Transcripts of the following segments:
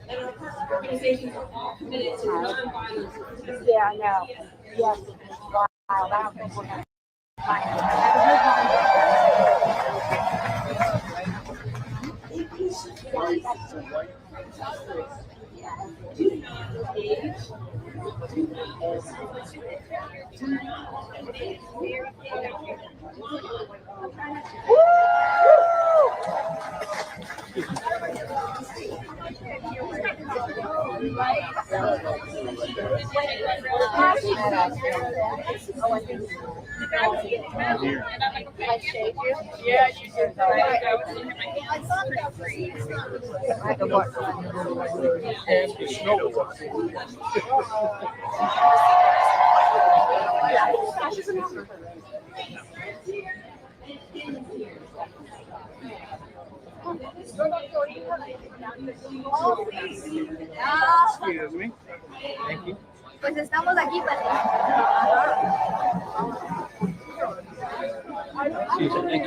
And our partner organizations are all committed to nonviolence. Yeah, I know. Yes. Wow. I don't think we're going to find it. Do not engage. Do not Yeah, you did. I thought that was And the snow was up. Excuse me. Thank you. Pues estamos aquí para. Excuse me.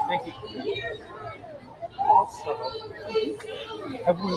Thank you. Thank you. Have we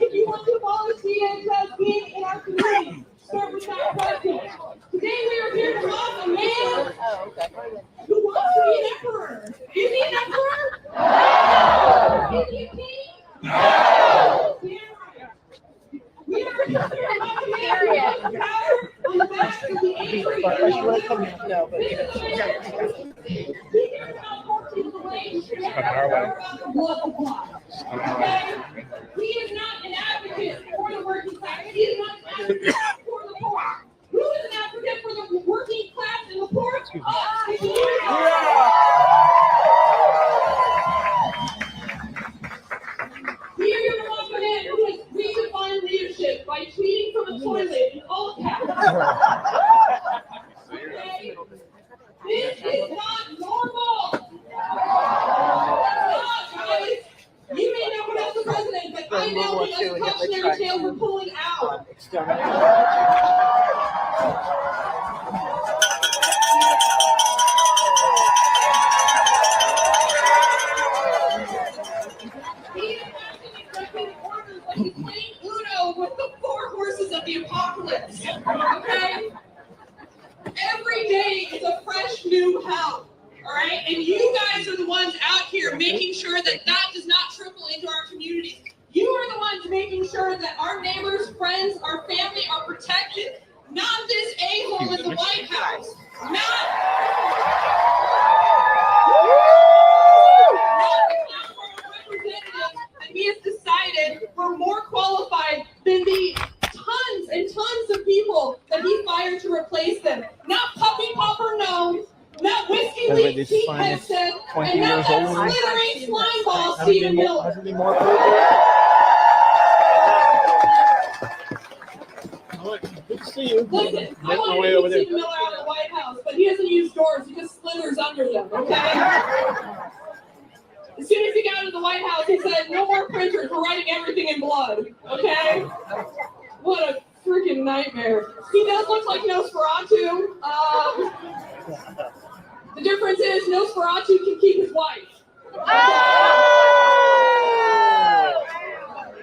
If you want to abolish being in our community, start with that question. Today we are here to mock a man who wants to be an emperor. Is he an emperor? No. Is he a king? No. We are here to mock a man who has power on the back of the angry. He is not an advocate for the working class. He is not an advocate for the poor. Who is an advocate for the working class and the poor? We are going to walk a man who has redefined leadership by tweeting from a toilet in all caps. Okay? This is not normal. Guys, you may know what else the president, but I know he has a cautionary tale for pulling out. He is not executive orders, but he's playing Uno with the four horses of the apocalypse. Okay? Every day is a fresh new hell. All right, and you guys are the ones out here making sure that that does not trickle into our communities. You are the ones making sure that our neighbors, friends, our family are protected. Not this a-hole in the White House. Not representatives that he has decided were more qualified than the tons and tons of people that he fired to replace them. Not puppy popper gnomes. Not whiskey leak Pete Hempstead, and not that slittering slime ball Stephen Miller. Good to see you. Listen, I want to keep Stephen Miller out of the White House, but he doesn't use doors, he just slithers under them, okay? As soon as he got into the White House, he said, no more printers, we're writing everything in blood, okay? What a freaking nightmare. He does look like Nosferatu. The difference is Nosferatu can keep his wife.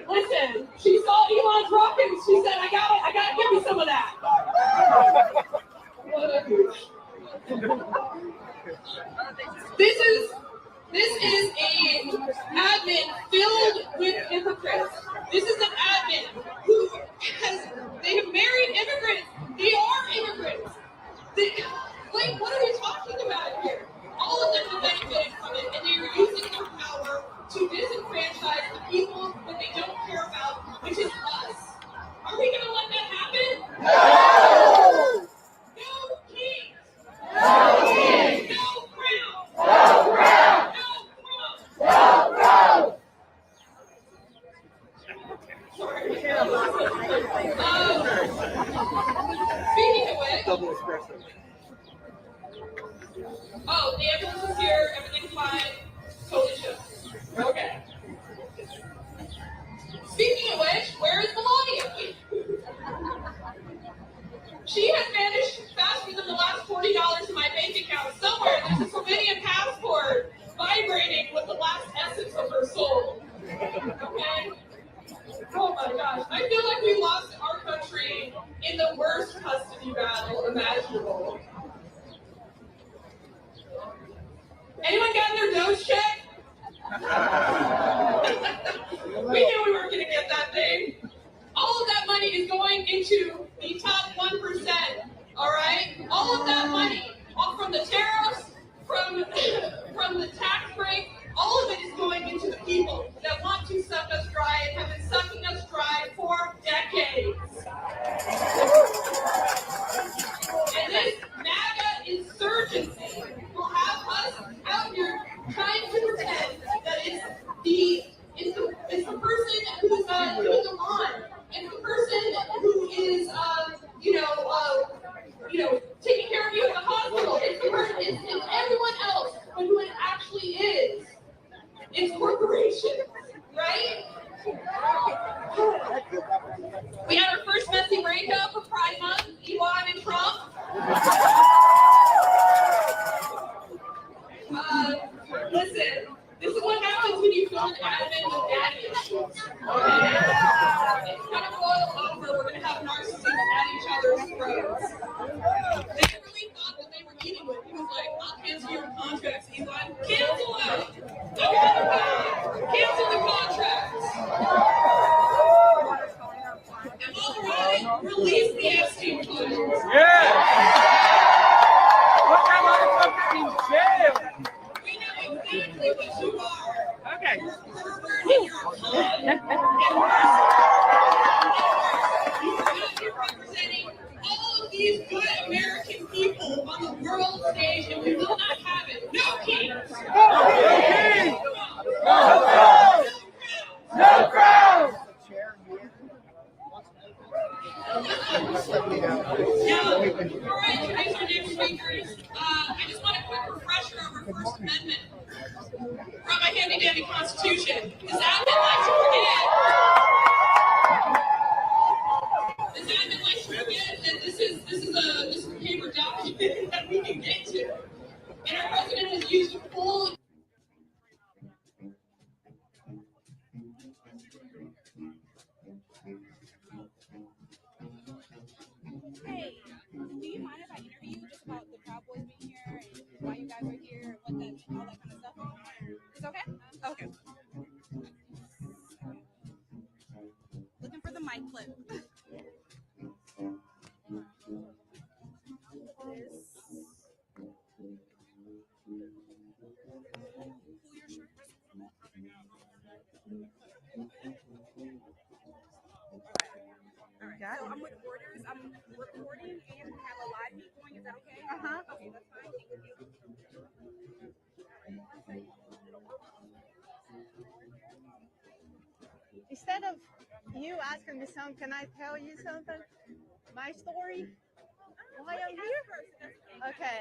Listen, she saw Elon's rockets. She said, I gotta give me some of that. What a douche. This is a admin filled with hypocrites. This is an admin who they have married immigrants. They are immigrants. Like, what are we talking about here? All of them have benefited from it, and they are using their power to disenfranchise the people that they don't care about, which is us. Are we going to let that happen? No! No kings! No kings! No crown! No crown! No crown! Sorry. Speaking of which, Double espresso. oh, the ambulance is here, everything's fine, totally chill. Okay. Speaking of which, where is Melania? She has vanished faster than the last $40 in my bank account. Somewhere there's a Slovenian passport vibrating with the last essence of her soul. Okay? Oh my gosh. I feel like we lost our country in the worst custody battle imaginable. Anyone gotten their nose checked? We knew we weren't going to get that thing. All of that money is going into the top 1%. All right? All of that money, all from the tariffs, from the tax break, all of it is going into the people that want to suck us dry and have been sucking us dry for decades. And this MAGA insurgency will have us out here trying to pretend that it's the person who's doing the lawn, it's the person who is taking care of you at the hospital. It's the person, it's everyone else, but who it actually is. It's corporations, right? We had our first messy breakup for Pride Month, Elon and Trump. Listen, this is what happens when you feel an admin with daddy issues. Okay? It's gonna boil over. We're gonna have narcissists at each other's throats. They really thought that they were eating with. He was like, I'll cancel your contracts, Elon. Cancel them! I want them back! Cancel the contracts! And while we're at it, release the Epstein files. Yeah! Put that motherfucker in jail! We know exactly what you are. Okay. You're a pervert and you're a con. You're representing all of these good American people on the world stage, and we will not have it. No kings! No king! No crown! No crown! Now, before I introduce our next speakers, I just want a quick refresher of our First Amendment from my handy-dandy Constitution. Does admin like to forget? Does admin like to forget that this is a paper document that we can get to? And our president has used a full. Hey, do you mind if I interview you just about the Cowboys being here and why you guys are here and all that kind of stuff? It's okay? Okay. Looking for the mic clip. Alright, so I'm with Borders. I'm recording and have a live feed going. Is that okay? Okay, that's fine. Thank you. Instead of you asking me something, can I tell you something? My story? Why I'm here? Okay.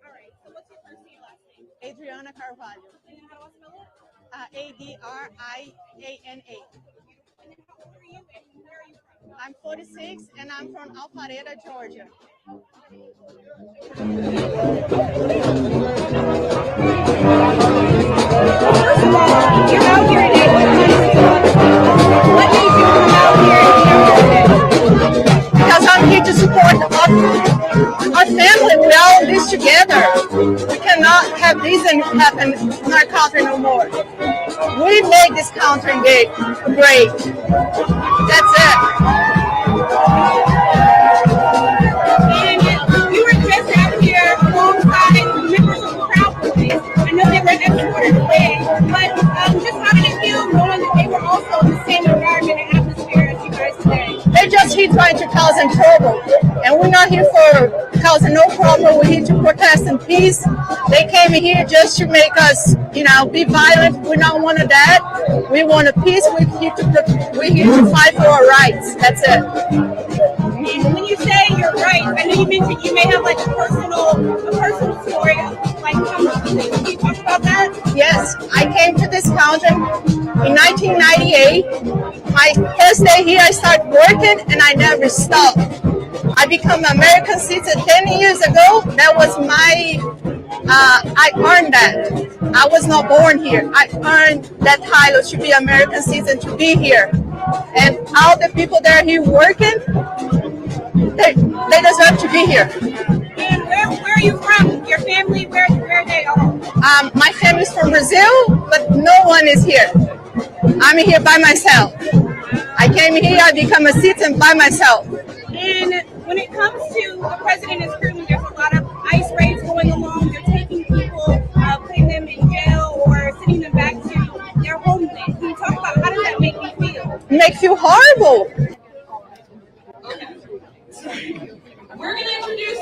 Alright, so what's your first name, last name? Adriana Carvalho. And then how do I spell it? Adriana. And then how old are you and where are you from? I'm 46 and I'm from Alpharetta, Georgia. First of all, you're out here today. What made you come out here today? Because I'm here to support our family. We all live together. We cannot have this happen in our country no more. We make this country great. That's it. And we were just out here alongside members of the Proud Boys. I know they were escorted away, but just how did it feel knowing that they were also in the same environment and atmosphere as you guys today? They're just here trying to cause trouble, and we're not here for causing no problem. We're here to protest in peace. They came in here just to make us, be violent. We don't want that. We want a peace. We're here to fight for our rights. That's it. And when you say you're right, I know you mentioned you may have like a personal story of like coming up with it. Can you talk about that? Yes, I came to this country in 1998. My first day here, I started working, and I never stopped. I became an American citizen 10 years ago. That was I earned that. I was not born here. I earned that title to be American citizen, to be here. And all the people that are here working, they deserve to be here. And where are you from? Your family, where are they all? My family's from Brazil, but no one is here. I'm here by myself. I came here, I become a citizen by myself. And when it comes to the president and crew, there's a lot of ICE raids going along. They're taking people, putting them in jail or sending them back to their homeland. Can you talk about how does that make you feel? It makes you horrible. We're going to introduce,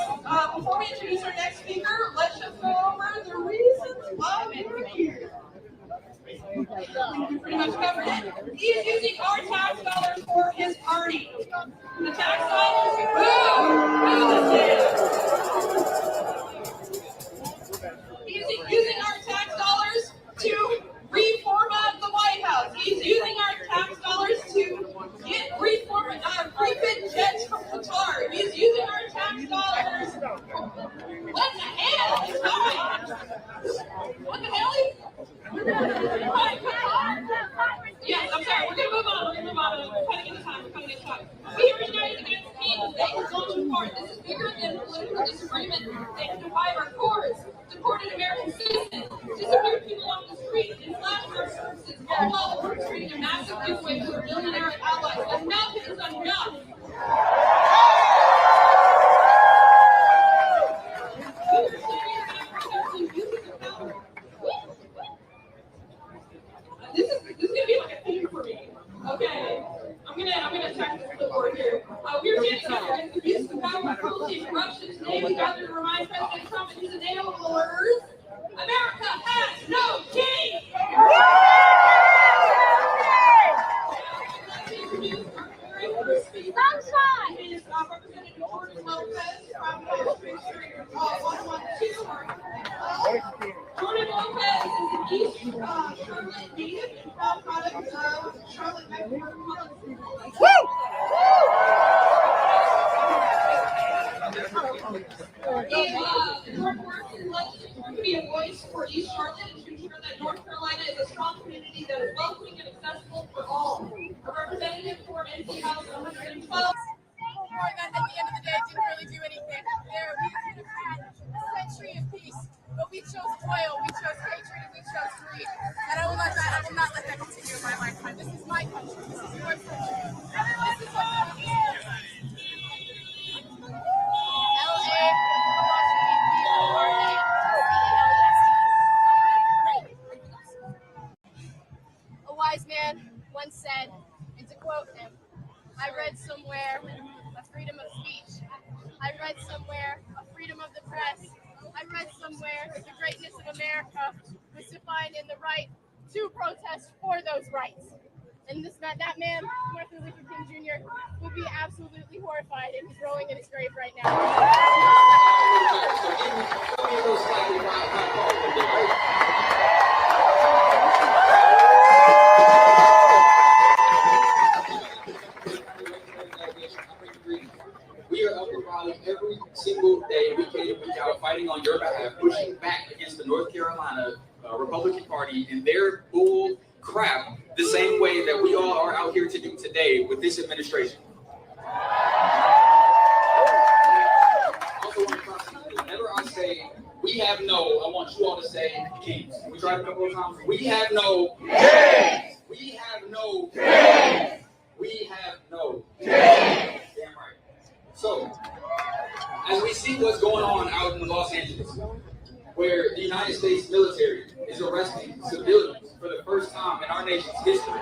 before we introduce our next speaker, let's just go over the reasons why we're here. We pretty much covered it. He is using our tax dollars for his party. The tax dollars, boo this is. He's using our tax dollars to reformat the White House. He's using our tax dollars to get refit jets from Qatar. He's using our tax dollars. What the hell is going on? What the hell is? Yes, I'm sorry. We're gonna move on. We're cutting into time. We are united against hate. They are going too far. This is bigger than political disagreement. They have divided our courts, deported American citizens, disappeared people off the street, and slashed our services, all while orchestrating a massive giveaway to their billionaire allies. Enough is enough. This is gonna be like a theme for me. Okay, I'm gonna check this clipboard here. We're standing together against abuse of power, cruelty, and corruption. Today we gather to remind President Trump and his enablers, America has no king. Sunshine. Is Representative George Lopez from District 112. Jordan Lopez is an East Charlotte native and proud product of Charlotte Mecklenburg. North works in legislature to be a voice for East Charlotte and to ensure that North Carolina is a strong community that is welcoming and accessible for all. A representative for NC House 112. That at the end of the day didn't really do anything. We could have had a century of peace, but we chose oil, we chose hatred, and we chose greed. And I will not let that continue in my lifetime. This is my country. This is your country. This is what LA, A wise man once said, and to quote him, I read somewhere a freedom of speech. I read somewhere a freedom of the press. I read somewhere that the greatness of America was defined in the right to protest for those rights. And that man, Martin Luther King Jr., would be absolutely horrified, and he's rolling in his grave right now. We are up and rallying every single day, week in and week out, fighting on your behalf, pushing back against the North Carolina Republican Party and their bull crap, the same way that we all are out here to do today with this administration. Also, whenever I say We have no, I want you all to say, kings. Can we try it a couple of times? We have no Kings. We have no Kings. We have no Kings. Damn right. So, as we see what's going on out in Los Angeles, where the United States military is arresting civilians for the first time in our nation's history, we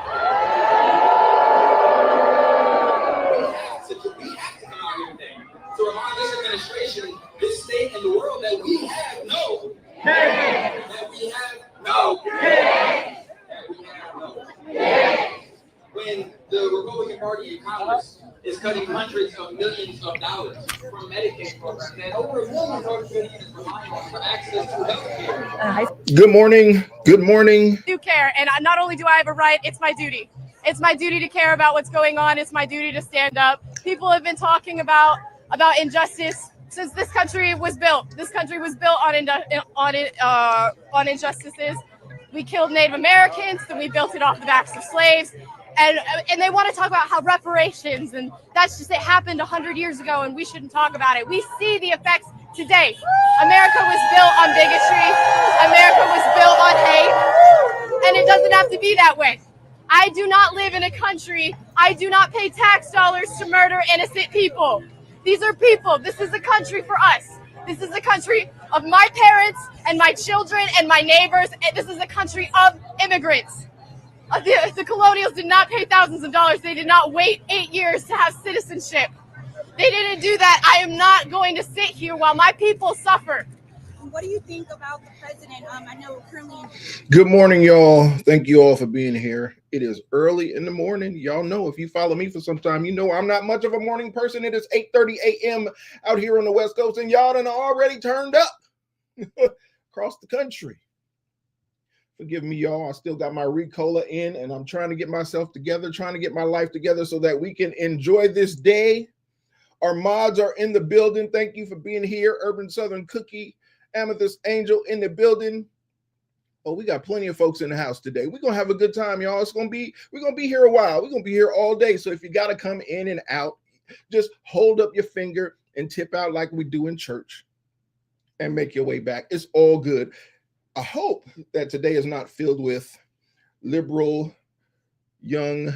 have to come out here today to remind this administration, this state, and the world that we have no Kings. that we have no Kings. that we have no when the Republican Party in Congress is cutting hundreds of millions of dollars from Medicaid programs that over 1 million Floridians rely on for access to health care. Good morning. Good morning. do care, and not only do I have a right, it's my duty. It's my duty to care about what's going on. It's my duty to stand up. People have been talking about injustice since this country was built. This country was built on injustices. We killed Native Americans, and we built it off the backs of slaves. And they want to talk about how reparations, and that's just, it happened 100 years ago, and we shouldn't talk about it. We see the effects today. America was built on bigotry. America was built on hate, and it doesn't have to be that way. I do not live in a country. I do not pay tax dollars to murder innocent people. These are people. This is a country for us. This is a country of my parents and my children and my neighbors. And this is a country of immigrants. The colonials did not pay thousands of dollars. They did not wait 8 years to have citizenship. They didn't do that. I am not going to sit here while my people suffer. What do you think about the president? I know currently. Good morning, y'all. Thank you all for being here. It is early in the morning. Y'all know, if you follow me for some time, you know I'm not much of a morning person. It is 8:30 a.m. out here on the West Coast, and y'all done already turned up across the country. Forgive me, y'all. I still got my Ricola in, and I'm trying to get myself together, trying to get my life together so that we can enjoy this day. Our mods are in the building. Thank you for being here. Urban Southern Cookie, Amethyst Angel in the building. Oh, we got plenty of folks in the house today. We're gonna have a good time, y'all. We're gonna be here a while. We're gonna be here all day. So if you gotta come in and out, just hold up your finger and tip out like we do in church and make your way back. It's all good. I hope that today is not filled with liberal, young,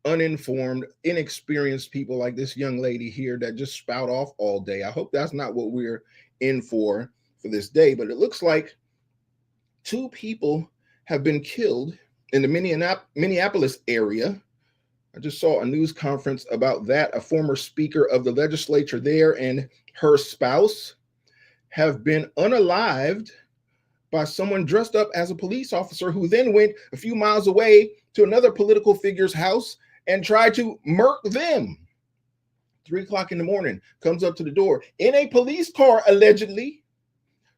uninformed, inexperienced people like this young lady here that just spout off all day. I hope that's not what we're in for this day, but it looks like 2 people have been killed in the Minneapolis area. I just saw a news conference about that. A former speaker of the legislature there and her spouse have been unalived by someone dressed up as a police officer who then went a few miles away to another political figure's house and tried to murk them. 3 o'clock in the morning, comes up to the door in a police car, allegedly,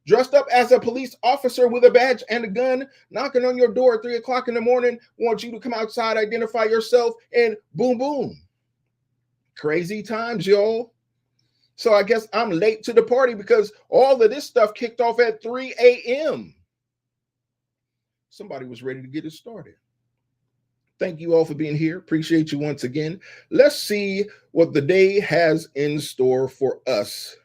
dressed up as a police officer with a badge and a gun, knocking on your door at 3 o'clock in the morning, wants you to come outside, identify yourself, and boom, boom. Crazy times, y'all. So I guess I'm late to the party because all of this stuff kicked off at 3 a.m. Somebody was ready to get it started. Thank you all for being here. Appreciate you once again. Let's see what the day has in store for us.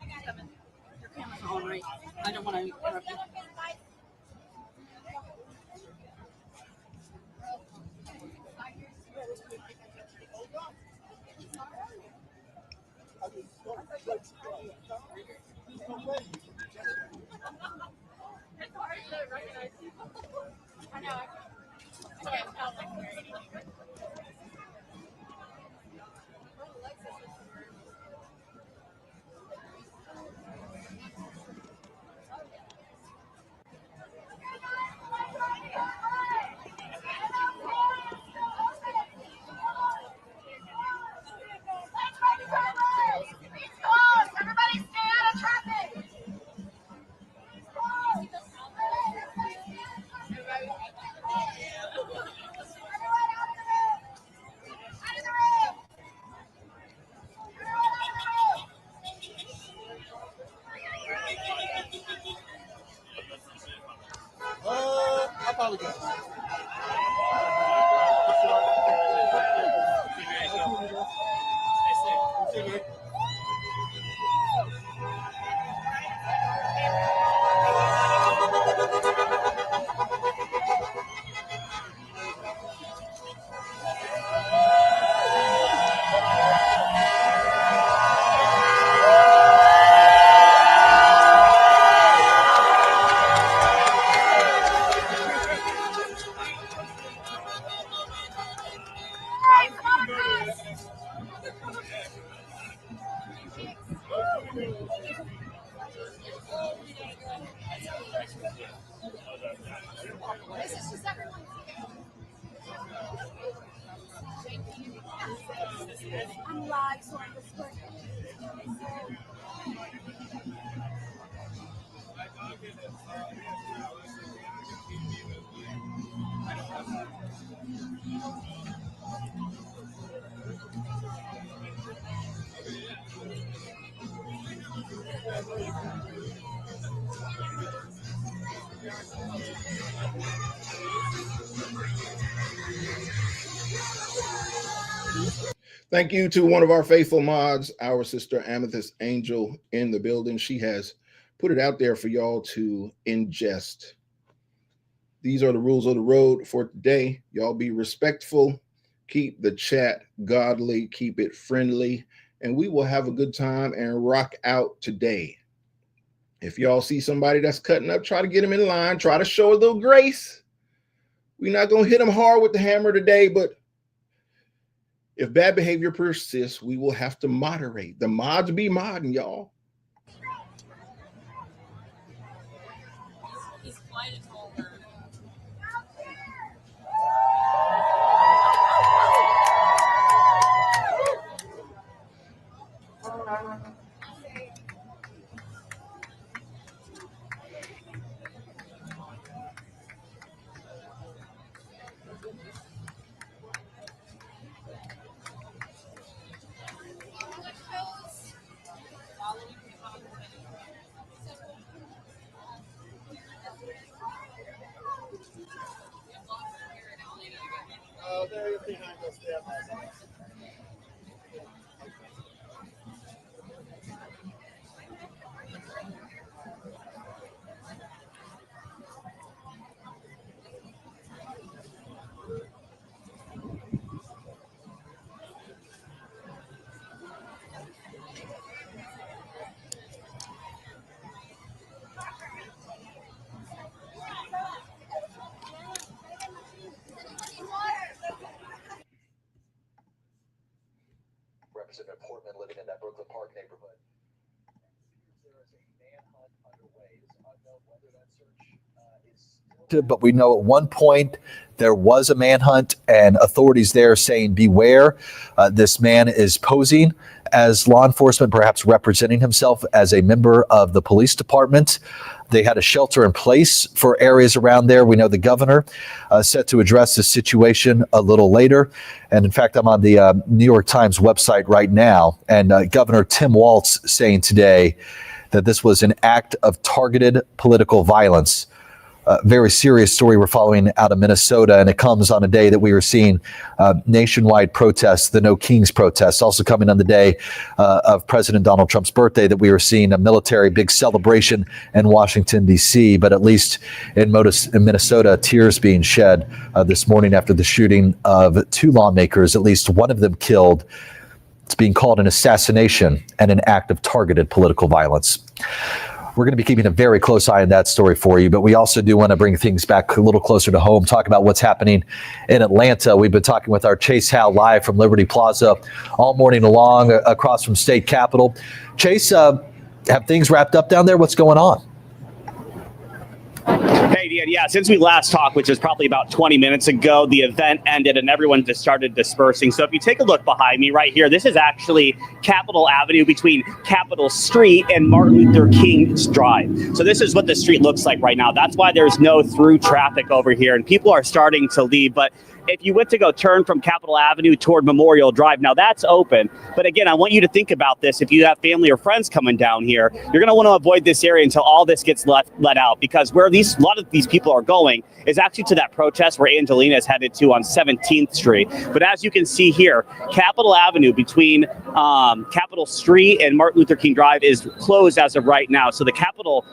Your camera's on, right? I don't want to interrupt you. I know. Everybody stay out of traffic. I apologize. I'm live, so I'm just going. Thank you to one of our faithful mods, our sister Amethyst Angel in the building. She has put it out there for y'all to ingest. These are the rules of the road for today. Y'all be respectful, keep the chat godly, keep it friendly, and we will have a good time and rock out today. If y'all see somebody that's cutting up, try to get them in line, try to show a little grace. We're not going to hit them hard with the hammer today, but if bad behavior persists, we will have to moderate. The mods be modding, y'all. He's quite a tall bird. They're behind us there. Representative Portman living in that Brooklyn Park neighborhood. There is a manhunt underway. It's unknown whether that search is. But we know at one point there was a manhunt, and authorities there saying, beware, this man is posing as law enforcement, perhaps representing himself as a member of the police department. They had a shelter in place for areas around there. We know the governor set to address this situation a little later. And in fact, I'm on the New York Times website right now, and Governor Tim Walz saying today that this was an act of targeted political violence. Very serious story we're following out of Minnesota, and it comes on a day that we were seeing nationwide protests, the No Kings protests, also coming on the day of President Donald Trump's birthday, that we were seeing a military big celebration in Washington, D.C., but at least in Minnesota, tears being shed this morning after the shooting of two lawmakers, at least one of them killed. It's being called an assassination and an act of targeted political violence. We're going to be keeping a very close eye on that story for you, but we also do want to bring things back a little closer to home, talk about what's happening in Atlanta. We've been talking with our Chase Howe live from Liberty Plaza all morning long across from State Capitol. Chase, have things wrapped up down there? What's going on? Hey, Dan, yeah, since we last talked, which was probably about 20 minutes ago, the event ended and everyone just started dispersing. So if you take a look behind me right here, this is actually Capitol Avenue between Capitol Street and Martin Luther King Drive. So this is what the street looks like right now. That's why there's no through traffic over here, and people are starting to leave. But if you went to go turn from Capitol Avenue toward Memorial Drive, now that's open. But again, I want you to think about this. If you have family or friends coming down here, you're going to want to avoid this area until all this gets let out, because where a lot of these people are going is actually to that protest where Angelina is headed to on 17th Street. But as you can see here, Capitol Avenue between Capitol Street and Martin Luther King Drive is closed as of right now. So the Capitol,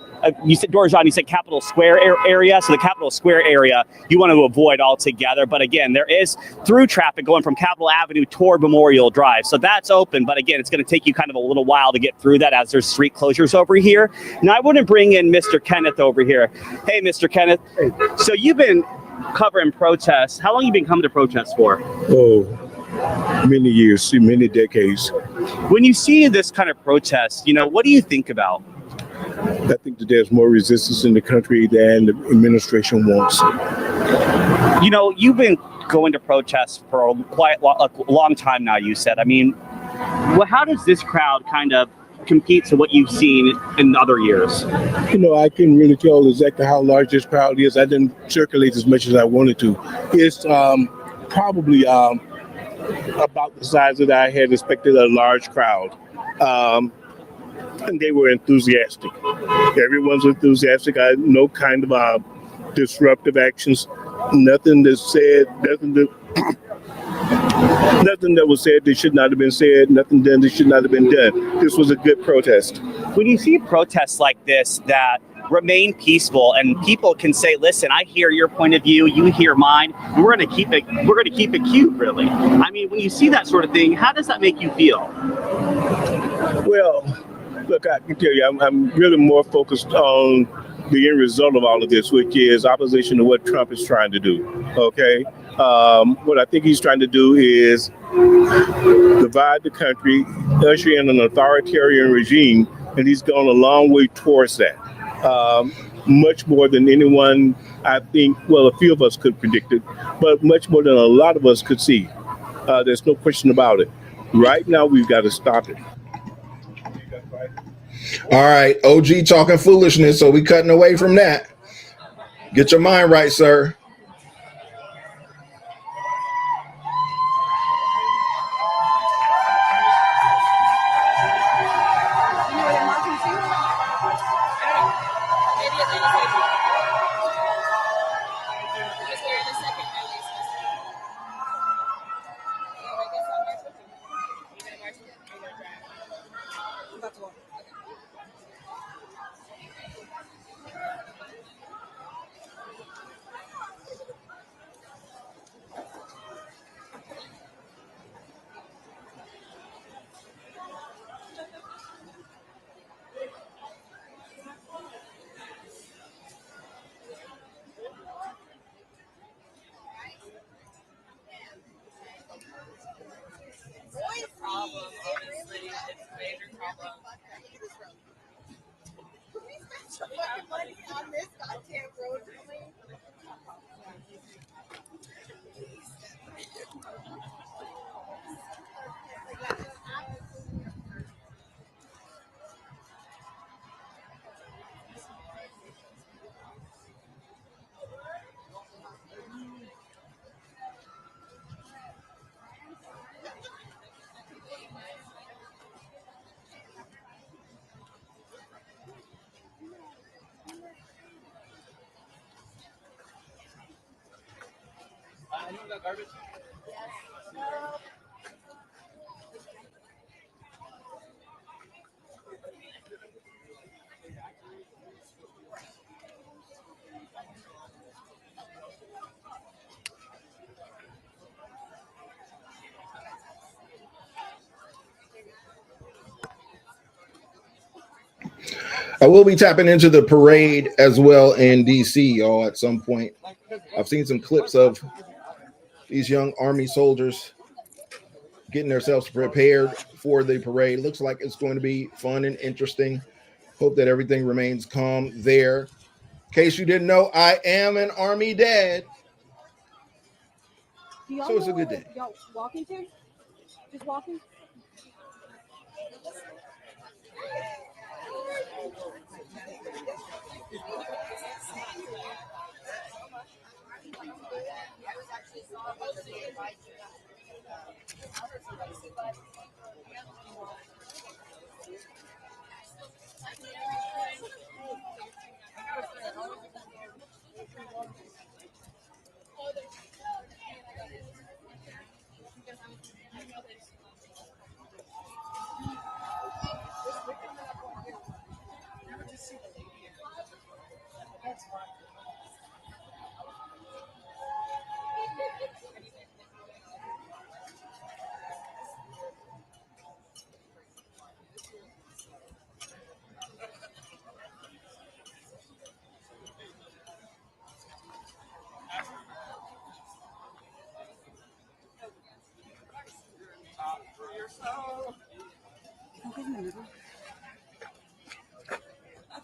you said, Dorjan, you said Capitol Square area. So the Capitol Square area, you want to avoid altogether. But again, there is through traffic going from Capitol Avenue toward Memorial Drive. So that's open. But again, it's going to take you kind of a little while to get through that as there's street closures over here. Now I want to bring in Mr. Kenneth over here. Hey, Mr. Kenneth. Hey. So you've been covering protests. How long have you been coming to protests for? Oh, many years, many decades. When you see this kind of protest, what do you think about? I think that there's more resistance in the country than the administration wants. You've been going to protests for a long time now, you said. I mean, how does this crowd kind of compete to what you've seen in other years? I can really tell exactly how large this crowd is. I didn't circulate as much as I wanted to. It's probably about the size that I had expected, a large crowd. And they were enthusiastic. Everyone's enthusiastic. No kind of disruptive actions. Nothing that was said that should not have been said. Nothing done that should not have been done. This was a good protest. When you see protests like this that remain peaceful and people can say, listen, I hear your point of view, you hear mine, and we're going to keep it cute, really. I mean, when you see that sort of thing, how does that make you feel? Well, look, I can tell you, I'm really more focused on the end result of all of this, which is opposition to what Trump is trying to do. Okay, what I think he's trying to do is divide the country, usher in an authoritarian regime, and he's gone a long way towards that. Much more than anyone, I think, well, a few of us could predict it, but much more than a lot of us could see. There's no question about it. Right now, we've got to stop it. All right, OG talking foolishness, so we cutting away from that. Get your mind right, sir. I will be tapping into the parade as well in DC, y'all, at some point. I've seen some clips of these young Army soldiers getting themselves prepared for the parade. Looks like it's going to be fun and interesting. Hope that everything remains calm there. In case you didn't know, I am an Army dad. So it's a good day. Y'all walking to? Just walking?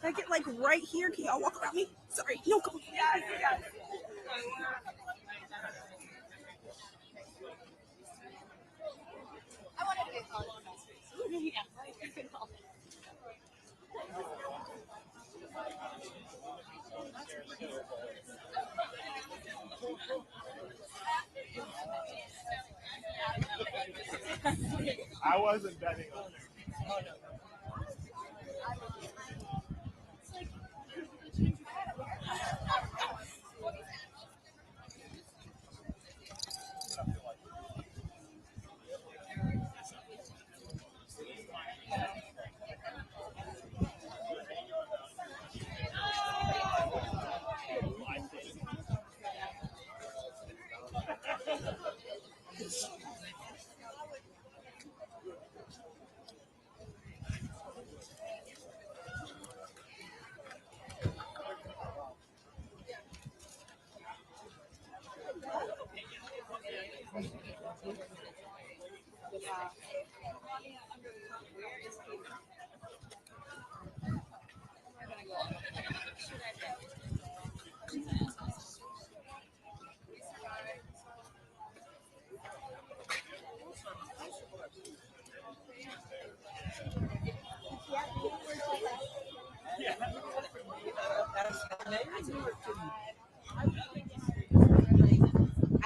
Can I get like right here? Can y'all walk around me? Sorry. No, come on. Yes. I wanted to get college. Yeah. I wasn't betting on it.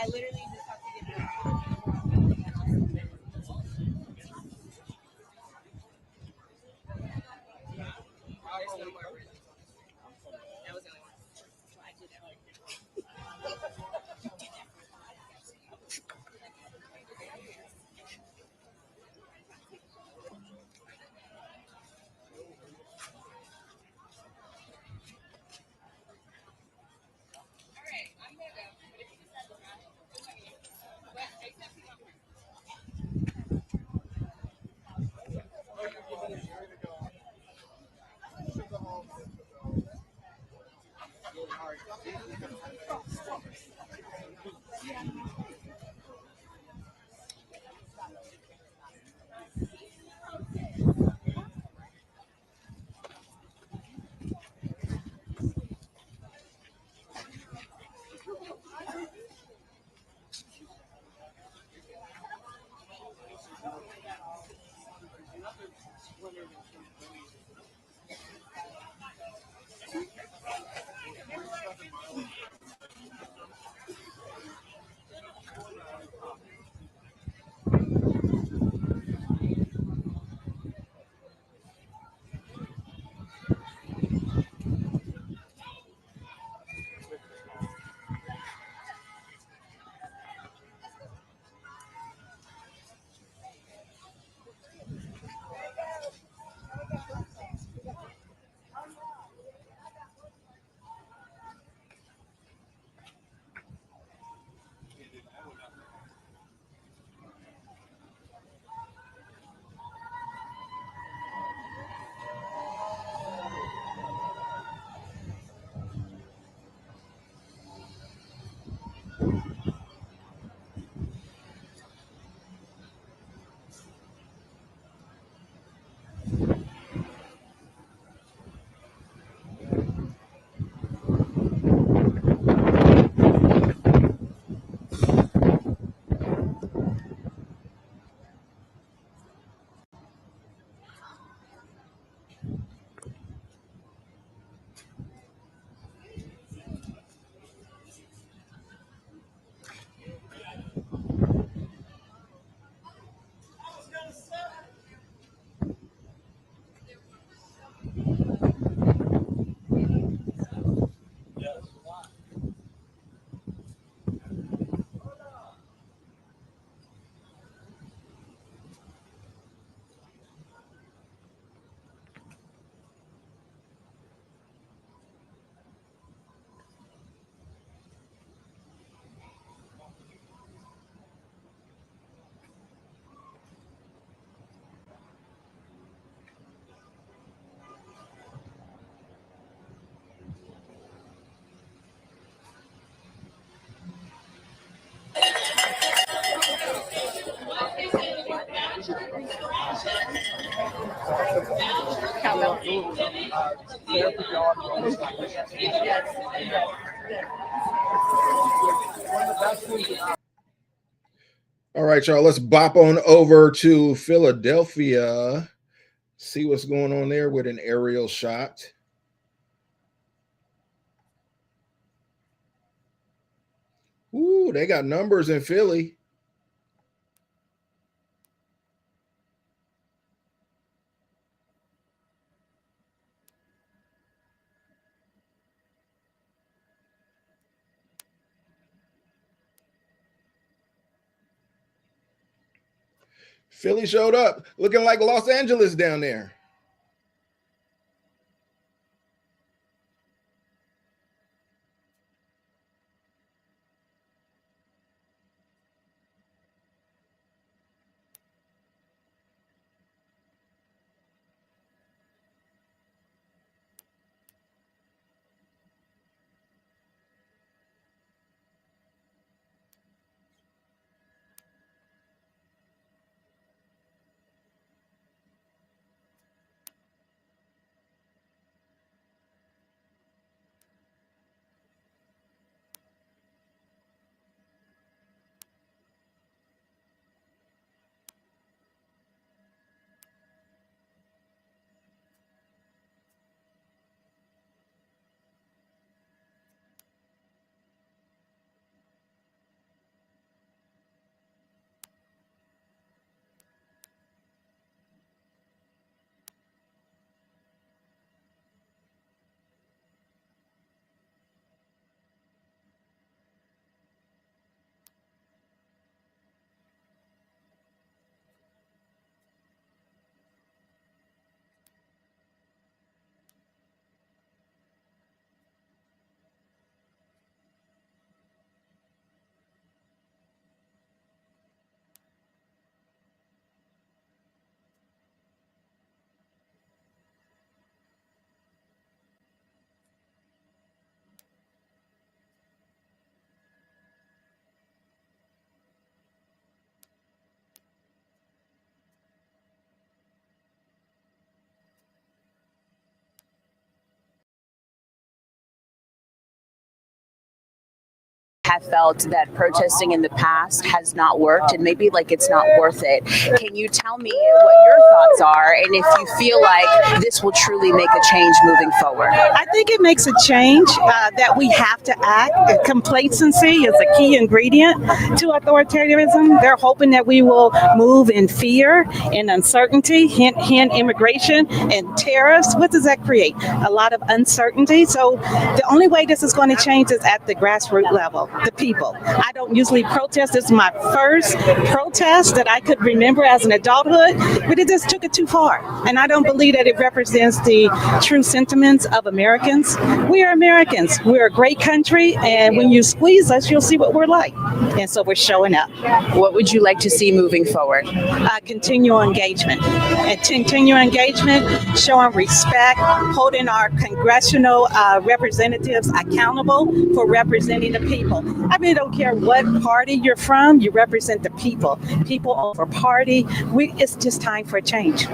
I literally just have to get that was the only one. So I did that. All right, y'all, let's bop on over to Philadelphia. See what's going on there with an aerial shot. Ooh, they got numbers in Philly. Philly showed up looking like Los Angeles down there. Have felt that protesting in the past has not worked and maybe like it's not worth it. Can you tell me what your thoughts are and if you feel like this will truly make a change moving forward? I think it makes a change that we have to act. Complacency is a key ingredient to authoritarianism. They're hoping that we will move in fear and uncertainty, hint, immigration and tariffs. What does that create? A lot of uncertainty. So the only way this is going to change is at the grassroots level. The people. I don't usually protest. This is my first protest that I could remember as an adulthood, but it just took it too far. And I don't believe that it represents the true sentiments of Americans. We are Americans. We're a great country, and when you squeeze us, you'll see what we're like. And so we're showing up. What would you like to see moving forward? Continual engagement. And continual engagement, showing respect, holding our congressional representatives accountable for representing the people. I really don't care what party you're from, you represent the people. People over party. It's just time for a change.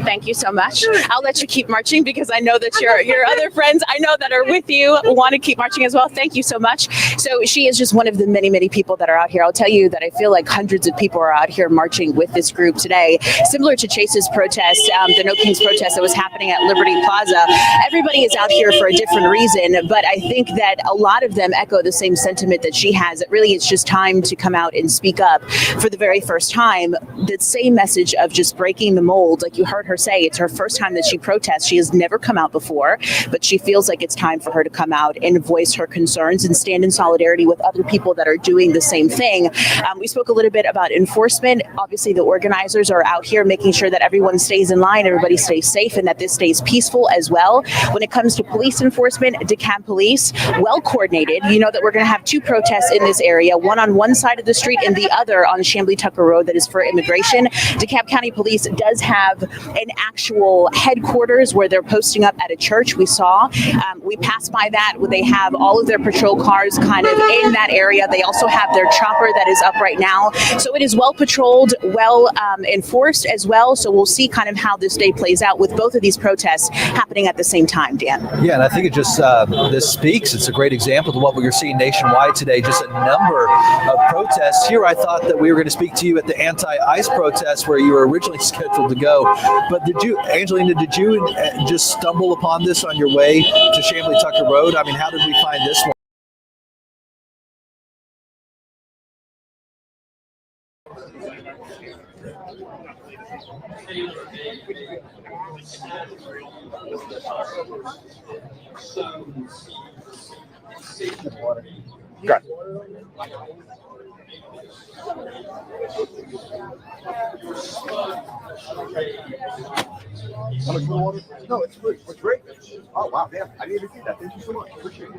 Thank you so much. I'll let you keep marching because I know that your other friends I know that are with you want to keep marching as well. Thank you so much. So she is just one of the many, many people that are out here. I'll tell you that I feel like hundreds of people are out here marching with this group today. Similar to Chase's protest, the No Kings protest that was happening at Liberty Plaza. Everybody is out here for a different reason, but I think that a lot of them echo the same sentiment that she has. It really it's just time to come out and speak up for the very first time. The same message of just breaking the mold, like you heard her say, it's her first time that she protests. She has never come out before, but she feels like it's time for her to come out and voice her concerns and stand in solidarity with other people that are doing the same thing. We spoke a little bit about enforcement. Obviously, the organizers are out here making sure that everyone stays in line, everybody stays safe, and that this stays peaceful as well. When it comes to police enforcement, DeKalb Police, well coordinated. You know that we're going to have two protests in this area, one on one side of the street and the other on Chamblee Tucker Road that is for immigration. DeKalb County Police does have an actual headquarters where they're posting up at a church. We saw, we passed by that. They have all of their patrol cars kind of in that area. They also have their chopper that is up right now. So it is well patrolled, well enforced as well. So we'll see kind of how this day plays out with both of these protests happening at the same time, Dan. Yeah, and I think it just, this speaks, it's a great example of what we're seeing nationwide today, just a number of protests. Here I thought that we were going to speak to you at the anti-ICE protest where you were originally scheduled to go. But did you, Angelina, did you just stumble upon this on your way to Chamblee Tucker Road? I mean, how did we find this one? Got How much more water? No, it's free. It's great. Oh, wow. Damn. I didn't even see that. Thank you so much. Appreciate it.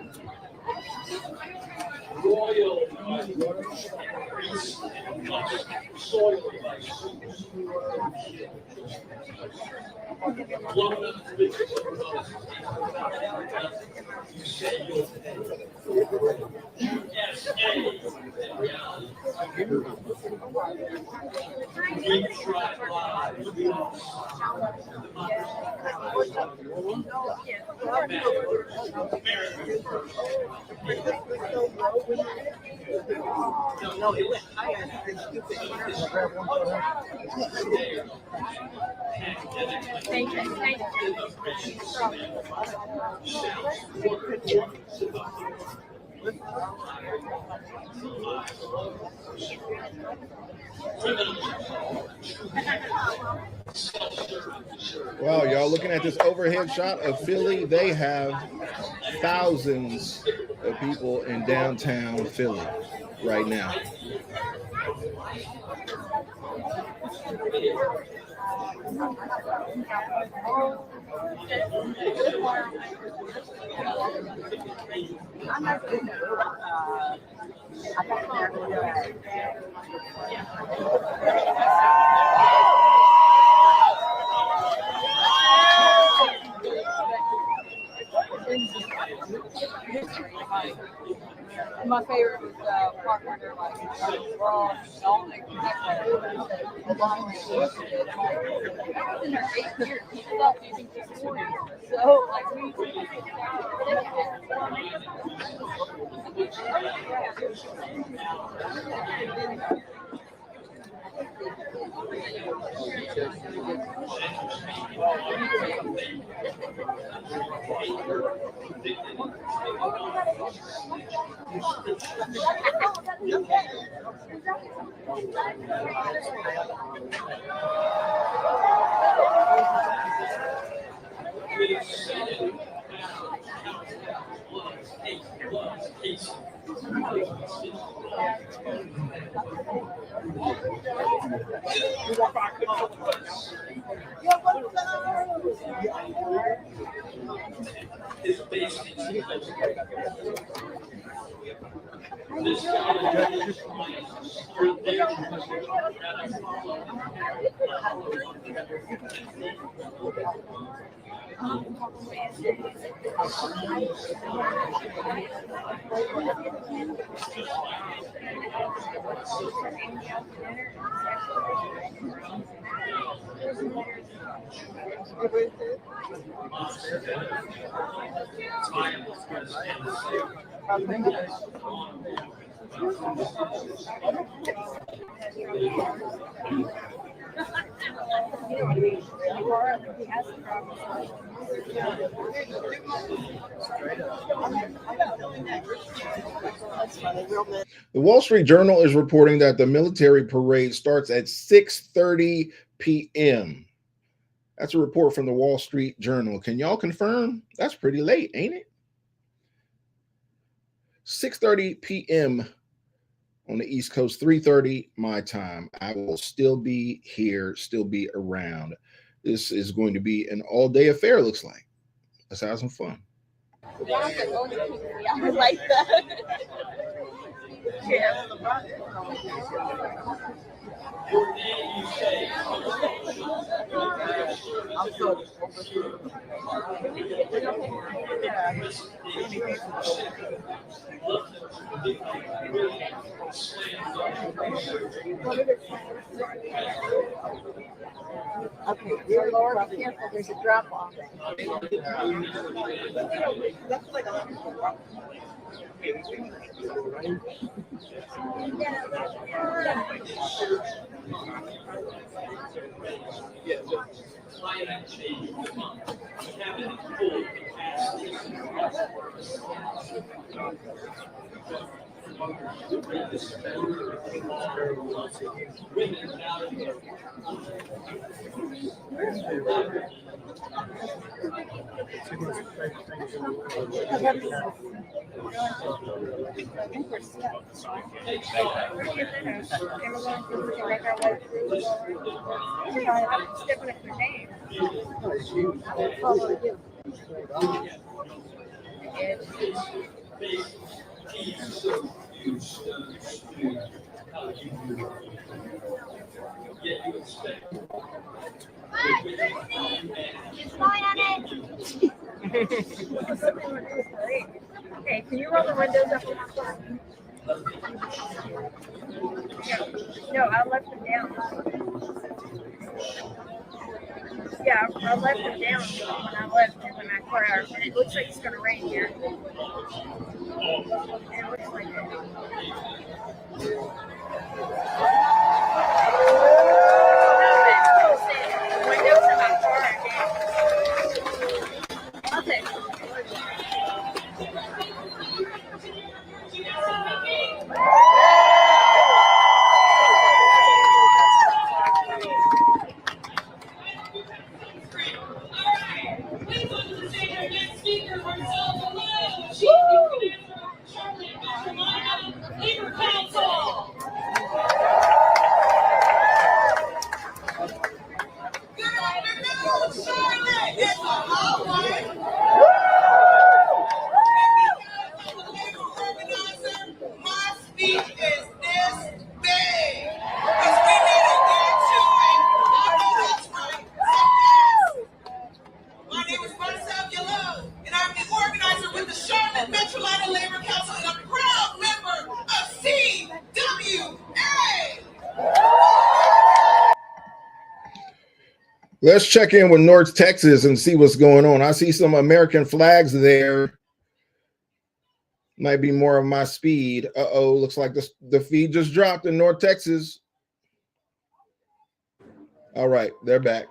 Thank you. Thank Wow, y'all looking at this overhead shot of Philly, they have thousands of people in downtown Philly right now. My favorite was part where they're like, well, all the in their 8 years, he stopped using his stories. So, like, we The Wall Street Journal is reporting that the military parade starts at 6:30 p.m. That's a report from the Wall Street Journal. Can y'all confirm? That's pretty late, ain't it? 6:30 p.m. on the East Coast, 3:30 my time. I will still be here, still be around. This is going to be an all-day affair, looks like. Let's have some fun. I like that. Okay, dear Lord, be careful. There's a drop off. Okay, can you roll the windows up? No, I left them down. Yeah, I left them down when I left in my car, and it looks like it's gonna rain here. It looks like it. Windows in my car are down. Okay. Let's check in with North Texas and see what's going on. I see some American flags there. Might be more of my speed. Uh-oh, looks like the feed just dropped in North Texas. All right, they're back.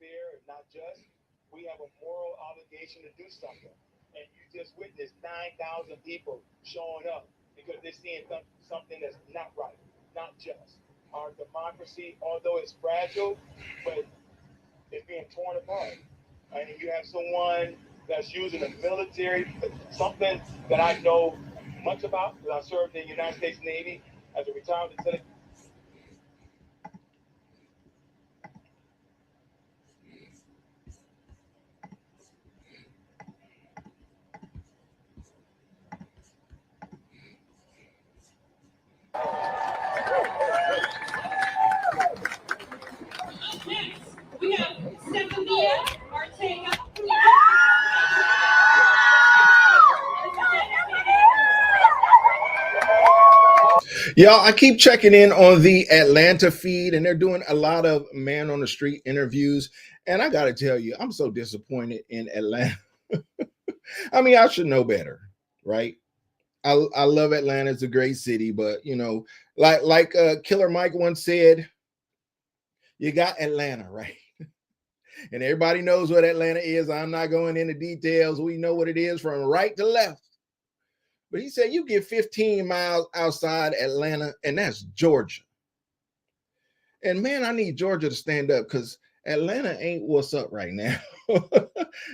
fair and not just, we have a moral obligation to do something. And you just witnessed 9,000 people showing up because they're seeing something that's not right, not just. Our democracy, although it's fragile, but it's being torn apart. And you have someone that's using the military, something that I know much about, because I served in the United States Navy as a retired lieutenant. We have Stephania Ortega. Y'all, I keep checking in on the Atlanta feed, and they're doing a lot of man on the street interviews. And I got to tell you, I'm so disappointed in Atlanta. I mean, I should know better, right? I love Atlanta. It's a great city, but you know, like Killer Mike once said, you got Atlanta, right? And everybody knows what Atlanta is. I'm not going into details. We know what it is from right to left. But he said you get 15 miles outside Atlanta, and that's Georgia. And man, I need Georgia to stand up, because Atlanta ain't what's up right now.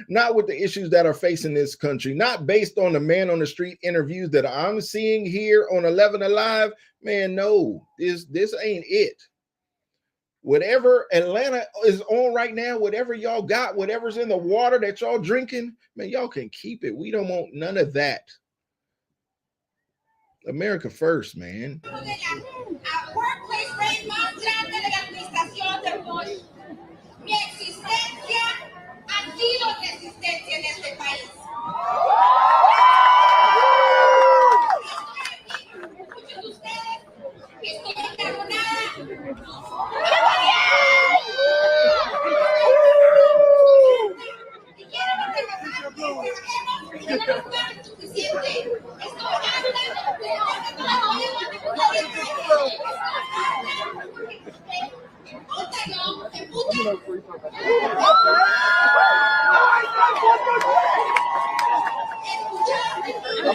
Not with the issues that are facing this country, not based on the man on the street interviews that I'm seeing here on 11 Alive. Man, no, this ain't it. Whatever Atlanta is on right now, whatever y'all got, whatever's in the water that y'all drinking, man, y'all can keep it. We don't want none of that. America first, man. Mi existencia ha sido resistencia en este país. Muchos de ustedes, estoy encabronada. Y quiero que trabajemos, que no nos pagan suficiente. Estoy harta de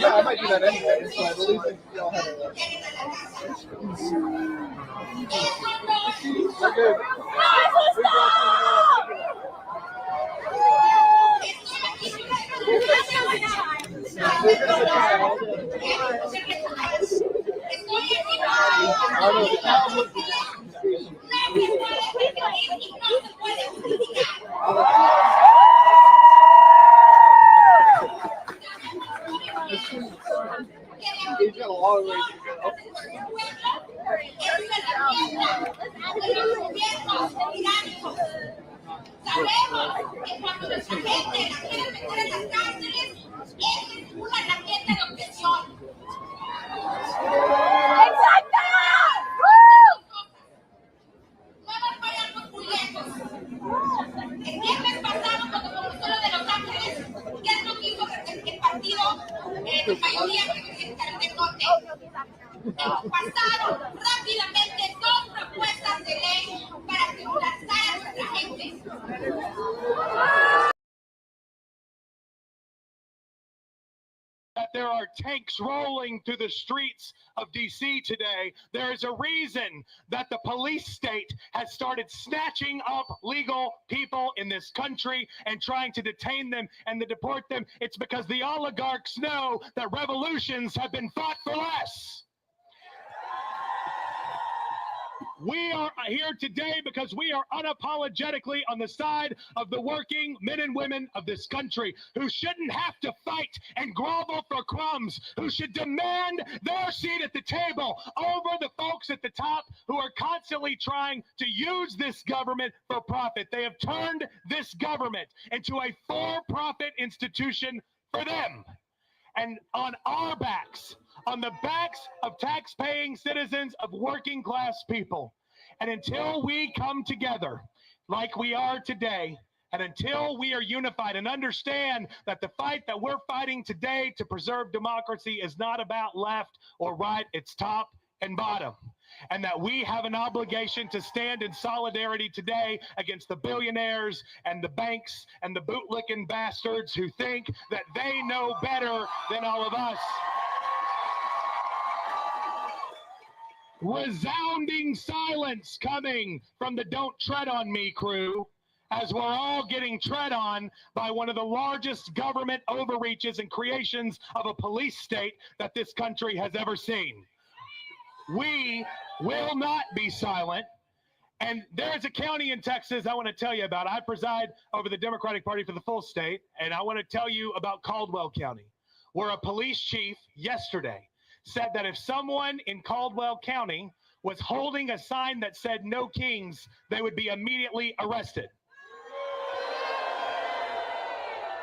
I might do that anyway, so I believe that y'all have a... We're good. He's got a long way to go. Sabemos que cuando nuestra gente la quiere meter en las cárceles, es una gente de obsesión. ¡Exacto! No nos vayamos muy lejos. El viernes pasado, cuando comenzó lo de Los Ángeles, ¿qué es lo que hizo el partido de mayoría que corte? Pasaron rápidamente 2 propuestas de ley para que lanzara a nuestra gente. There are tanks rolling through the streets of DC today. There is a reason that the police state has started snatching up legal people in this country and trying to detain them and to deport them. It's because the oligarchs know that revolutions have been fought for less. We are here today because we are unapologetically on the side of the working men and women of this country who shouldn't have to fight and grovel for crumbs, who should demand their seat at the table over the folks at the top who are constantly trying to use this government for profit. They have turned this government into a for-profit institution for them. And on our backs, on the backs of tax-paying citizens of working class people. And until we come together like we are today, and until we are unified and understand that the fight that we're fighting today to preserve democracy is not about left or right, it's top and bottom. and that we have an obligation to stand in solidarity today against the billionaires and the banks and the bootlicking bastards who think that they know better than all of us. Resounding silence coming from the Don't Tread on Me crew, as we're all getting tread on by one of the largest government overreaches and creations of a police state that this country has ever seen. We will not be silent. And there's a county in Texas I want to tell you about. I preside over the Democratic Party for the full state, and I want to tell you about Caldwell County, where a police chief yesterday said that if someone in Caldwell County was holding a sign that said "No Kings," they would be immediately arrested.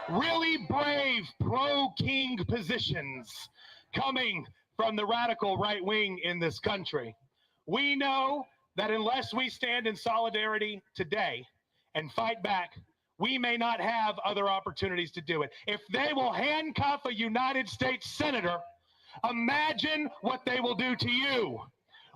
Really brave pro-king positions coming from the radical right wing in this country. We know that unless we stand in solidarity today and fight back, we may not have other opportunities to do it. If they will handcuff a United States senator, imagine what they will do to you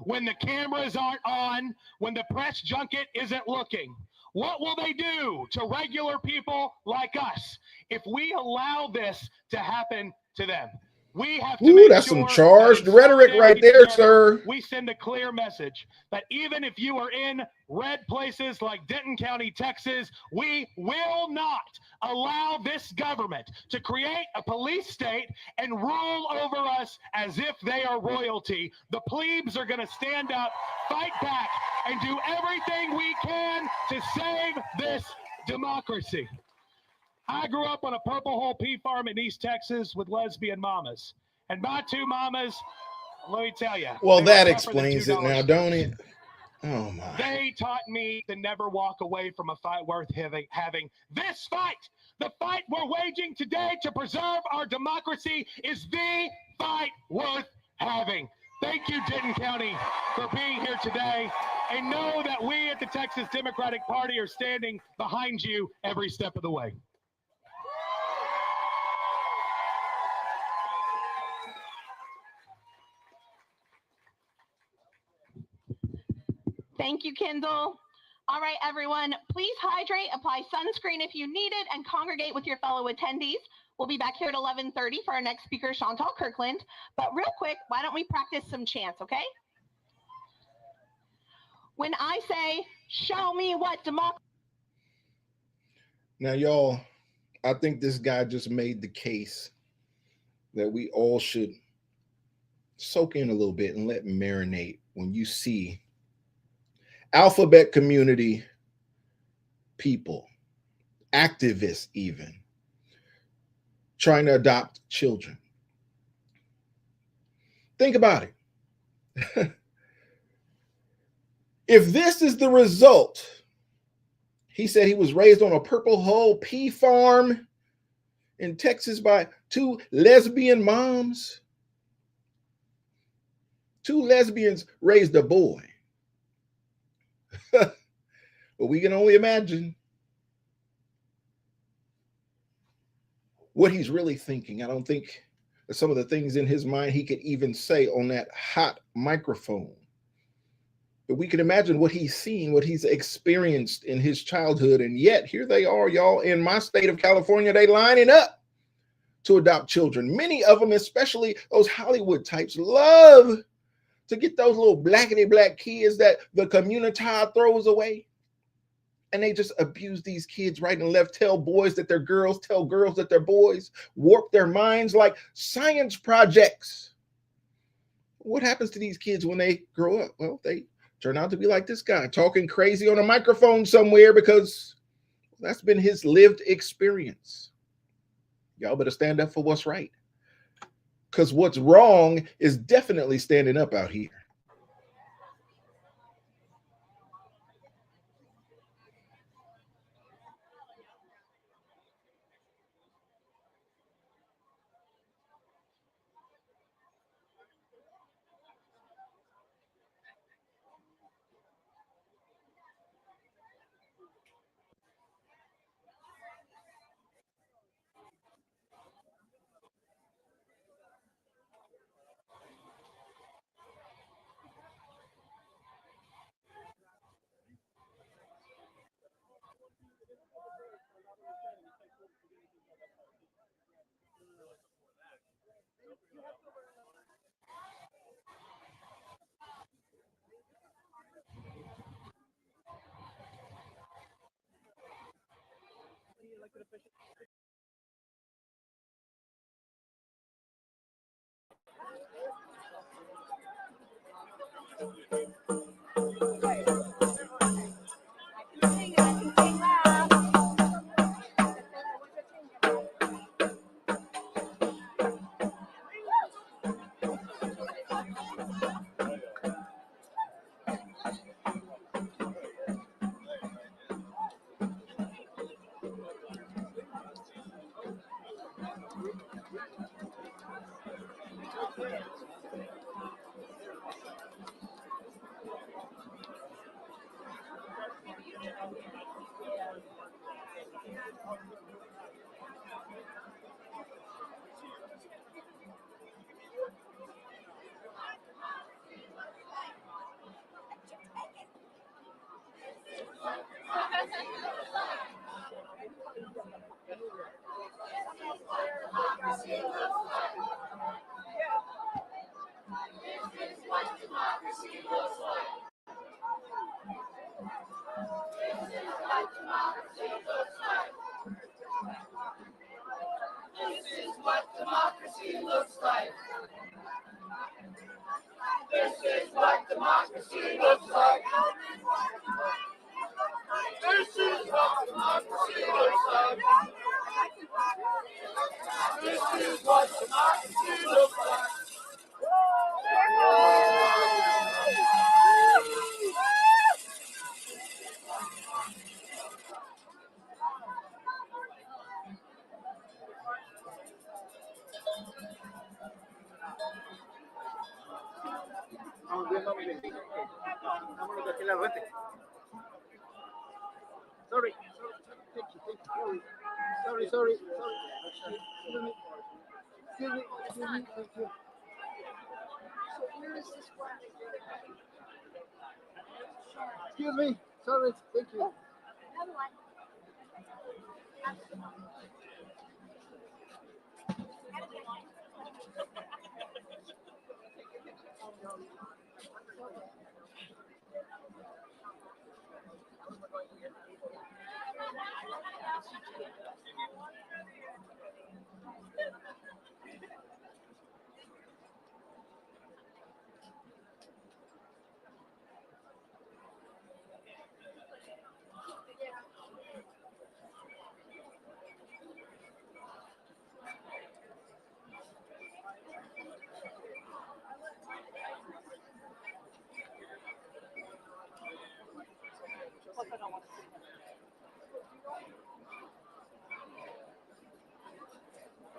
when the cameras aren't on, when the press junket isn't looking. What will they do to regular people like us if we allow this to happen to them? We have to Ooh, make that's sure some charged that in rhetoric right solidarity there, together, sir. we send a clear message that even if you are in red places like Denton County, Texas, we will not allow this government to create a police state and rule over us as if they are royalty. The plebes are going to stand up, fight back, and do everything we can to save this democracy. I grew up on a Purple Hole Pea Farm in East Texas with lesbian mamas. And my two mamas, let me tell you. Well, they that were tougher than explains it $2 now, don't it? Oh, my. They taught me to never walk away from a fight worth having. This fight, the fight we're waging today to preserve our democracy, is the fight worth having. Thank you, Denton County, for being here today. And know that we at the Texas Democratic Party are standing behind you every step of the way. Thank you, Kendall. All right, everyone, please hydrate, apply sunscreen if you need it, and congregate with your fellow attendees. We'll be back here at 11:30 for our next speaker, Chantal Kirkland. But real quick, why don't we practice some chants, okay? When I say, show me what democracy. Now, y'all, I think this guy just made the case that we all should soak in a little bit and let marinate when you see alphabet community people, activists even, trying to adopt children. Think about it. If this is the result, he said he was raised on a Purple Hole Pea Farm in Texas by two lesbian moms. Two lesbians raised a boy. But we can only imagine what he's really thinking. I don't think that some of the things in his mind he could even say on that hot microphone. But we can imagine what he's seen, what he's experienced in his childhood. And yet here they are, y'all, in my state of California, they lining up to adopt children. Many of them, especially those Hollywood types, love to get those little blackity black kids that the community throws away. And they just abuse these kids right and left, tell boys that they're girls, tell girls that they're boys, warp their minds like science projects. What happens to these kids when they grow up? Well, they turn out to be like this guy, talking crazy on a microphone somewhere because that's been his lived experience. Y'all better stand up for what's right, because what's wrong is definitely standing up out here. Vámonos de aquí a la vete. Sorry. Thank you. Sorry. Excuse me. Thank you. Excuse me. Sorry. Thank you.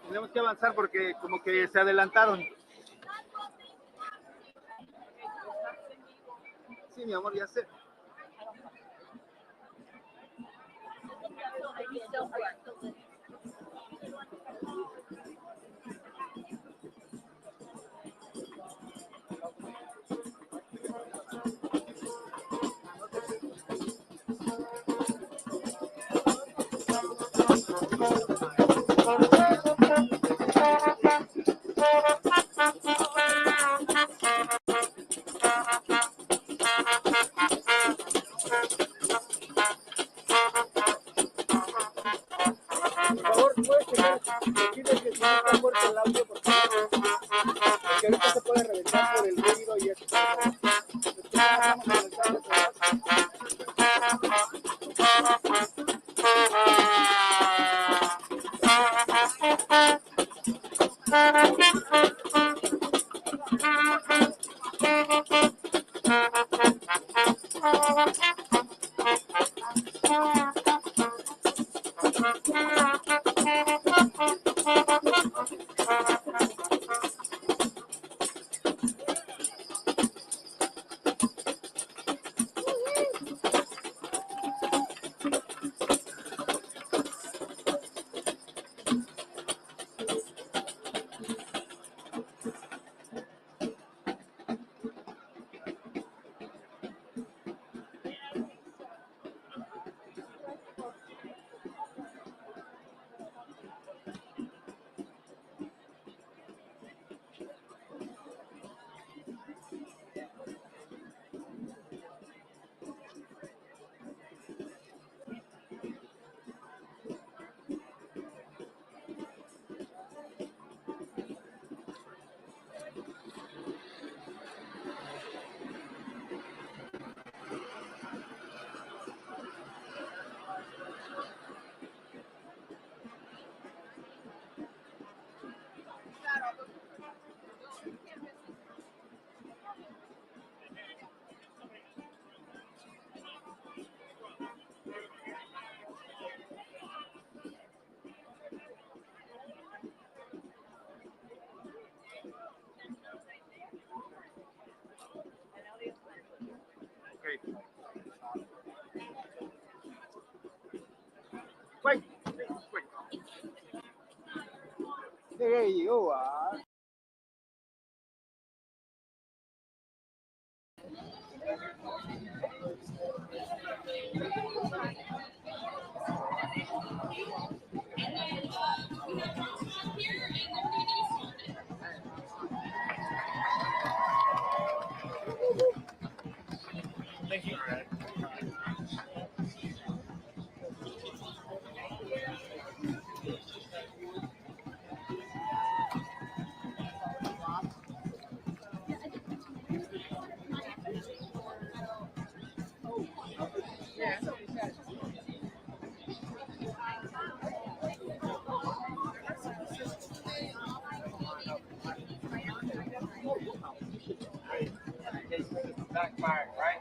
Tenemos que avanzar porque como que se adelantaron. Sí, mi amor, ya sé. Por favor, puedes checar, decirles que si no está fuerte el audio, por favor, porque ahorita se puede reventar por el ruido y eso. Después estamos conectados, 这个以后啊。Thank you. Backfire, right?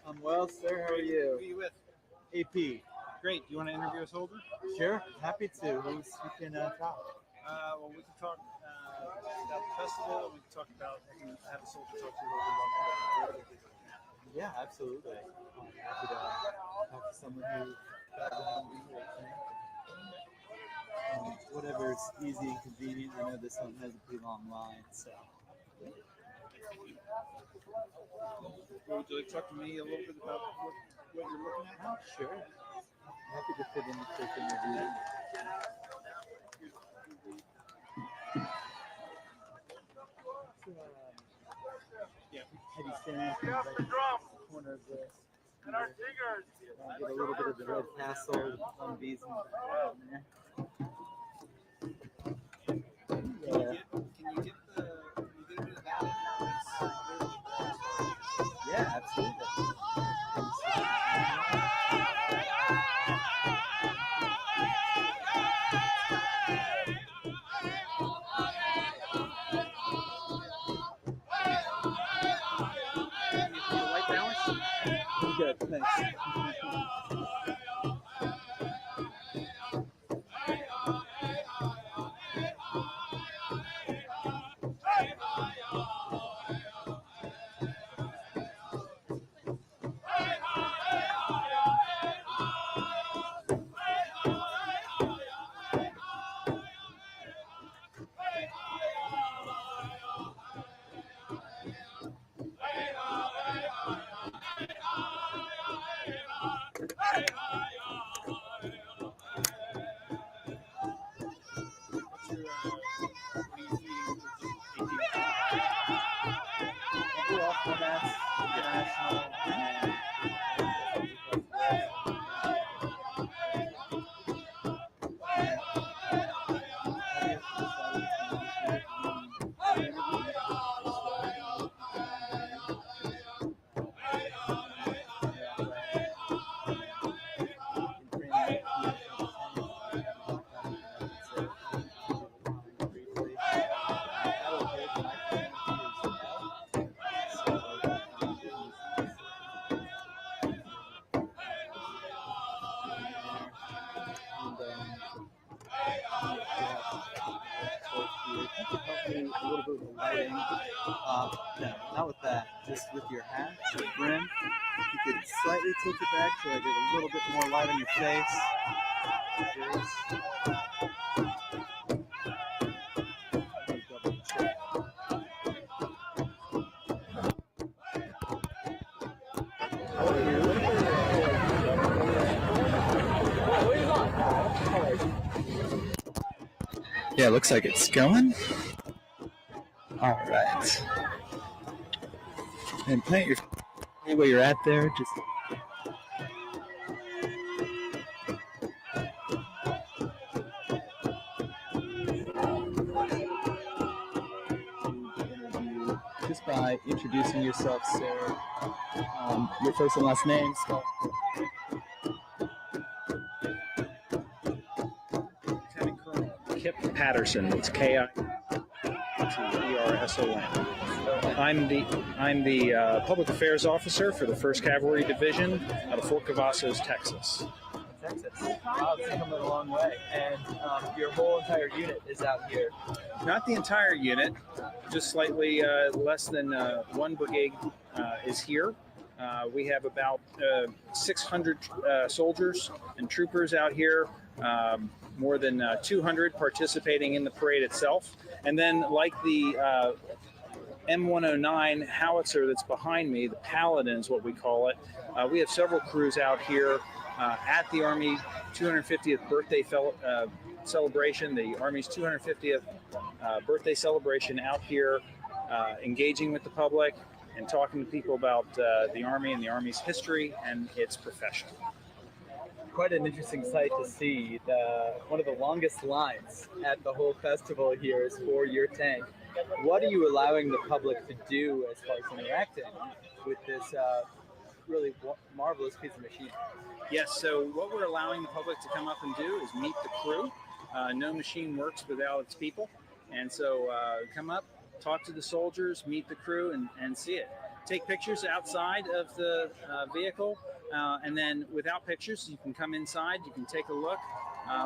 I'm well, sir. How are you? Who are you with? AP. Great. Do you want to interview us, Holder? Sure. Happy to. Who can talk? Well, we can talk about the festival, and we can talk about, I can have a soldier talk to you a little bit about the. Yeah, absolutely. I'm happy to talk to someone who whatever is easy and convenient. I know this one has a pretty long line, so. Well, would you like to talk to me a little bit about what you're looking at? Oh, sure. Happy to fit in a quick interview. Yeah. Have you stand in the corner of this? And our singers. Get a little bit of the red tassel, bees in the background there. Yeah. Can you get a bit of that? Yeah, absolutely. Overall formats, international, a little bit with the lighting. No, not with that. Just with your hat, the brim. You could slightly tilt it back so I get a little bit more light on your face. Yeah, looks like it's going. All right. And plant your where you're at there. Just by introducing yourself, sir. Your first and last name. Lieutenant Colonel Kip Patterson. It's K-I-P-E-R-S-O-N. I'm the public affairs officer for the 1st Cavalry Division out of Fort Cavazos, Texas. Texas. Wow, it's coming a long way. And your whole entire unit is out here. Not the entire unit, just slightly less than one brigade is here. We have about 600 soldiers and troopers out here, more than 200 participating in the parade itself. And then like the M109 howitzer that's behind me, the Paladin is what we call it, we have several crews out here at the Army 250th birthday celebration, the Army's 250th birthday celebration out here, engaging with the public and talking to people about the Army and the Army's history and its profession. Quite an interesting sight to see. One of the longest lines at the whole festival here is for your tank. What are you allowing the public to do as far as interacting with this really marvelous piece of machinery? Yes, so what we're allowing the public to come up and do is meet the crew. No machine works without its people. And so come up, talk to the soldiers, meet the crew, and see it. Take pictures outside of the vehicle, and then without pictures, you can come inside, you can take a look.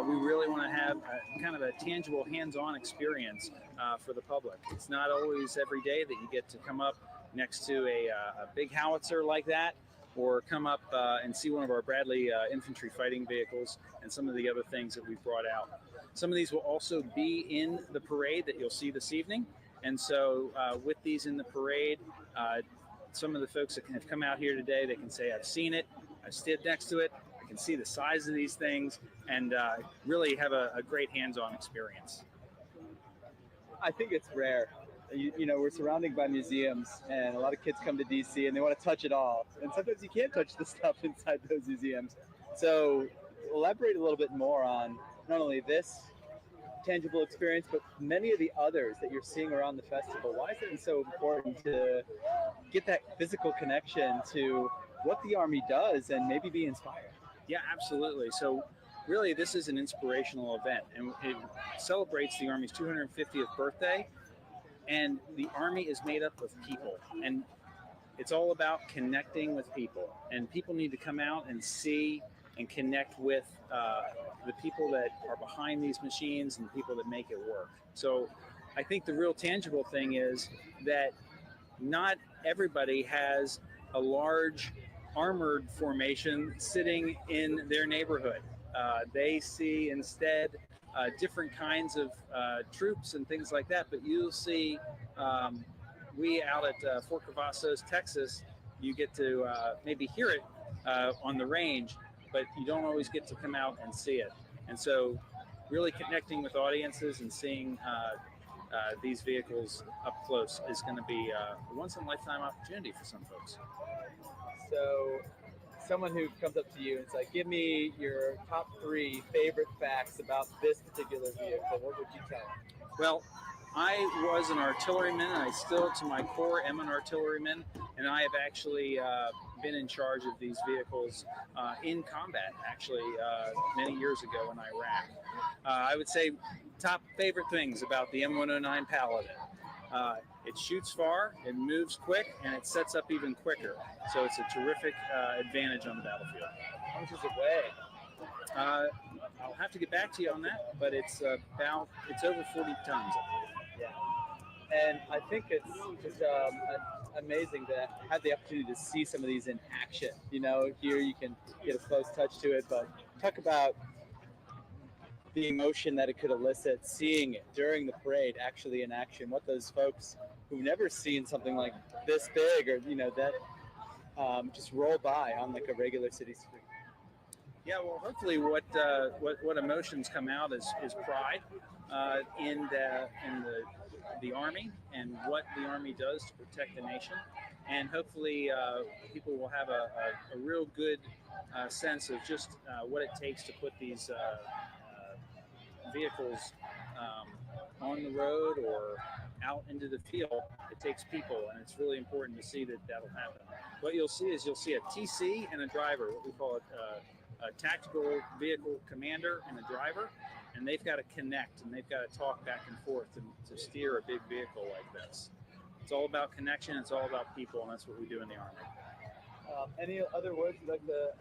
We really want to have kind of a tangible, hands-on experience for the public. It's not always every day that you get to come up next to a big howitzer like that, or come up and see one of our Bradley infantry fighting vehicles and some of the other things that we've brought out. Some of these will also be in the parade that you'll see this evening. And so with these in the parade, some of the folks that have come out here today, they can say, I've seen it, I've stood next to it, I can see the size of these things, and really have a great hands-on experience. I think it's rare. You know, we're surrounded by museums, and a lot of kids come to DC and they want to touch it all. And sometimes you can't touch the stuff inside those museums. So elaborate a little bit more on not only this tangible experience, but many of the others that you're seeing around the festival. Why is it so important to get that physical connection to what the Army does and maybe be inspired? Yeah, absolutely. So really, this is an inspirational event, and it celebrates the Army's 250th birthday. And the Army is made up of people. And it's all about connecting with people, and people need to come out and see and connect with the people that are behind these machines and the people that make it work. So I think the real tangible thing is that not everybody has a large armored formation sitting in their neighborhood. They see instead different kinds of troops and things like that, but you'll see we out at Fort Cavazos, Texas, you get to maybe hear it on the range, but you don't always get to come out and see it. And so really connecting with audiences and seeing these vehicles up close is going to be a once-in-a-lifetime opportunity for some folks. So someone who comes up to you and it's like, give me your top 3 favorite facts about this particular vehicle, what would you tell them? Well, I was an artilleryman, and I still, to my core, am an artilleryman, and I have actually been in charge of these vehicles in combat, actually, many years ago in Iraq. I would say top favorite things about the M109 Paladin. It shoots far, it moves quick, and it sets up even quicker. So it's a terrific advantage on the battlefield. How much does it weigh? I'll have to get back to you on that, but it's over 40 tons, I believe. Yeah. And I think it's just amazing to have the opportunity to see some of these in action. You know, here you can get a close touch to it, but talk about the emotion that it could elicit seeing it during the parade actually in action, what those folks who've never seen something like this big or, you know, that just roll by on like a regular city street. Yeah, well, hopefully what emotions come out is pride in the Army and what the Army does to protect the nation. And hopefully people will have a real good sense of just what it takes to put these vehicles on the road or out into the field. It takes people, and it's really important to see that that'll happen. What you'll see is a TC and a driver, what we call it a tactical vehicle commander and a driver, and they've got to connect and they've got to talk back and forth to steer a big vehicle like this. It's all about connection, it's all about people, and that's what we do in the Army. Any other words you'd like to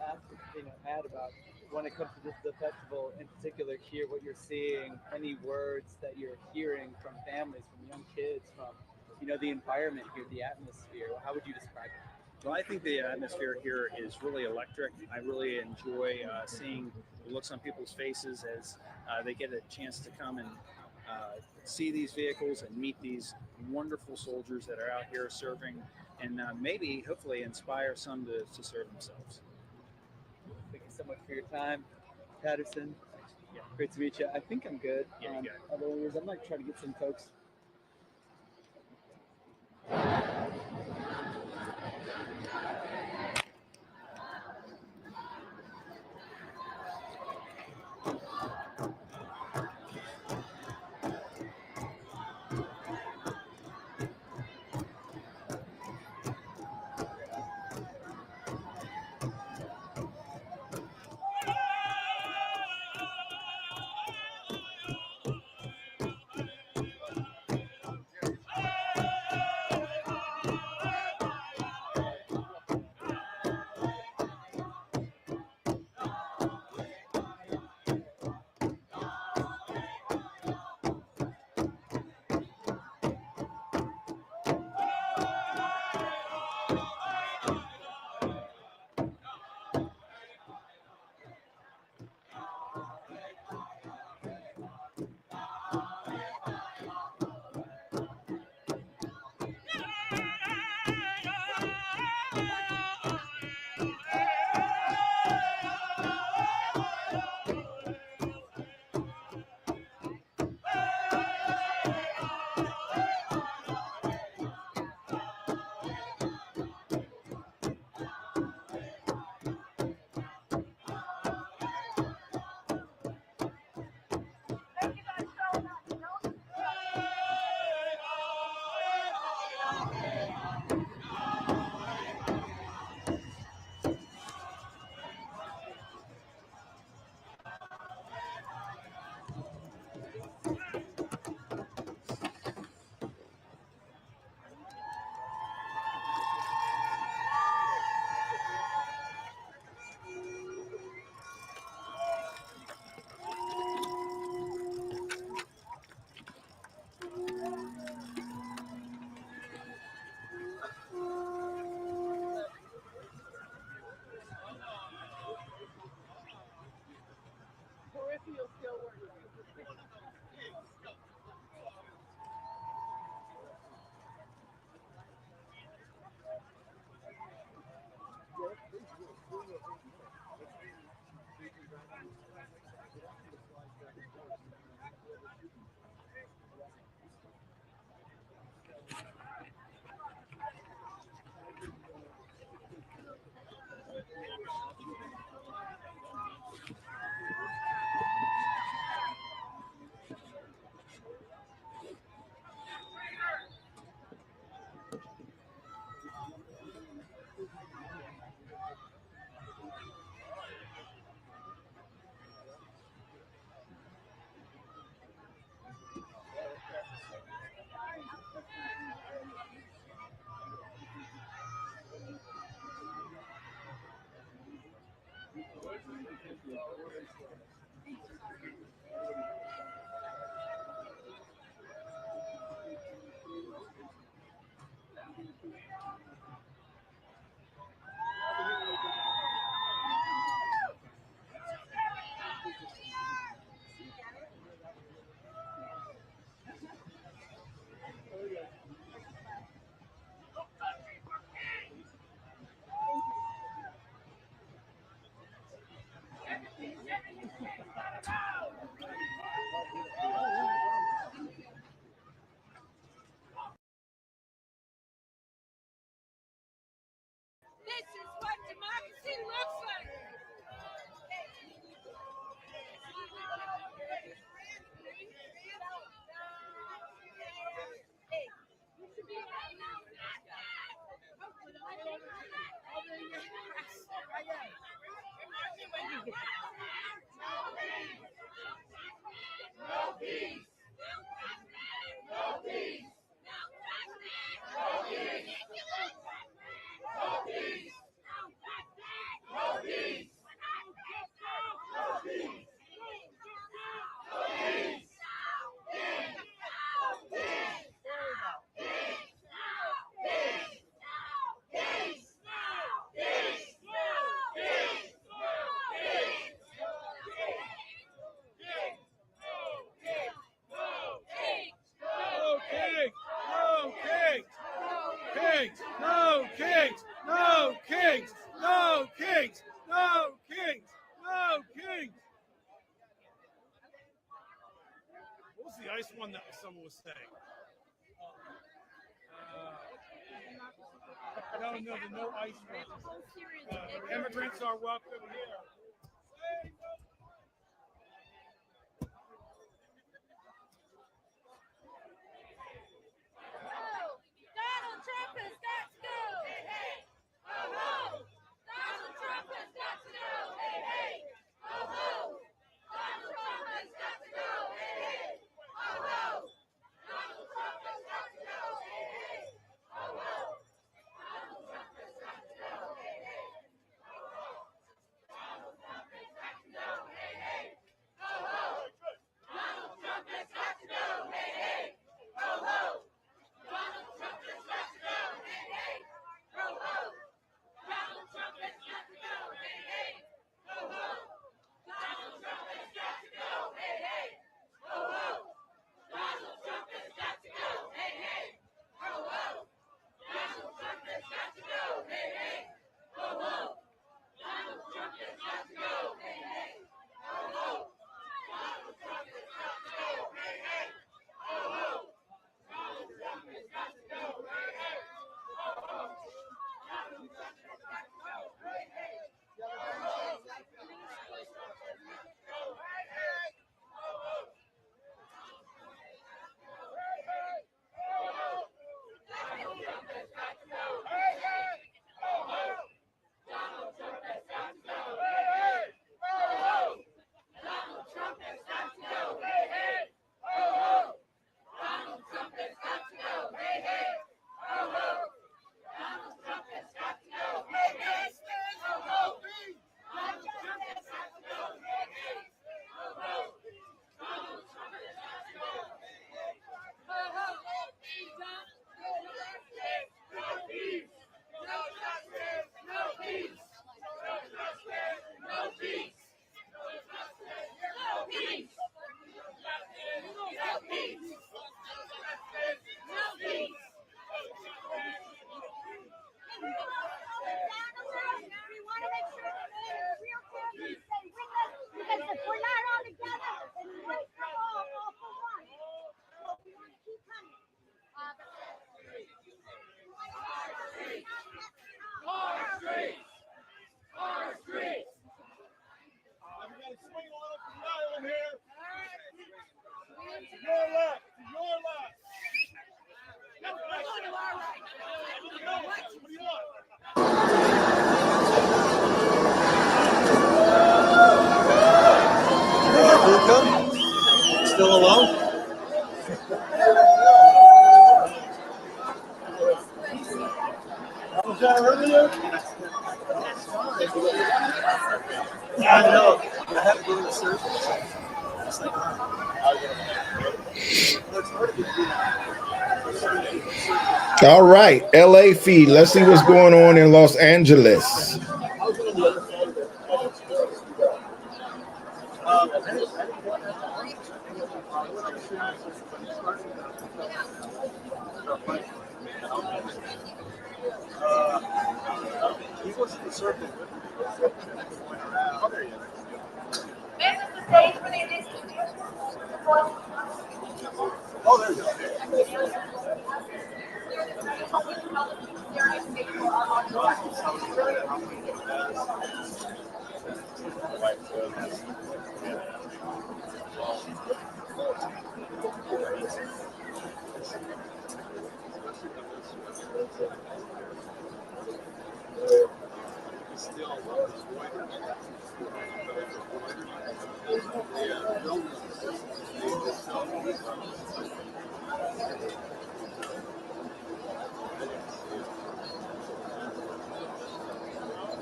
add about when it comes to the festival in particular here, what you're seeing, any words that you're hearing from families, from young kids, from, you know, the environment here, the atmosphere? How would you describe it? Well, I think the atmosphere here is really electric. I really enjoy seeing the looks on people's faces as they get a chance to come and see these vehicles and meet these wonderful soldiers that are out here serving, and maybe, hopefully, inspire some to serve themselves. Thank you so much for your time, Patterson. Yeah. Great to meet you. I think I'm good. Yeah, you got it. Otherwise, I might try to get some folks. This is what democracy looks like. Nice one that someone was saying. No, the no ice one. Immigrants are welcome here. Donald Trump has got to go. Hey, hey. Oh, ho. Donald Trump has got to go. Hey, hey. Oh, ho. Donald Trump has got to go. Hey, hey. Oh, ho. Donald Trump has got to go. Hey, hey. Oh, ho. Donald Trump has got to go. Hey, hey. Oh, ho. Donald Trump has got to go. Hey, hey. Oh, ho. Donald Trump has got to go. Hey, hey. Oh, ho. Donald Trump has got to go. Hey, hey. Oh, ho. Donald Trump has got to go. Hey, hey. Oh, ho. Donald Trump has got to go. Hey, hey. Oh, ho. Donald Trump has got to go. Hey, hey. Oh, ho. Donald Trump has got to go. Hey, hey. Oh, ho. Donald Trump has got to go. Hey, hey. Oh, ho. Donald Trump has got to go. Hey, hey. Oh, ho. Donald Trump has got to go. Hey, hey. Oh, ho. Donald Trump has got to go. Hey, hey. Still alone? Vamos a earlier? Yeah, I know. I had to go to the surface. It's like, All right, LA feed. Let's see what's going on in Los Angeles. He was in the circle. Oh, there you go. Oh, there you go.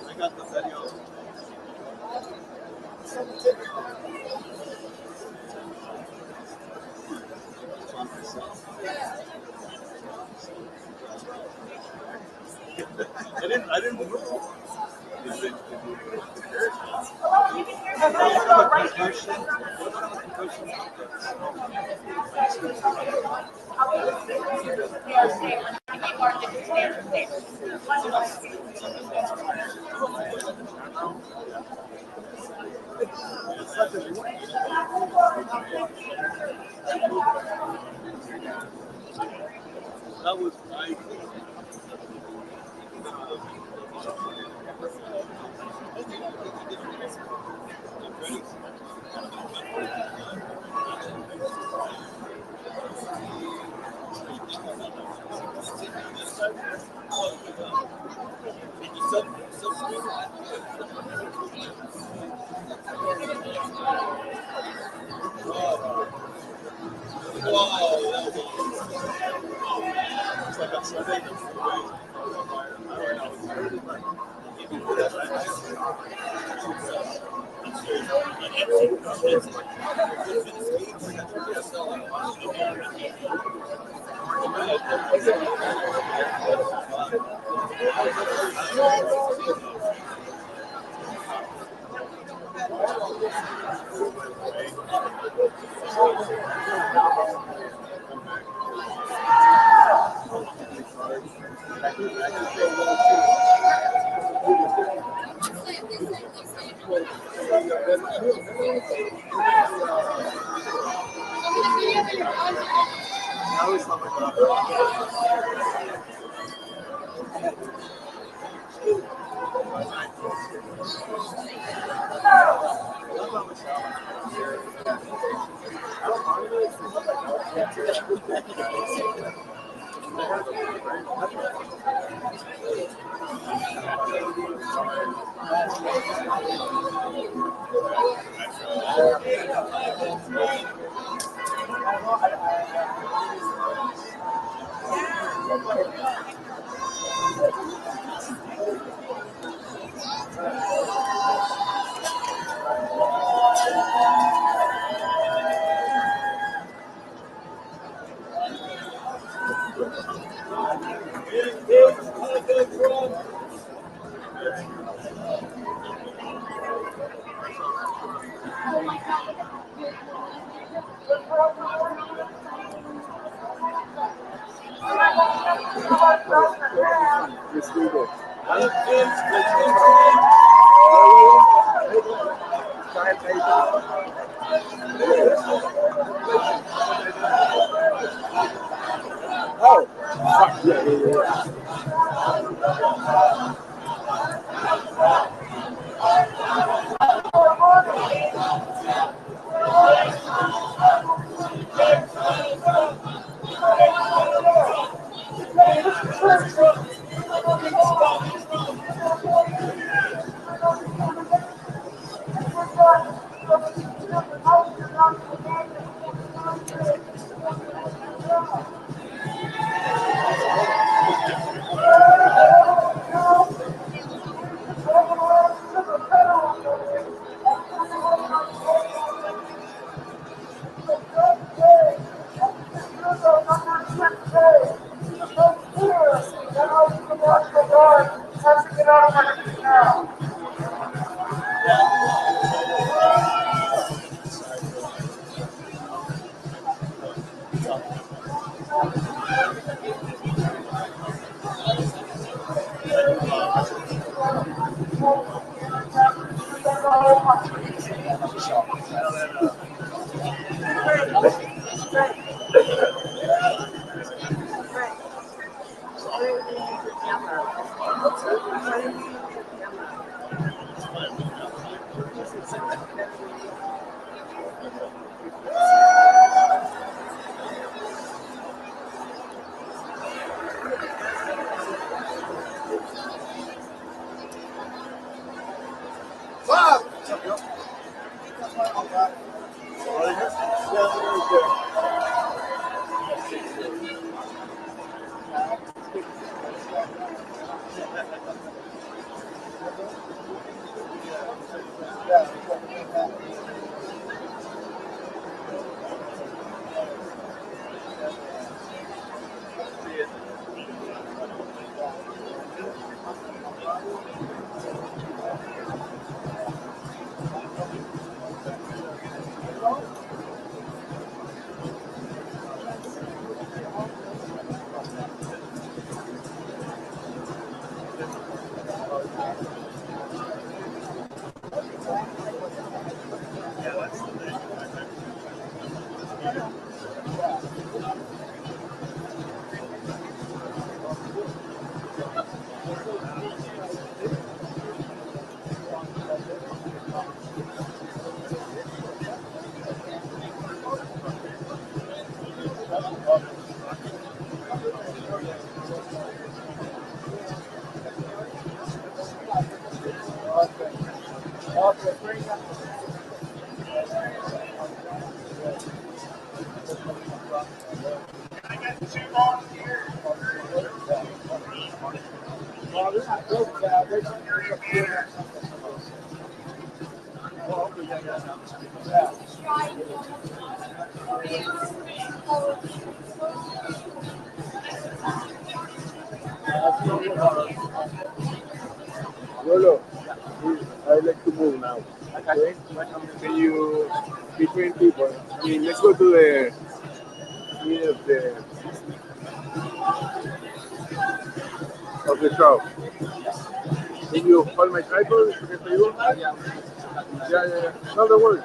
I got the video. I didn't move. That was my. Lolo, I like to move now. Okay? Can you, between people, I mean, let's go to the middle of the crowd. Can you hold my tripod? Yeah. No, don't worry.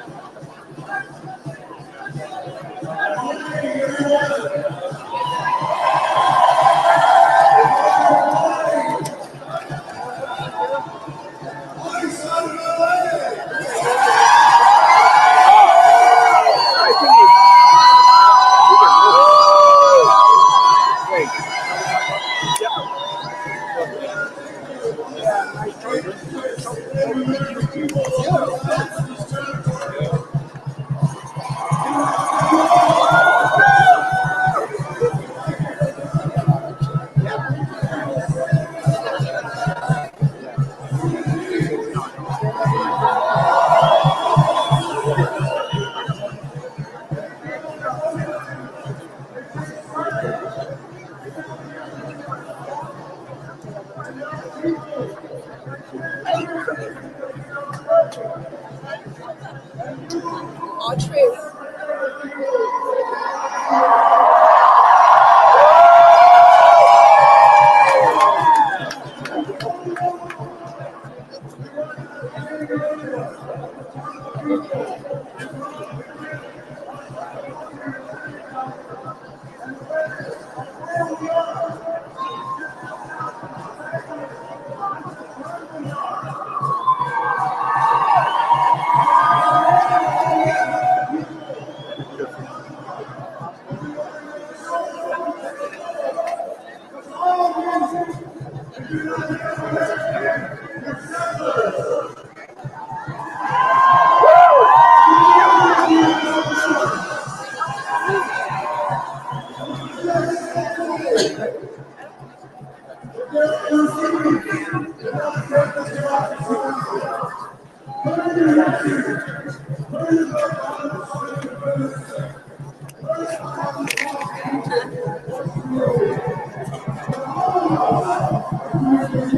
Thank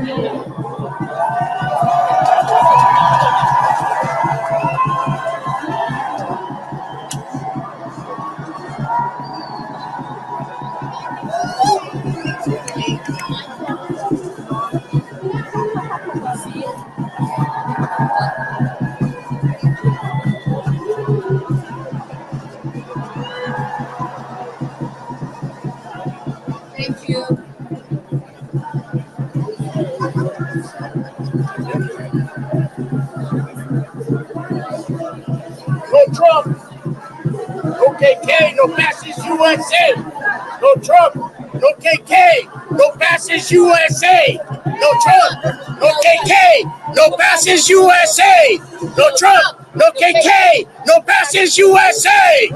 you. No Trump. No KK. No fascist USA. No Trump. No KK. No fascist USA. No Trump. No KK. No fascist USA. No Trump. No KK. No fascist USA.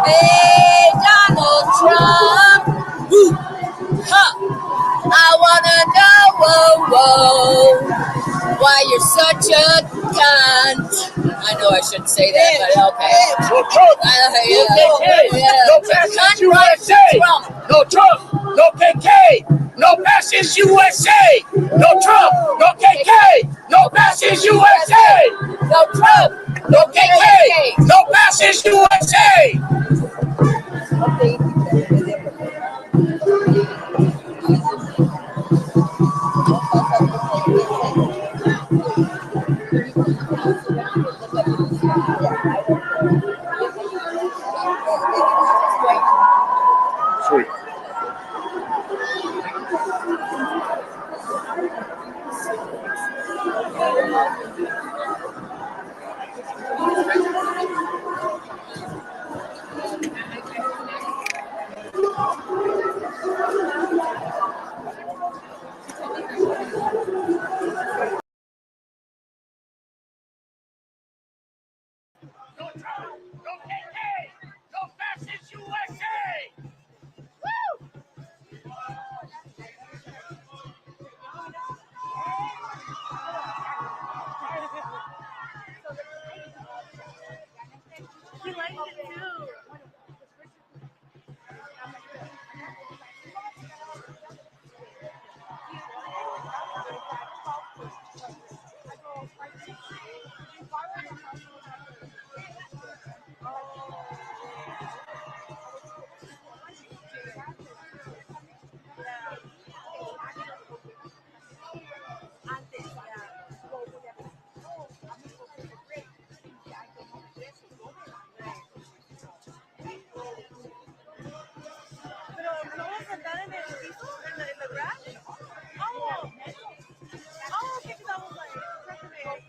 Hey, Donald Trump. Woo. Huh. I wanna know, why you're such a cunt. I know I shouldn't say that, but okay. No Trump. No KK. No fascist USA. No Trump. No KK. No fascist USA. No Trump. No KK. No fascist USA. No Trump. No KK. No fascist USA. Sweet. He likes it too. Pero no vas a andar en el piso, en the grass? Oh, okay, because I was like,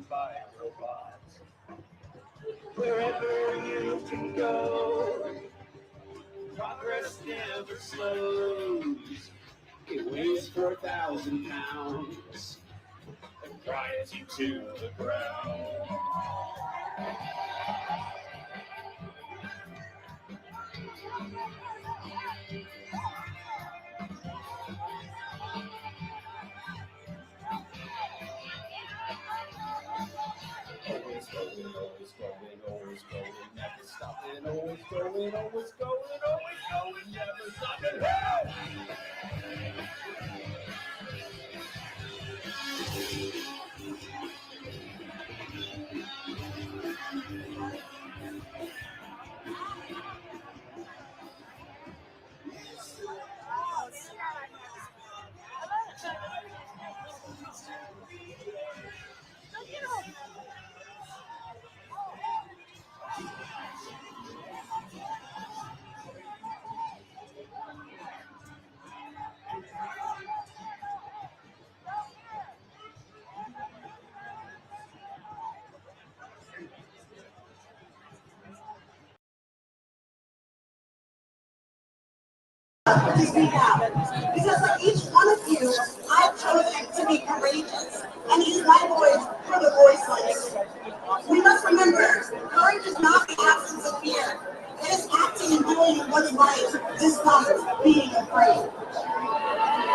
by robots. Wherever you can go, progress never slows. It weighs 4,000 pounds and grinds you to the ground. Always going, always going, always going, never stopping. Always going, always going, always going, never stopping. Because like each one of you, I've chosen to be courageous and use my voice for the voiceless. We must remember, courage is not the absence of fear. It is acting and doing what's right despite being afraid.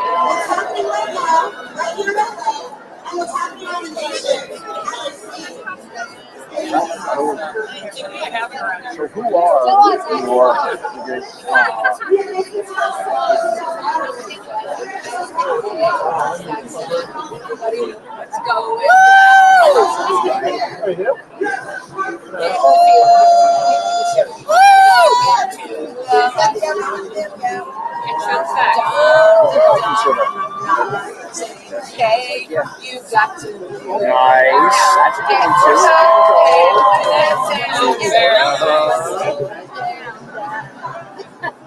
What's happening right now, right here in LA, and what's happening on the nation as we speak. So who are your biggest Let's go. Okay, you've got to. Nice. That's a good one too.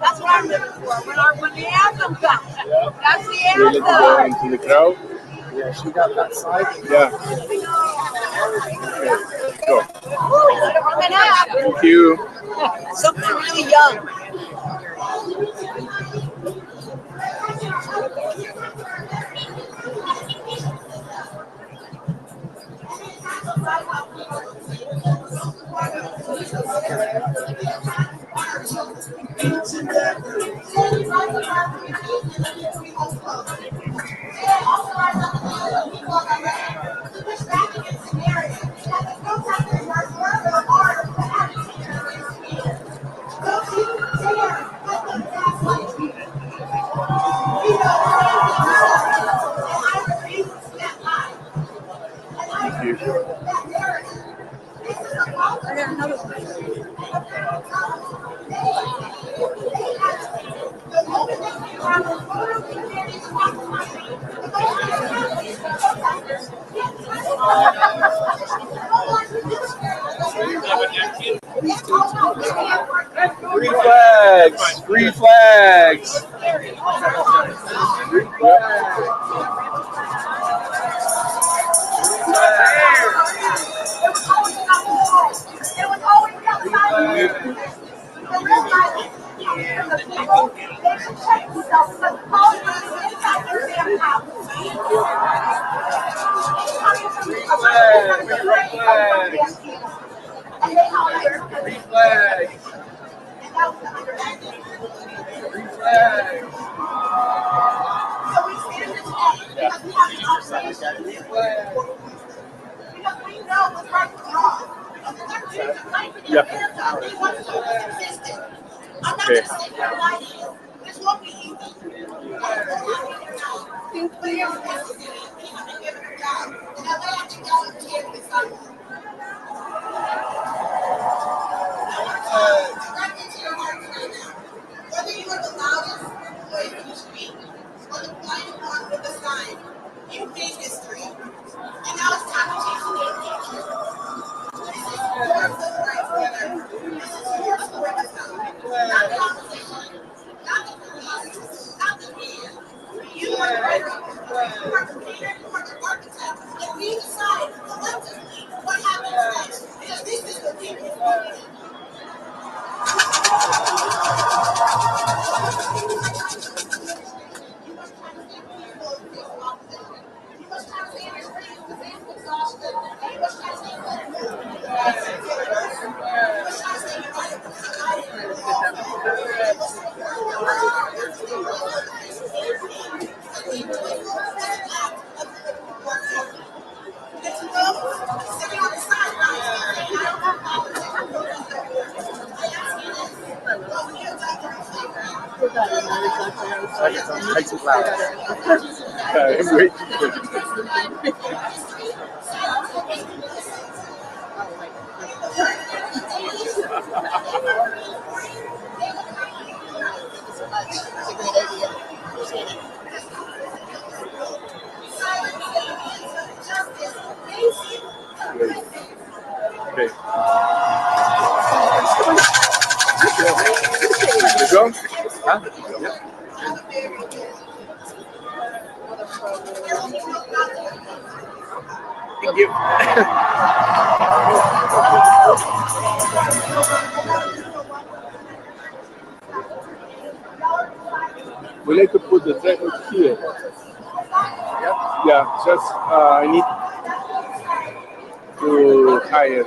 That's what I'm looking for. When the anthem comes, that's the Really anthem. good into the crowd. Yeah, she got that side. Yeah. Go. Coming up. Thank you. Something really young. Free flags. Free flags. Free Whether you are the loudest voice in the street or the quiet one with a sign, you made history. And now it's time to change the game. This is your civil rights leader. This is your story to tell. Not the opposition, not the police, not the media. You are the writer, you are the leader, you are the architect, and we decide collectively Way too loud. Way too Okay. You go? Huh? Yep. Thank you. We like to put the tripod here. Yeah, just I need to hire.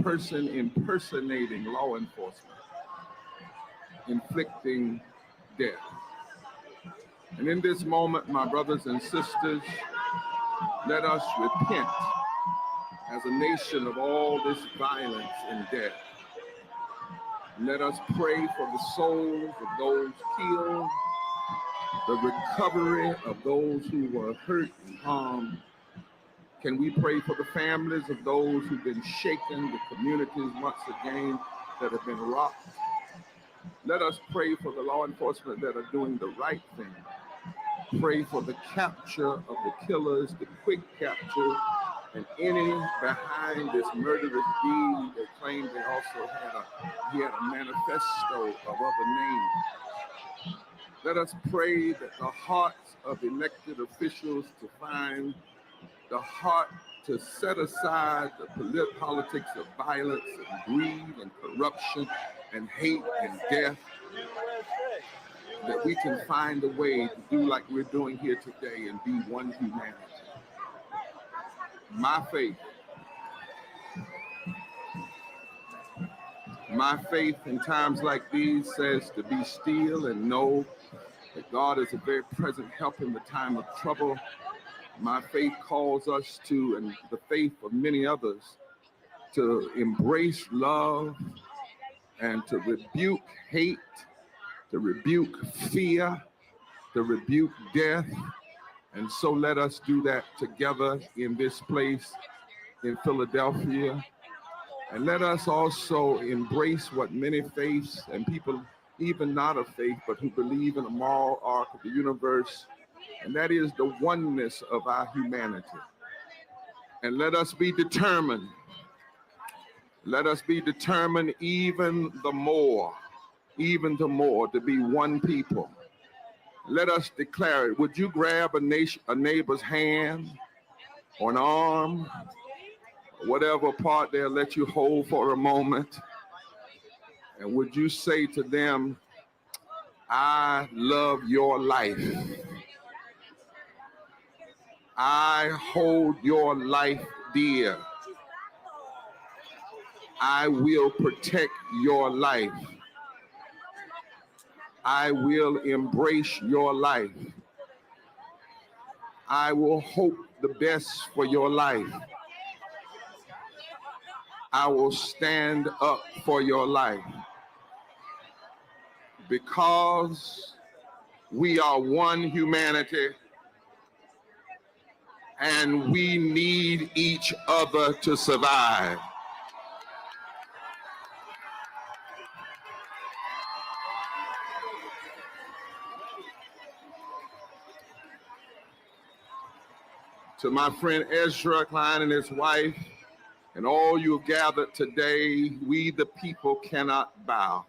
person impersonating law enforcement, inflicting death. And in this moment, my brothers and sisters, let us repent as a nation of all this violence and death. Let us pray for the souls of those killed, the recovery of those who were hurt and harmed. Can we pray for the families of those who've been shaken, the communities once again that have been rocked? Let us pray for the law enforcement that are doing the right thing. Pray for the capture of the killers, the quick capture, and any behind this murderous deed. They claim they also had a manifesto of other names. Let us pray that the hearts of elected officials to find the heart to set aside the politics of violence and greed and corruption and hate and death, that we can find a way to do like we're doing here today and be one humanity. My faith in times like these says to be still and know that God is a very present help in the time of trouble. My faith calls us to, and the faith of many others, to embrace love and to rebuke hate, to rebuke fear, to rebuke death. And so let us do that together in this place in Philadelphia. And let us also embrace what many faiths and people, even not of faith, but who believe in a moral arc of the universe, and that is the oneness of our humanity. And let us be determined. Let us be determined even the more to be one people. Let us declare it. Would you grab a neighbor's hand or an arm, whatever part they'll let you hold for a moment, and would you say to them, I love your life. I hold your life dear. I will protect your life. I will embrace your life. I will hope the best for your life. I will stand up for your life. Because we are one humanity and we need each other to survive. To my friend Ezra Klein and his wife, and all you have gathered today, we the people cannot bow.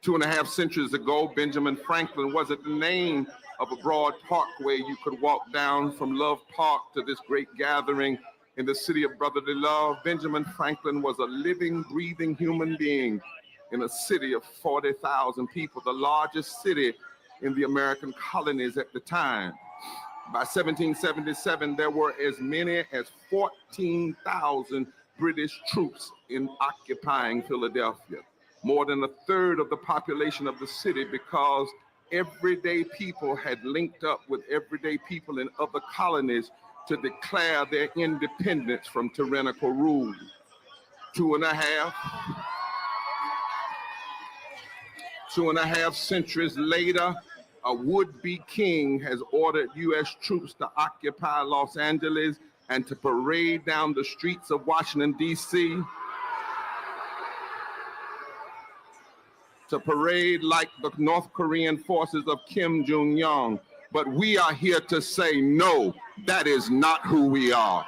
2.5 centuries ago, Benjamin Franklin wasn't the name of a broad parkway you could walk down from Love Park to this great gathering in the city of brotherly love. Benjamin Franklin was a living, breathing human being in a city of 40,000 people, the largest city in the American colonies at the time. By 1777, there were as many as 14,000 British troops occupying Philadelphia. More than 1/3 of the population of the city, because everyday people had linked up with everyday people in other colonies to declare their independence from tyrannical rule. 2.5 centuries later, a would-be king has ordered U.S. troops to occupy Los Angeles and to parade down the streets of Washington, D.C., to parade like the North Korean forces of Kim Jong-un. But we are here to say, no, that is not who we are.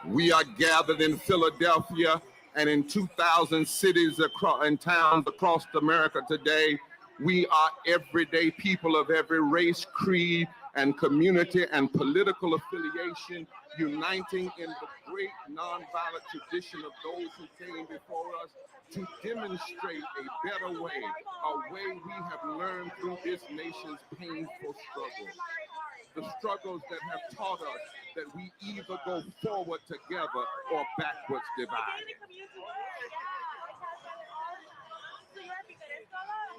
We are gathered in Philadelphia and in 2,000 cities and towns across America today. We are everyday people of every race, creed, and community and political affiliation, uniting in the great nonviolent tradition of those who came before us to demonstrate a better way, a way we have learned through this nation's painful struggle. the struggles that have taught us that we either go forward together or backwards divided.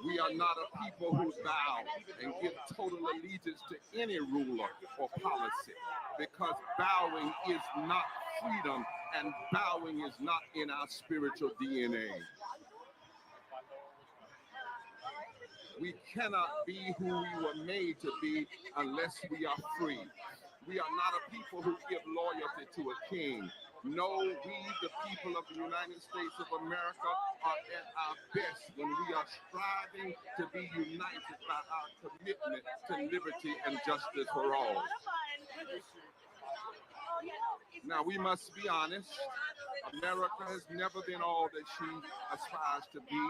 We are not a people who bow and give total allegiance to any ruler or policy, because bowing is not freedom and bowing is not in our spiritual DNA. We cannot be who we were made to be unless we are free. We are not a people who give loyalty to a king. No, we, the people of the United States of America, are at our best when we are striving to be united by our commitment to liberty and justice for all. Now, we must be honest. America has never been all that she aspires to be.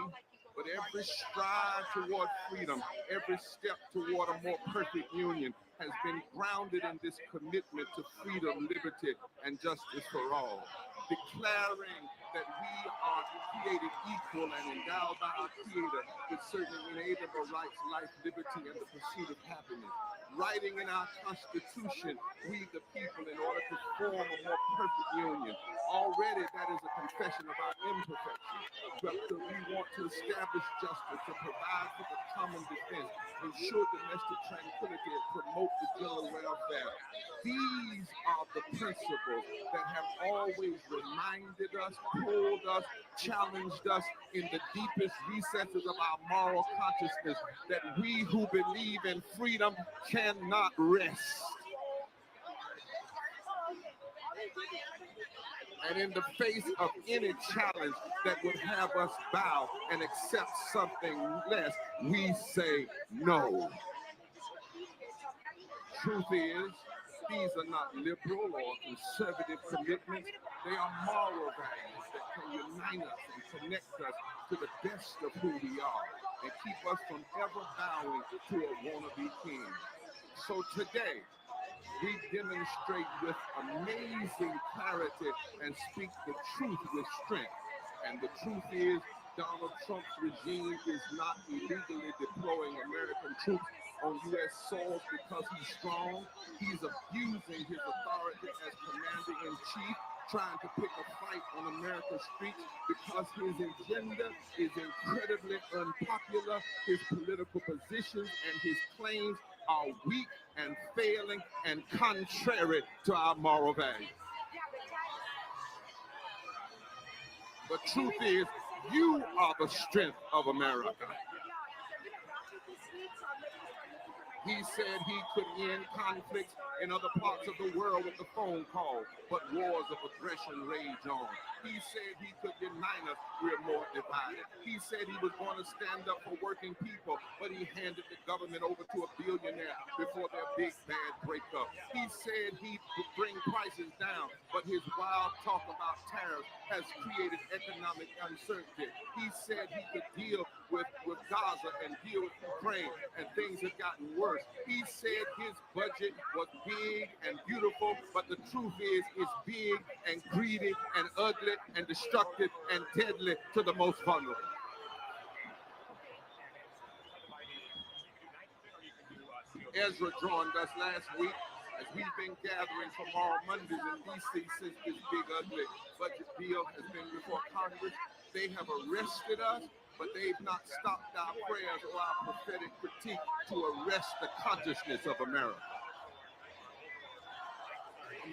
But every stride toward freedom, every step toward a more perfect union has been grounded in this commitment to freedom, liberty, and justice for all. Declaring that we are created equal and endowed by our Creator with certain inalienable rights, life, liberty, and the pursuit of happiness. Writing in our Constitution, we the people, in order to form a more perfect union. Already that is a confession of our imperfection. But we want to establish justice, to provide for the common defense, ensure domestic tranquility, and promote the general welfare. These are the principles that have always reminded us, pulled us, challenged us in the deepest recesses of our moral consciousness that we who believe in freedom cannot rest. And in the face of any challenge that would have us bow and accept something less, we say no. Truth is, these are not liberal or conservative commitments. They are moral values that can unite us and connect us to the best of who we are and keep us from ever bowing to a wannabe king. So today, we demonstrate with amazing clarity and speak the truth with strength. And the truth is, Donald Trump's regime is not illegally deploying American troops on U.S. soil because he's strong. He's abusing his authority as commander-in-chief, trying to pick a fight on America's streets because his agenda is incredibly unpopular. His political positions and his claims are weak and failing and contrary to our moral values. The truth is, you are the strength of America. He said he could end conflicts in other parts of the world with a phone call, but wars of aggression rage on. He said he could unite us, we're more divided. He said he was going to stand up for working people, but he handed the government over to a billionaire before their big bad breakup. He said he would bring prices down, but his wild talk about tariffs has created economic uncertainty. He said he could deal with Gaza and deal with Ukraine, and things have gotten worse. He said his budget was big and beautiful, but the truth is it's big and greedy and ugly and destructive and deadly to the most vulnerable. Ezra joined us last week as we've been gathering for moral Mondays in D.C. since this big ugly budget bill has been before Congress. They have arrested us, but they've not stopped our prayers or our prophetic critique to arrest the consciousness of America.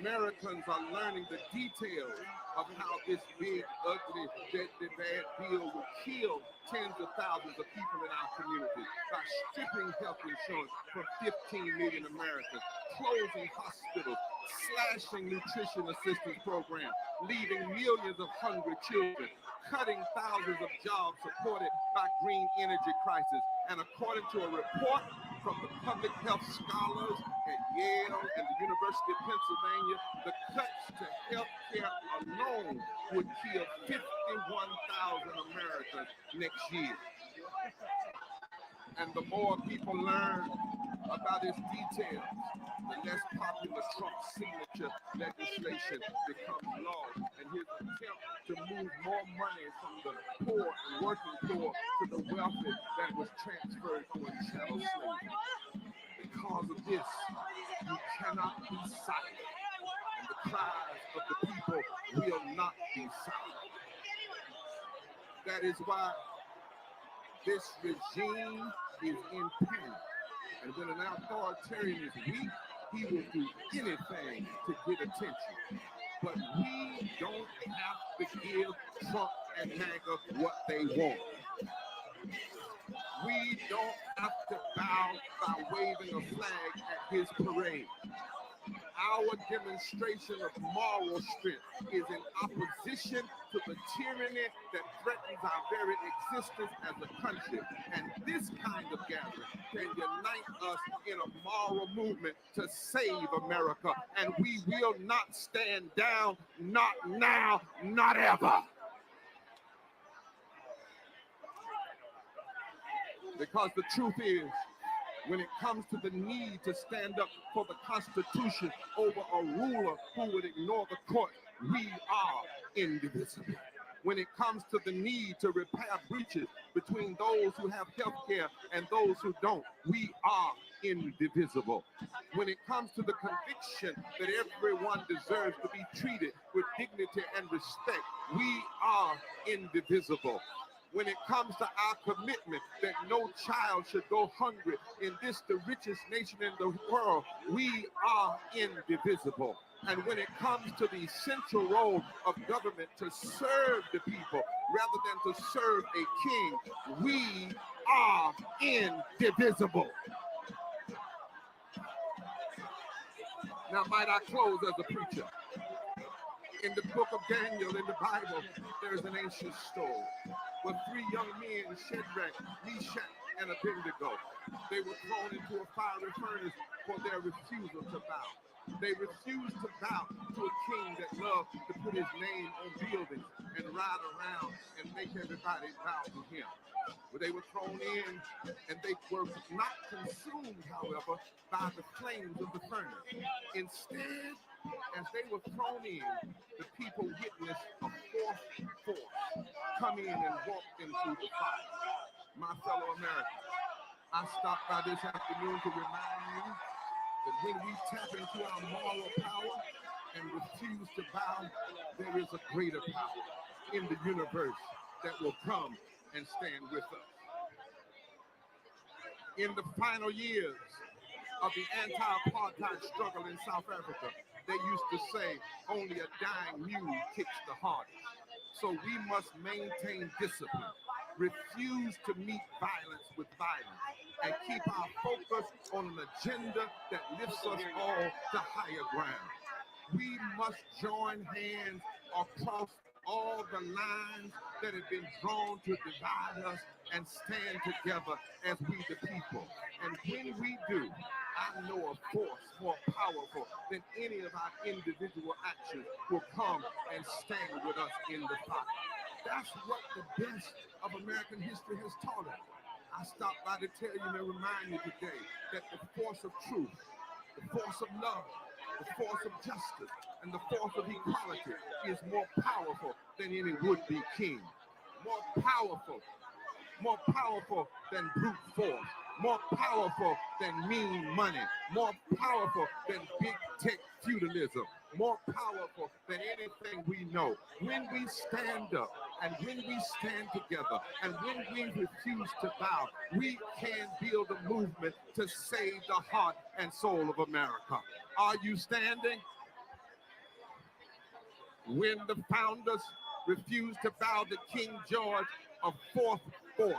Americans are learning the details of how this big, ugly, deadly, bad bill will kill tens of thousands of people in our communities by stripping health insurance from 15 million Americans, closing hospitals, slashing nutrition assistance programs, leaving millions of hungry children, cutting thousands of jobs supported by green energy crisis. And according to a report from the public health scholars at Yale and the University of Pennsylvania, the cuts to health care alone would kill 51,000 Americans next year. And the more people learn about its details, the less popular Trump's signature legislation becomes law, and his attempt to move more money from the poor and working poor to the wealthy that was transferred through a chattel slavery. because of this, you cannot be silent. And the cries of the people will not be silent. That is why this regime is in panic. And when an authoritarian is weak, he will do anything to get attention. But we don't have to give Trump and MAGA what they want. We don't have to bow by waving a flag at his parade. Our demonstration of moral strength is in opposition to the tyranny that threatens our very existence as a country. And this kind of gathering can unite us in a moral movement to save America. And we will not stand down, not now, not ever. Because the truth is, when it comes to the need to stand up for the Constitution over a ruler who would ignore the court, we are indivisible. When it comes to the need to repair breaches between those who have health care and those who don't, we are indivisible. When it comes to the conviction that everyone deserves to be treated with dignity and respect, we are indivisible. When it comes to our commitment that no child should go hungry in this, the richest nation in the world, we are indivisible. And when it comes to the central role of government to serve the people rather than to serve a king, we are indivisible. Now, might I close as a preacher? In the book of Daniel, in the Bible, there's an ancient story where three young men, Shadrach, Meshach, and Abednego, they were thrown into a fiery furnace for their refusal to bow. They refused to bow to a king that loved to put his name on buildings and ride around and make everybody bow to him. But they were thrown in, and they were not consumed, however, by the flames of the furnace. Instead, as they were thrown in, the people witnessed a fourth force come in and walk them through the fire. My fellow Americans, I stopped by this afternoon to remind you that when we tap into our moral power and refuse to bow, there is a greater power in the universe that will come and stand with us. In the final years of the anti-apartheid struggle in South Africa, they used to say, only a dying mule kicks the hardest. So we must maintain discipline, refuse to meet violence with violence, and keep our focus on an agenda that lifts us all to higher ground. We must join hands across all the lines that have been drawn to divide us and stand together as we the people. And when we do, I know a force more powerful than any of our individual actions will come and stand with us in the fight. That's what the best of American history has taught us. I stopped by to tell you and remind you today that the force of truth, the force of love, the force of justice, and the force of equality is more powerful than any would-be king. More powerful than brute force, more powerful than mean money, more powerful than big tech feudalism, more powerful than anything we know. When we stand up and when we stand together and when we refuse to bow, we can build a movement to save the heart and soul of America. Are you standing? When the founders refused to bow to King George, a fourth force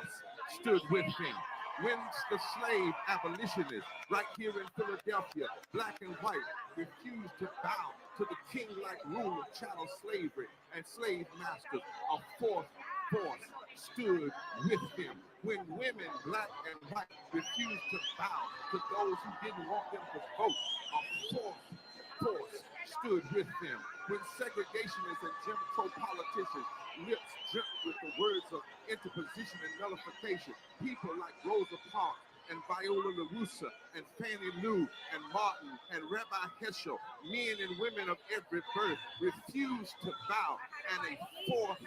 stood with him. When the slave abolitionists right here in Philadelphia, black and white, refused to bow to the king-like rule of chattel slavery and slave masters, a fourth force stood with him. When women, black and white, refused to bow to those who didn't want them to vote, a fourth force stood with them. When segregationists and Jim Crow politicians lips dripped with the words of interposition and nullification, people like Rosa Parks and Viola LaRussa and Fannie Lou and Martin and Rabbi Heschel, men and women of every birth, refused to bow, and a fourth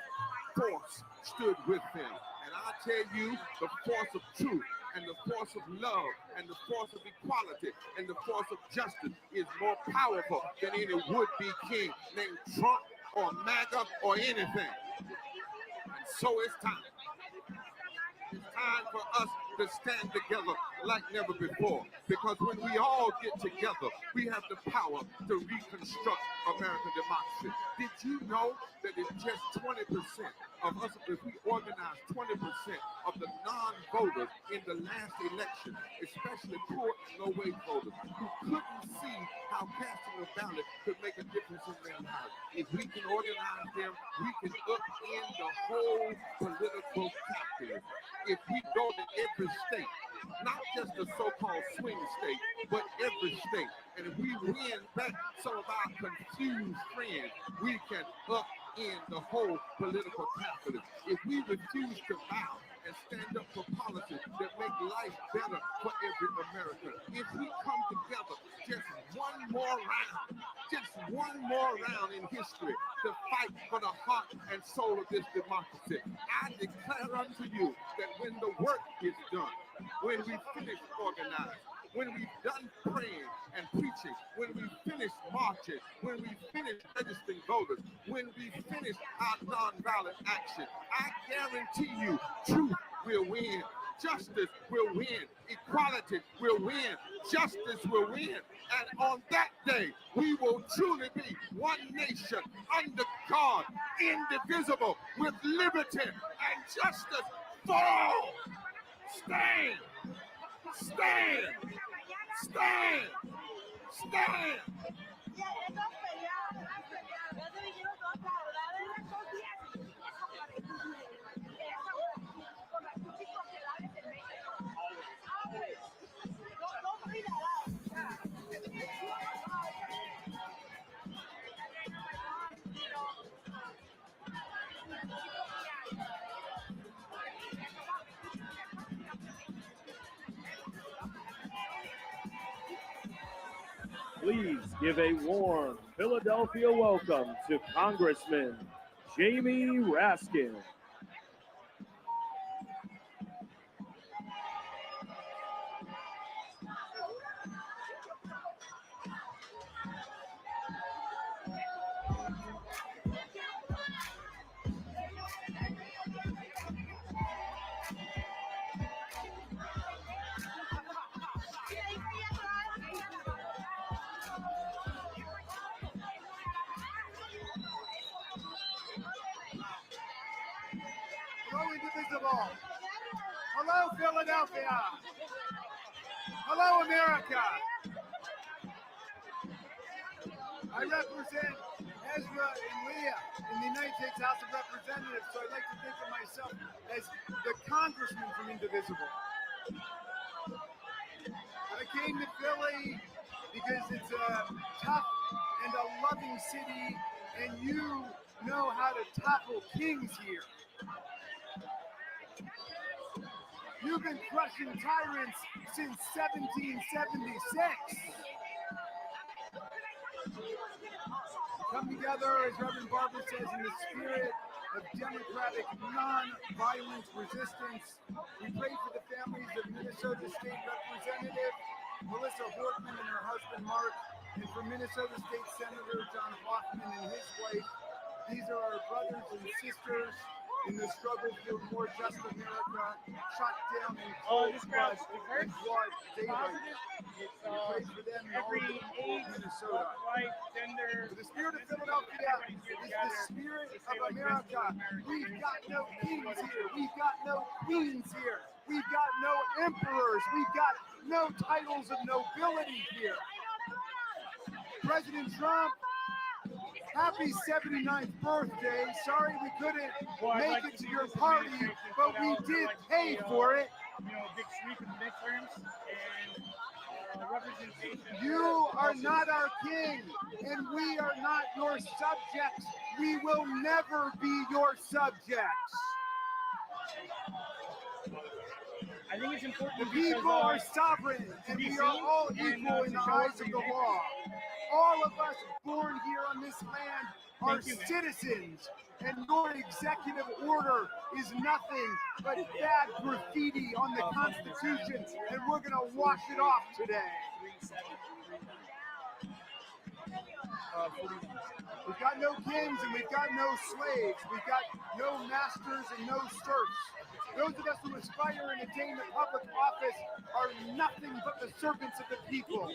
force stood with them. And I tell you, the force of truth and the force of love and the force of equality and the force of justice is more powerful than any would-be king named Trump or MAGA or anything. And so it's time. It's time for us to stand together like never before. Because when we all get together, we have the power to reconstruct American democracy. Did you know that if just 20% of us, if we organize 20% of the non-voters in the last election, especially poor and low-wage voters, who couldn't see how casting a ballot could make a difference in their lives, if we can organize them, we can upend the whole political calculus. If we go to every state, not just the so-called swing state, but every state, and if we win back some of our confused friends, we can upend the whole political calculus. If we refuse to bow and stand up for policies that make life better for every American, if we come together just one more round in history to fight for the heart and soul of this democracy, I declare unto you that when the work is done, when we finish organizing, when we've done praying and preaching, when we finish marching, when we finish registering voters, when we finish our nonviolent action, I guarantee you truth will win, justice will win, equality will win, justice will win. And on that day, we will truly be one nation under God, indivisible, with liberty and justice for all. Stand! Stand! Stand! Stand! Please give a warm Philadelphia welcome to Congressman Jamie Raskin. Hello, Indivisible. Hello, Philadelphia. Hello, America. I represent Ezra and Leah in the United States House of Representatives, so I'd like to think of myself as the congressman from Indivisible. I came to Philly because it's a tough and a loving city, and you know how to topple kings here. You've been crushing tyrants since 1776. Come together, as Reverend Barber says, in the spirit of democratic, non-violent resistance. We pray for the families of Minnesota State Representative Melissa Hortman and her husband Mark, and for Minnesota State Senator John Hoffman and his wife. These are our brothers and sisters in the struggle for a more just America, shot down in cold blood and broad daylight. We pray for them and all the people of Minnesota. For the spirit of Philadelphia is the spirit of America. We've got no kings here. We've got no queens here. We've got no emperors. We've got no titles of nobility here. President Trump, happy 79th birthday. Sorry we couldn't make it to your party, but we did pay for it. You know, a big sweep in the midterms and representation. You are not our king, and we are not your subjects. We will never be your subjects. I think it's important. The people are sovereign, and we are all equal in the eyes of the law. All of us born here on this land are citizens, and your executive order is nothing but bad graffiti on the Constitution, and we're going to wash it off today. We've got no kings and we've got no slaves. We've got no masters and no serfs. Those of us who aspire and attain the public office are nothing but the servants of the people.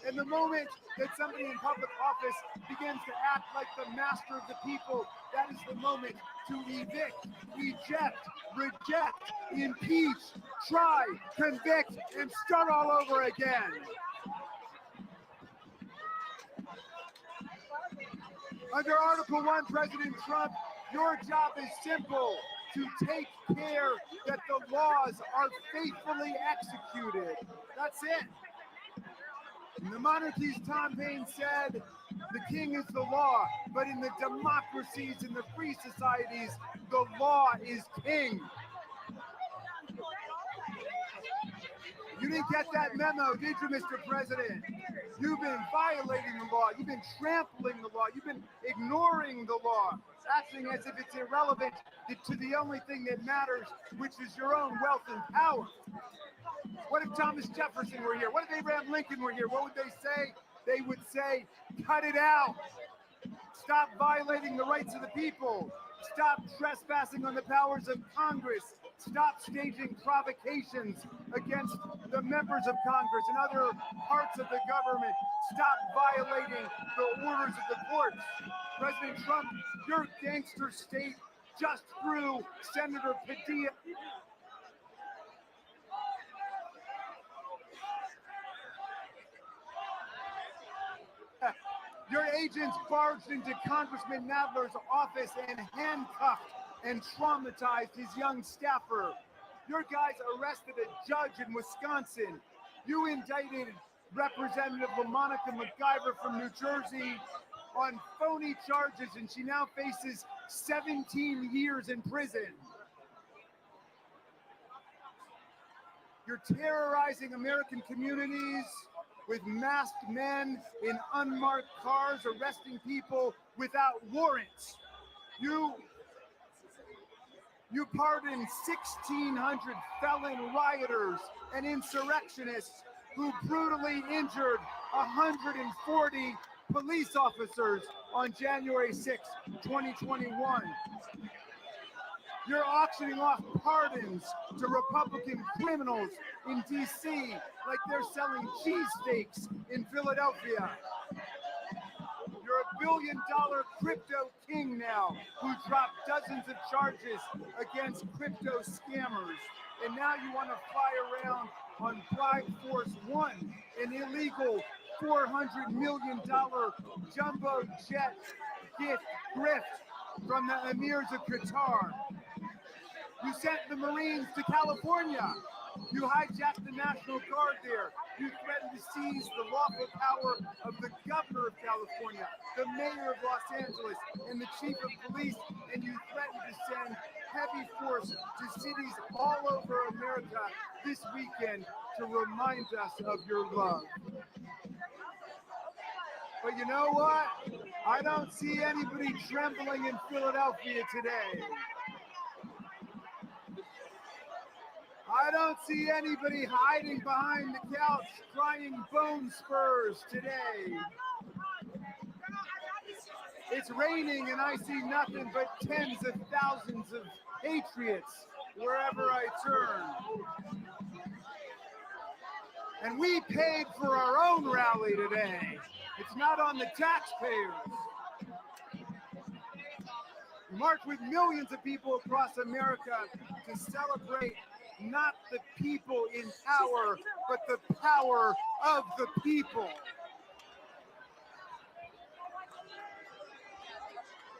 And the moment that somebody in public office begins to act like the master of the people, that is the moment to evict, eject, reject, impeach, try, convict, and start all over again. Under Article 1, President Trump, your job is simple: to take care that the laws are faithfully executed. That's it. In the monarchies, Tom Paine said, the king is the law, but in the democracies and the free societies, the law is king. You didn't get that memo, did you, Mr. President? You've been violating the law. You've been trampling the law. You've been ignoring the law, acting as if it's irrelevant to the only thing that matters, which is your own wealth and power. What if Thomas Jefferson were here? What if Abraham Lincoln were here? What would they say? They would say, cut it out. Stop violating the rights of the people. Stop trespassing on the powers of Congress. Stop staging provocations against the members of Congress and other parts of the government. Stop violating the orders of the courts. President Trump, your gangster state just threw Senator Padilla. Your agents barged into Congressman Nadler's office and handcuffed and traumatized his young staffer. Your guys arrested a judge in Wisconsin. You indicted Representative LaMonica McIver from New Jersey on phony charges, and she now faces 17 years in prison. You're terrorizing American communities with masked men in unmarked cars arresting people without warrants. You pardoned 1,600 felon rioters and insurrectionists who brutally injured 140 police officers on January 6, 2021. You're auctioning off pardons to Republican criminals in D.C. like they're selling cheesesteaks in Philadelphia. You're a billion-dollar crypto king now who dropped dozens of charges against crypto scammers. And now you want to fly around on Bribe Force One, an illegal $400 million jumbo jet gift grift from the emirs of Qatar. You sent the Marines to California. You hijacked the National Guard there. You threatened to seize the lawful power of the governor of California, the mayor of Los Angeles, and the chief of police, and you threatened to send heavy force to cities all over America this weekend to remind us of your love. But you know what? I don't see anybody trembling in Philadelphia today. I don't see anybody hiding behind the couch crying bone spurs today. It's raining and I see nothing but tens of thousands of patriots wherever I turn. And we paid for our own rally today. It's not on the taxpayers. We marched with millions of people across America to celebrate not the people in power, but the power of the people.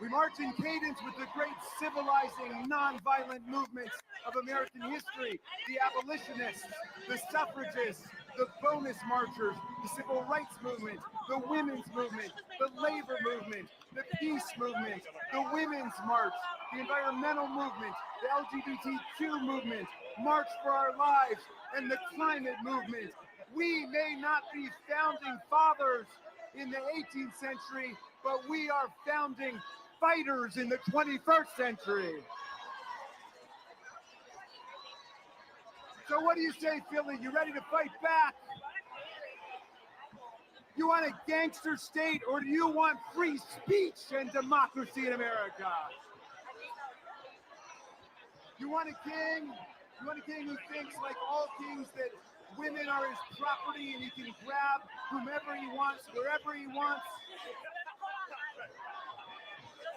We march in cadence with the great civilizing, nonviolent movements of American history, the abolitionists, the suffragists, the bonus marchers, the civil rights movement, the women's movement, the labor movement, the peace movement, the women's march, the environmental movement, the LGBTQ movement, March for Our Lives, and the climate movement. We may not be founding fathers in the 18th century, but we are founding fighters in the 21st century. So what do you say, Philly? You ready to fight back? You want a gangster state, or do you want free speech and democracy in America? You want a king? You want a king who thinks, like all kings, that women are his property and he can grab whomever he wants, wherever he wants?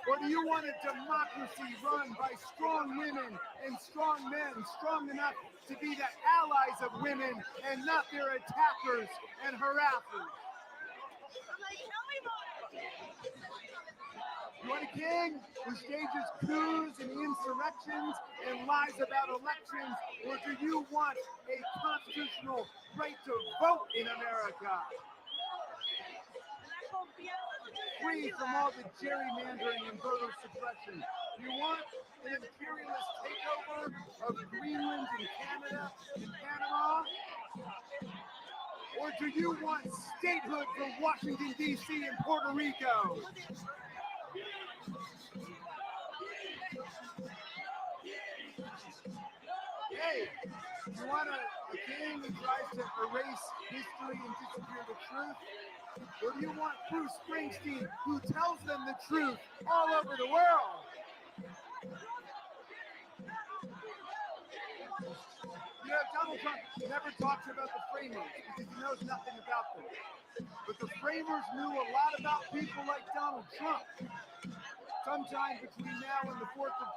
Or do you want a democracy run by strong women and strong men, strong enough to be the allies of women and not their attackers and harassers? You want a king who stages coups and insurrections and lies about elections? Or do you want a constitutional right to vote in America? Free from all the gerrymandering and voter suppression. You want an imperialist takeover of Greenland and Canada and Panama? Or do you want statehood for Washington, D.C. and Puerto Rico? Hey, you want a king who tries to erase history and disappear the truth? Or do you want Bruce Springsteen, who tells them the truth all over the world? You know, Donald Trump never talks about the framers because he knows nothing about them. But the framers knew a lot about people like Donald Trump. Sometime between now and the 4th of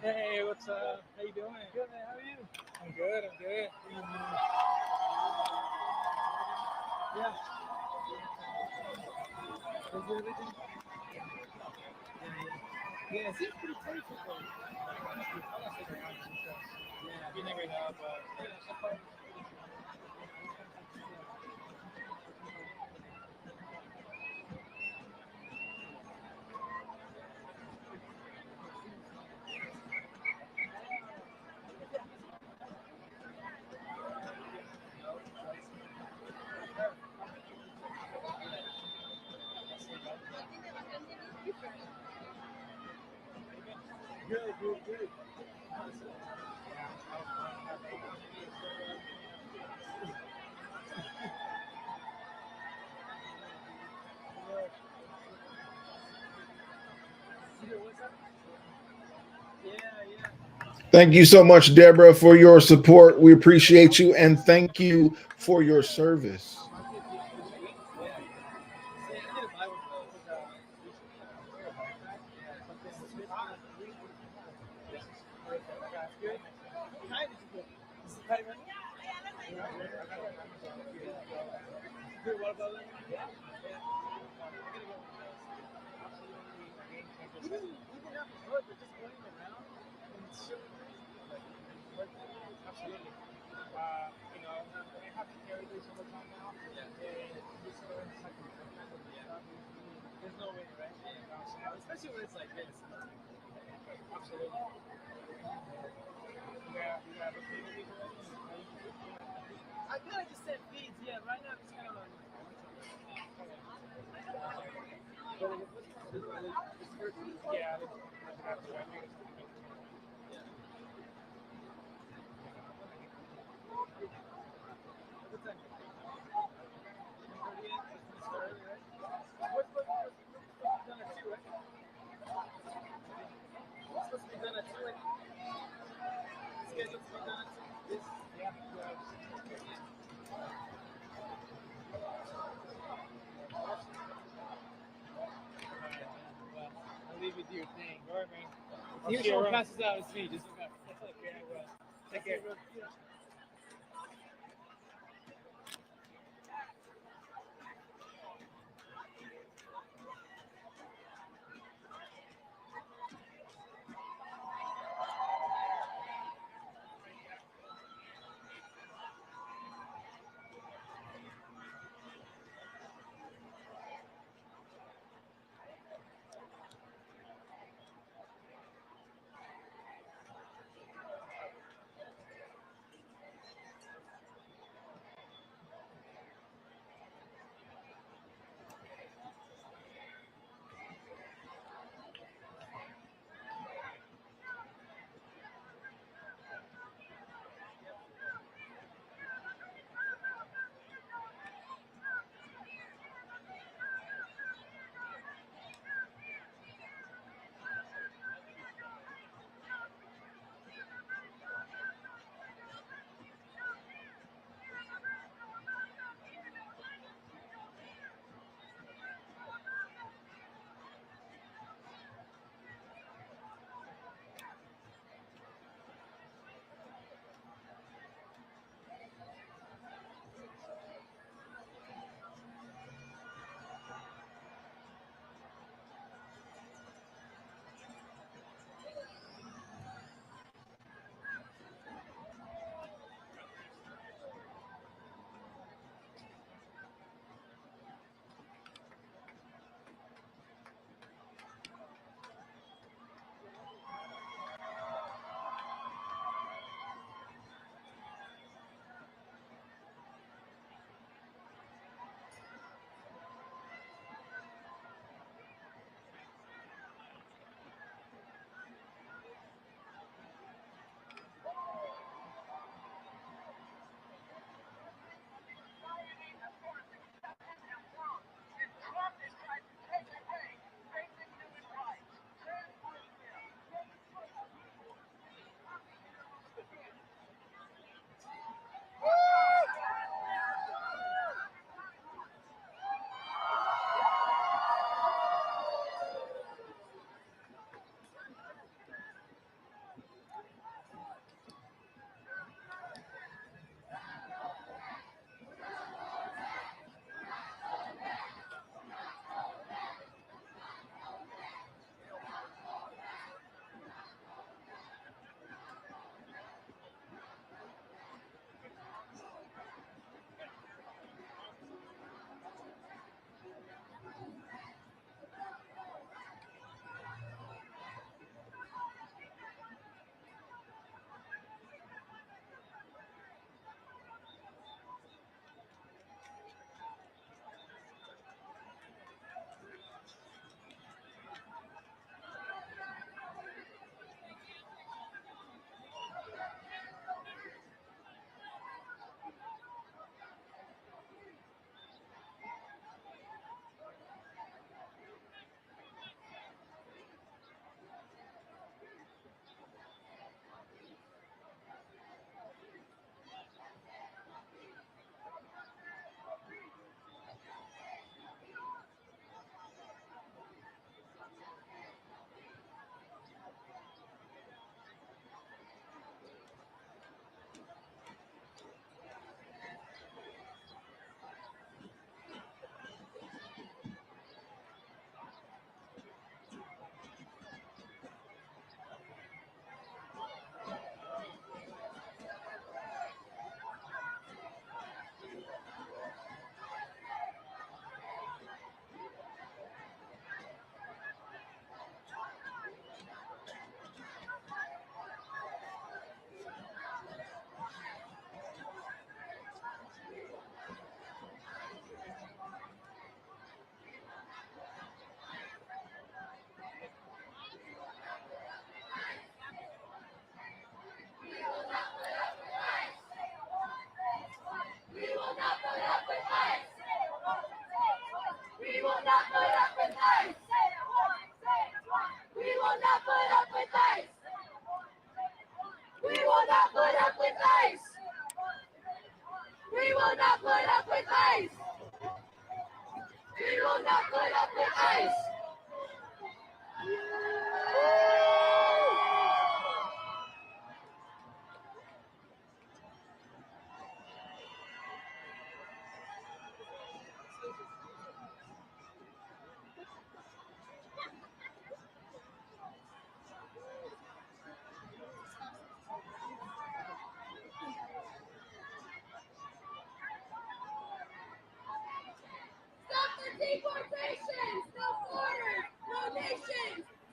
Hey, what's up? How you doing? Good, man. How are you? I'm good. I'm good. Yeah. Is everything? Yeah, it seems pretty close. Yeah, you never know, but good. Thank you so much, Deborah, for your support. We appreciate you, and thank you for your service. not the hood, but just going around and shooting like absolutely. You know, I have to carry this all the time now. Yeah. And just going to like there's no way, right? Yeah. Especially when it's like this. Absolutely. Yeah, I kind of just said feeds, yeah. Right now, it's kind of like. Yeah. What's done at 2, right? What's supposed to be done at 2, right? Scheduled to be done at 2? Yes. Yeah. Well, I'll leave you to your thing. All right, man. The usual passes out is me. Just okay. Well, take care.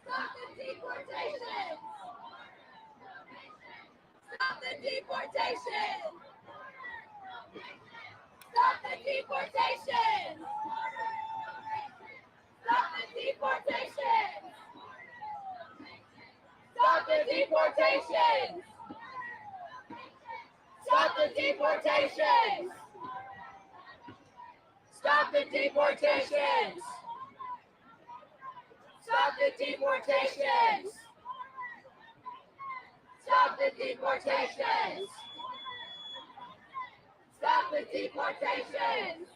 Stop the deportation! Stop the deportation! Stop the deportation! Stop the deportation! Stop the deportation! Stop the deportation! Stop the deportation! Stop the deportation! Stop the deportation! Stop the deportation!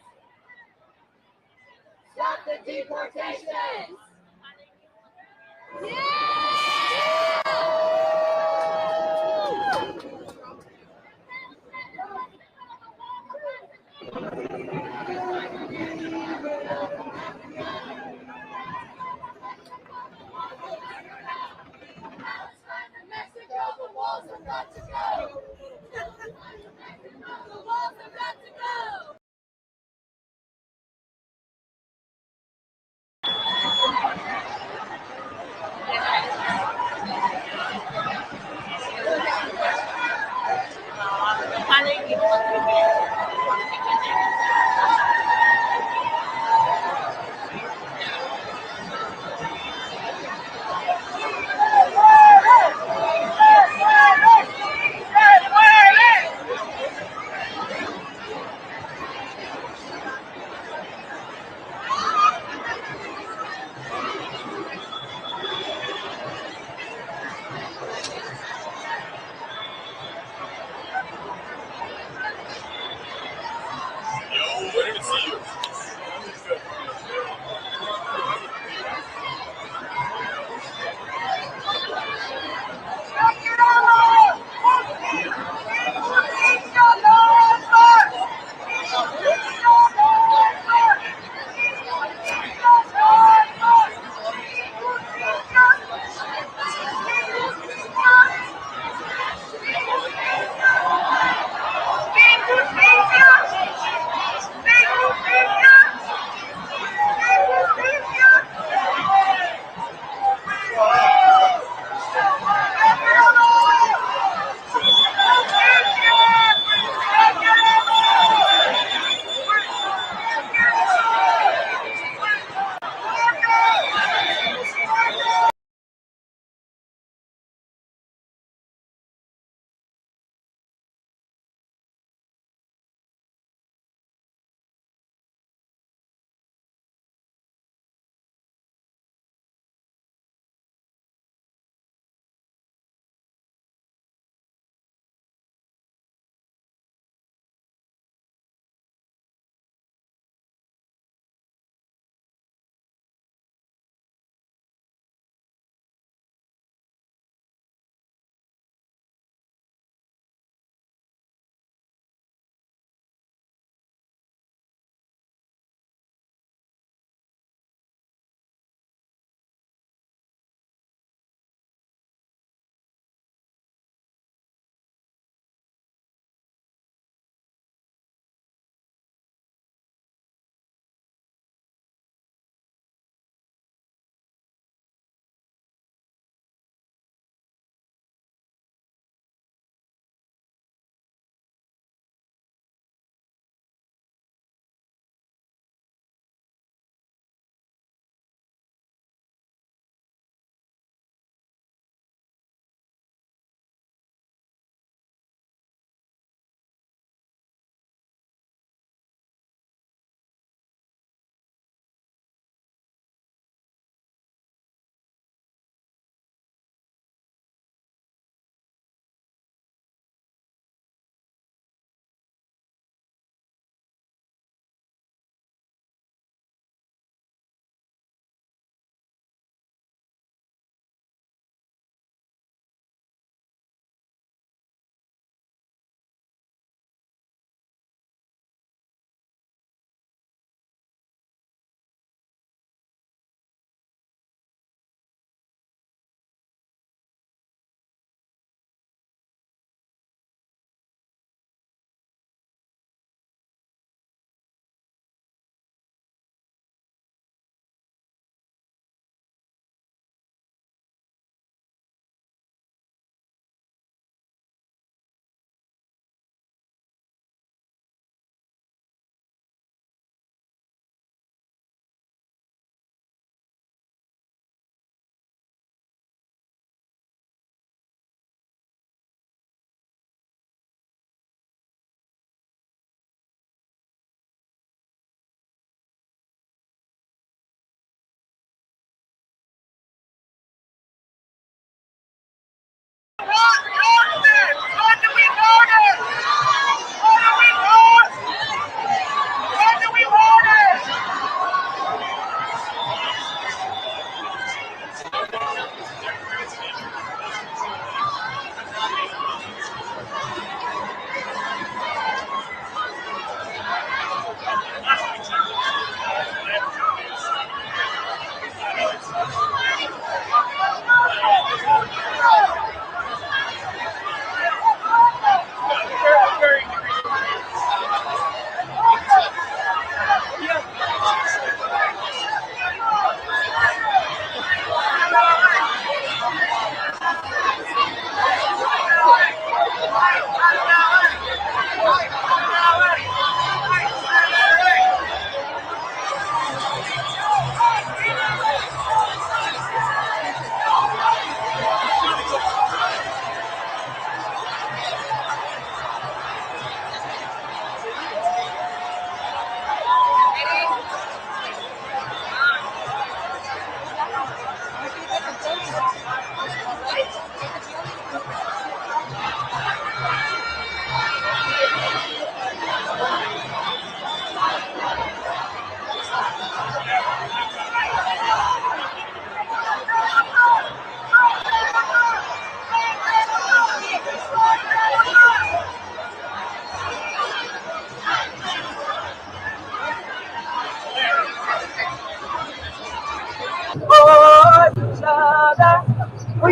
Stop the deportation! Mexico, the walls have got to go! The walls have got to go!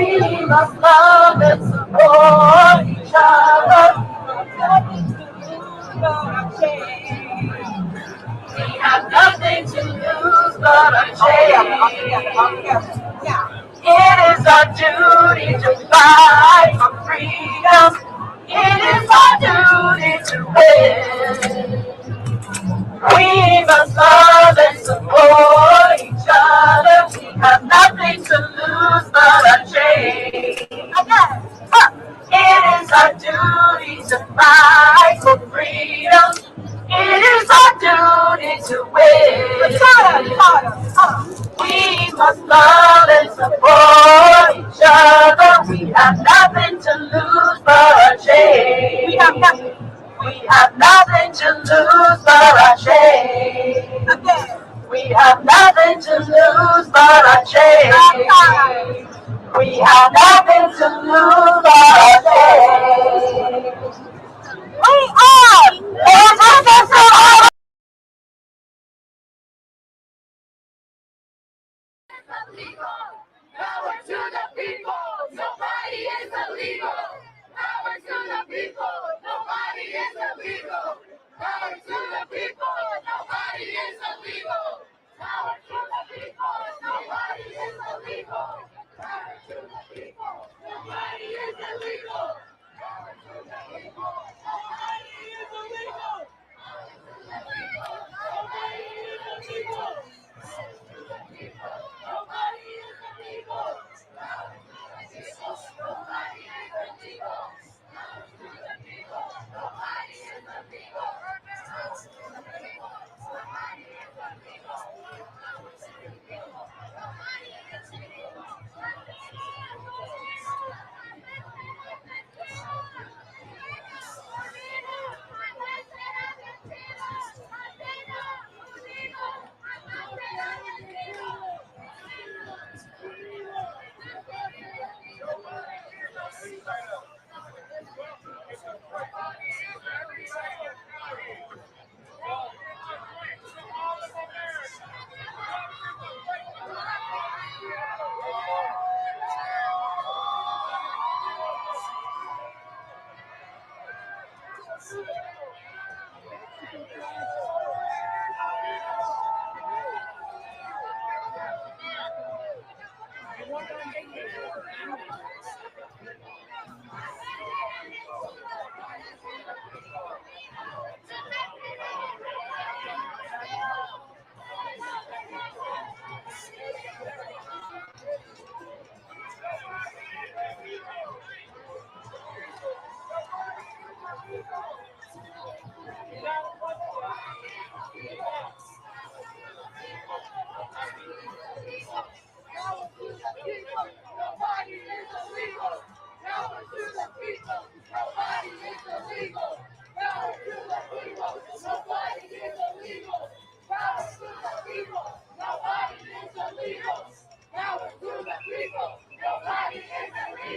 We must love and support each other. We have nothing to lose but our chance. It is our duty to fight for freedom. It is our duty to win. We must love and support each other. We have nothing to lose but our change. It is our duty to fight for freedom. It is our duty to win. We must love and support each other. We have nothing to lose but our change. We have nothing. We have nothing to lose but our change. We have nothing to lose but our change. We have nothing to lose but our change. We are the Power to the people, nobody is illegal. Power to the people, nobody is illegal. Power to the people, nobody is illegal. Power to the people, nobody is illegal. Power to the people, nobody is illegal. Power to the people, nobody is illegal. Nobody is illegal.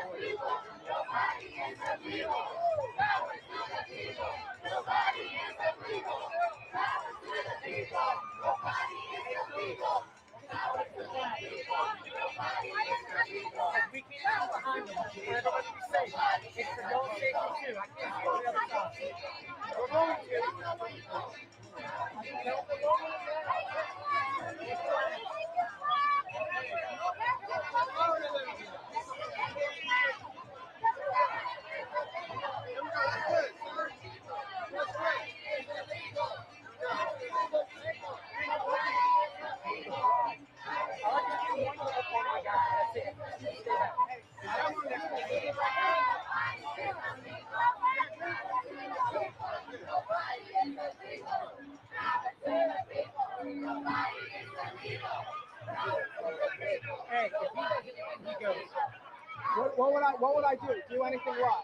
Nobody is illegal. Nobody is illegal. Nobody is illegal. Hey, if he goes, what would I do? Do anything wrong?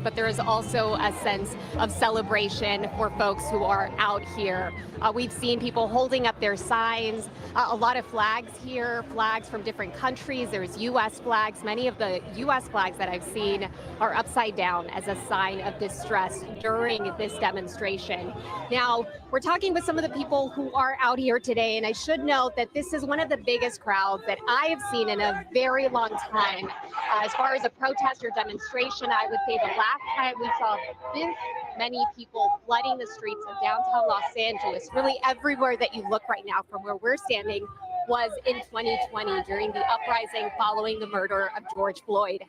But there is also a sense of celebration for folks who are out here. We've seen people holding up their signs, a lot of flags here, flags from different countries. There's U.S. flags. Many of the U.S. flags that I've seen are upside down as a sign of distress during this demonstration. Now, we're talking with some of the people who are out here today, and I should note that this is one of the biggest crowds that I have seen in a very long time. As far as a protest or demonstration, I would say the last time we saw this many people flooding the streets of downtown Los Angeles, really everywhere that you look right now from where we're standing, was in 2020 during the uprising following the murder of George Floyd.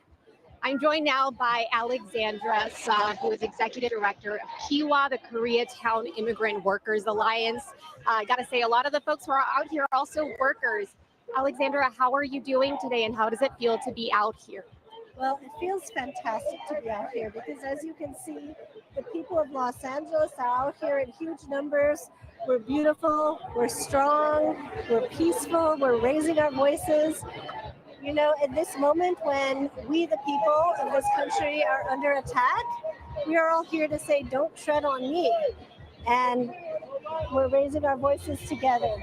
I'm joined now by Alexandra Saab, who is Executive Director of KIWA, the Koreatown Immigrant Workers Alliance. I gotta say, a lot of the folks who are out here are also workers. Alexandra, how are you doing today and how does it feel to be out here? Well, it feels fantastic to be out here because as you can see, the people of Los Angeles are out here in huge numbers. We're beautiful, we're strong, we're peaceful, we're raising our voices. You know, in this moment when we, the people of this country, are under attack, we are all here to say, don't tread on me. And we're raising our voices together.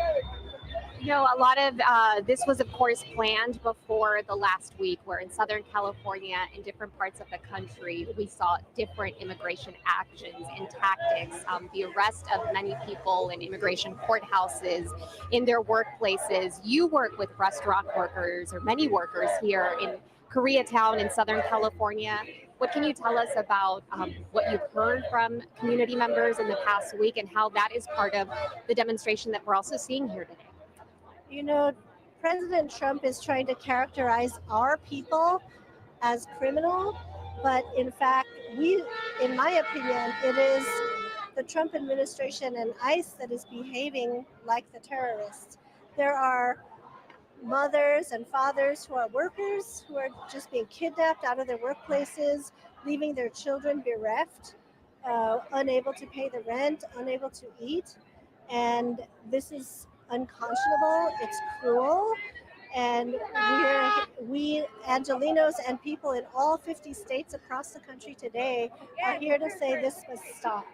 You know, a lot of this was, of course, planned before the last week, where in Southern California and different parts of the country, we saw different immigration actions and tactics. The arrest of many people in immigration courthouses, in their workplaces. You work with restaurant workers, or many workers here in Koreatown in Southern California. What can you tell us about what you've heard from community members in the past week and how that is part of the demonstration that we're also seeing here today? You know, President Trump is trying to characterize our people as criminal, but in fact, in my opinion, it is the Trump administration and ICE that is behaving like the terrorists. There are mothers and fathers who are workers who are just being kidnapped out of their workplaces, leaving their children bereft, unable to pay the rent, unable to eat. And this is unconscionable, it's cruel, and we Angelenos and people in all 50 states across the country today are here to say this must stop.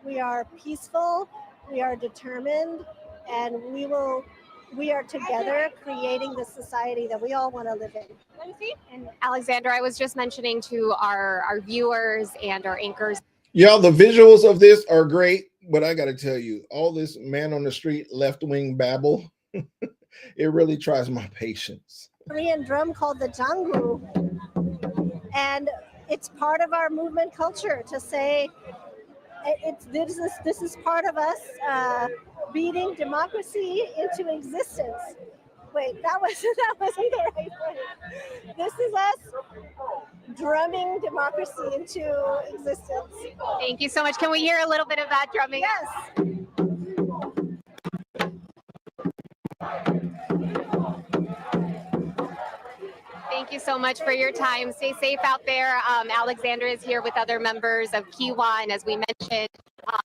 We are peaceful, we are determined, and we are together creating the society that we all want to live in. And Alexandra, I was just mentioning to our viewers and our anchors. Y'all, the visuals of this are great, but I got to tell you, all this man on the street left-wing babble, it really tries my patience. Korean drum called the janggu, and it's part of our movement culture to say this is part of us beating democracy into existence. Wait, that wasn't the right way. This is us drumming democracy into existence. Thank you so much. Can we hear a little bit of that drumming? Yes. Thank you so much for your time. Stay safe out there. Alexandra is here with other members of KIWA, and as we mentioned,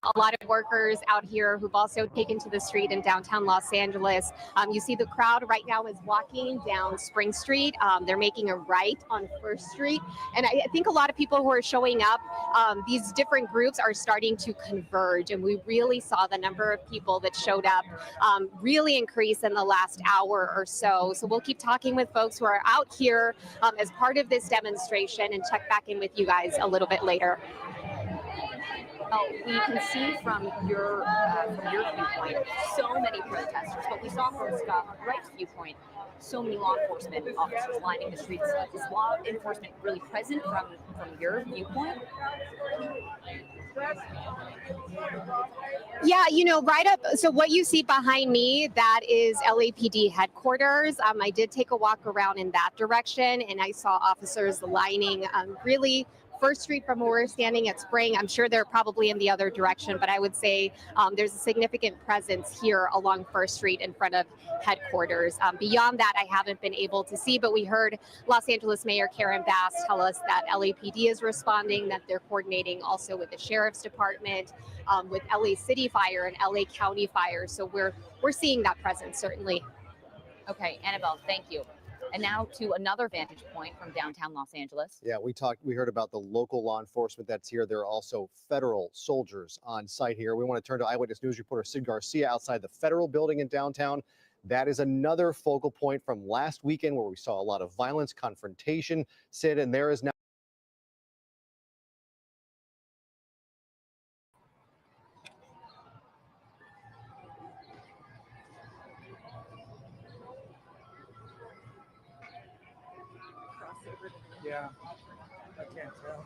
a lot of workers out here who've also taken to the street in downtown Los Angeles. You see the crowd right now is walking down Spring Street. They're making a right on First Street. And I think a lot of people who are showing up, these different groups are starting to converge. And we really saw the number of people that showed up really increase in the last hour or so. So we'll keep talking with folks who are out here as part of this demonstration and check back in with you guys a little bit later. Well, we can see from your viewpoint so many protesters, but we saw from Scott Wright's viewpoint so many law enforcement officers lining the streets. Is law enforcement really present from your viewpoint? Yeah, you know, right up. So what you see behind me, that is LAPD headquarters. I did take a walk around in that direction, and I saw officers lining really First Street from where we're standing at Spring. I'm sure they're probably in the other direction, but I would say there's a significant presence here along First Street in front of headquarters. Beyond that, I haven't been able to see, but we heard Los Angeles Mayor Karen Bass tell us that LAPD is responding, that they're coordinating also with the Sheriff's Department, with LA City Fire and LA County Fire. So we're seeing that presence, certainly. Okay, Annabelle, thank you. And now to another vantage point from downtown Los Angeles. Yeah, we heard about the local law enforcement that's here. There are also federal soldiers on site here. We want to turn to Eyewitness News reporter Sid Garcia outside the federal building in downtown. That is another focal point from last weekend where we saw a lot of violence, confrontation. Sid, and there is now Yeah, I can't tell.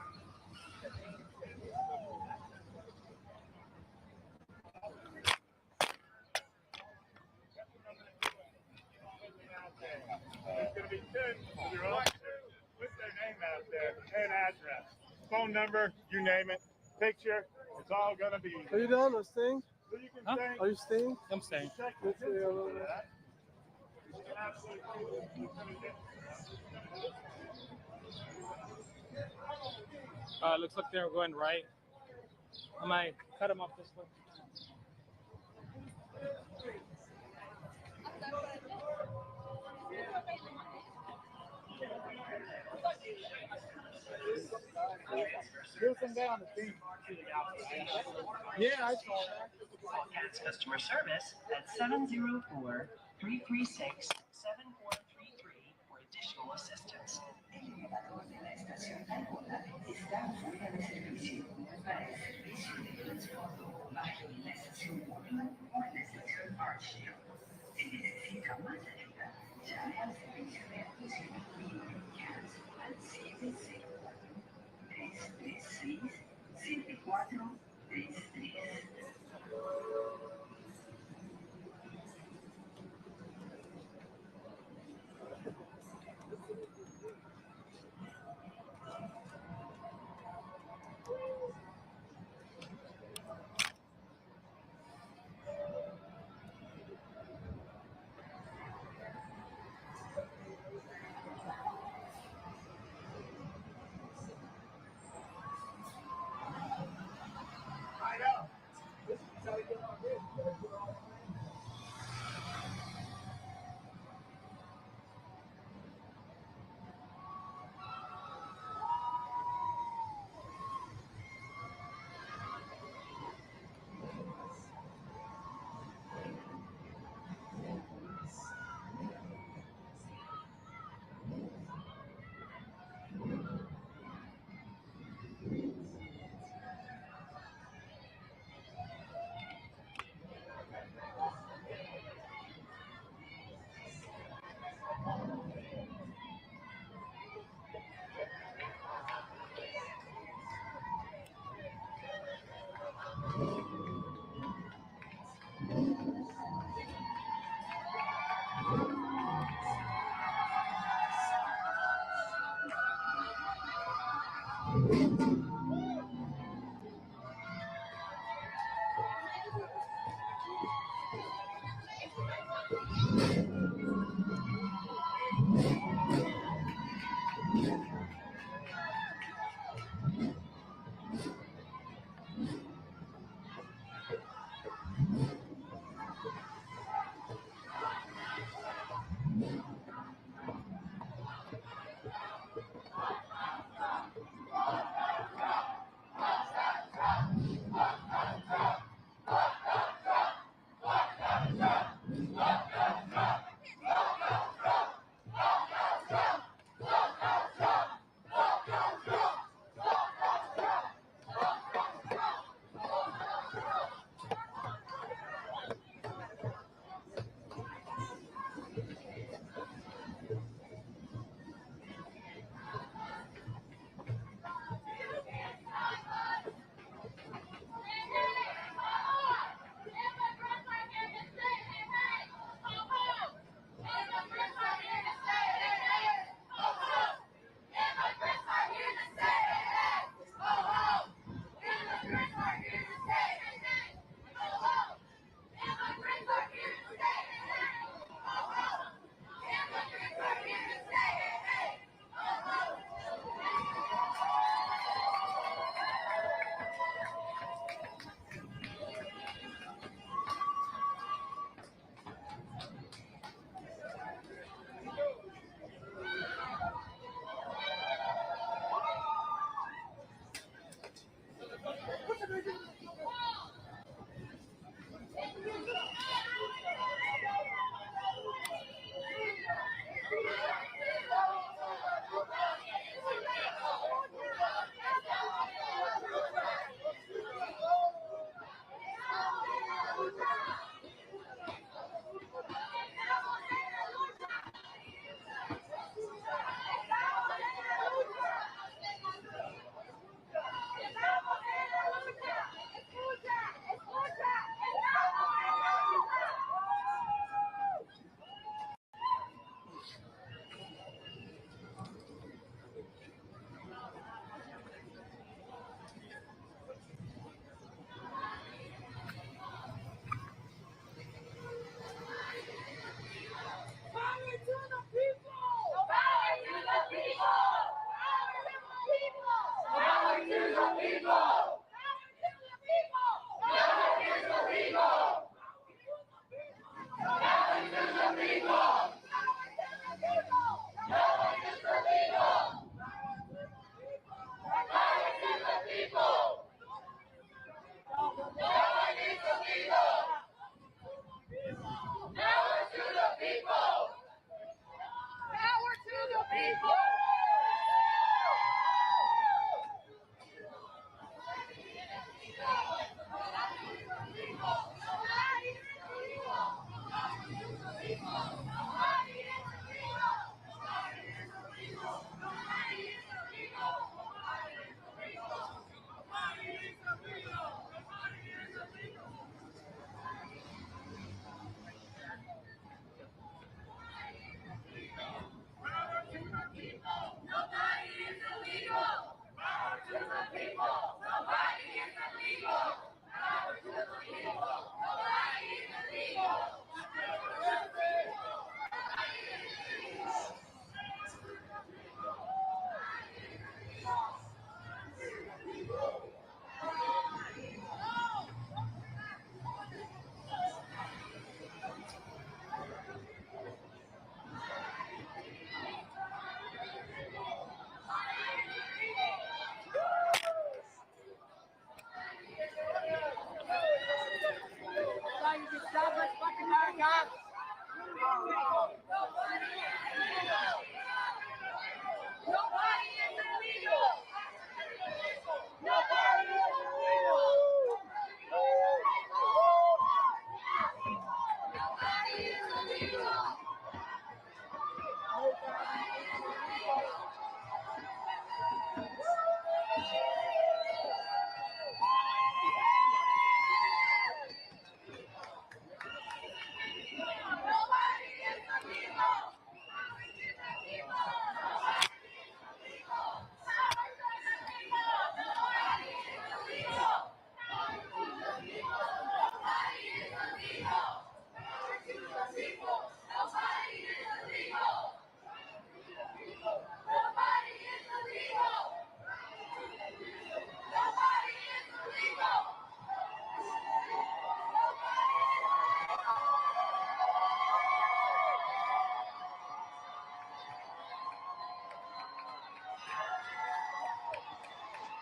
Put their name out there and address, phone number, you name it, picture. It's all gonna be. Are you done or staying? So you can Huh? stay. Are you staying? I'm staying. Let's stay a little bit. Looks like they're going right. I might cut them off this way. There's some guy on the thing. Yeah, I saw that. Cat's customer service at 704-336-7433 for additional assistance.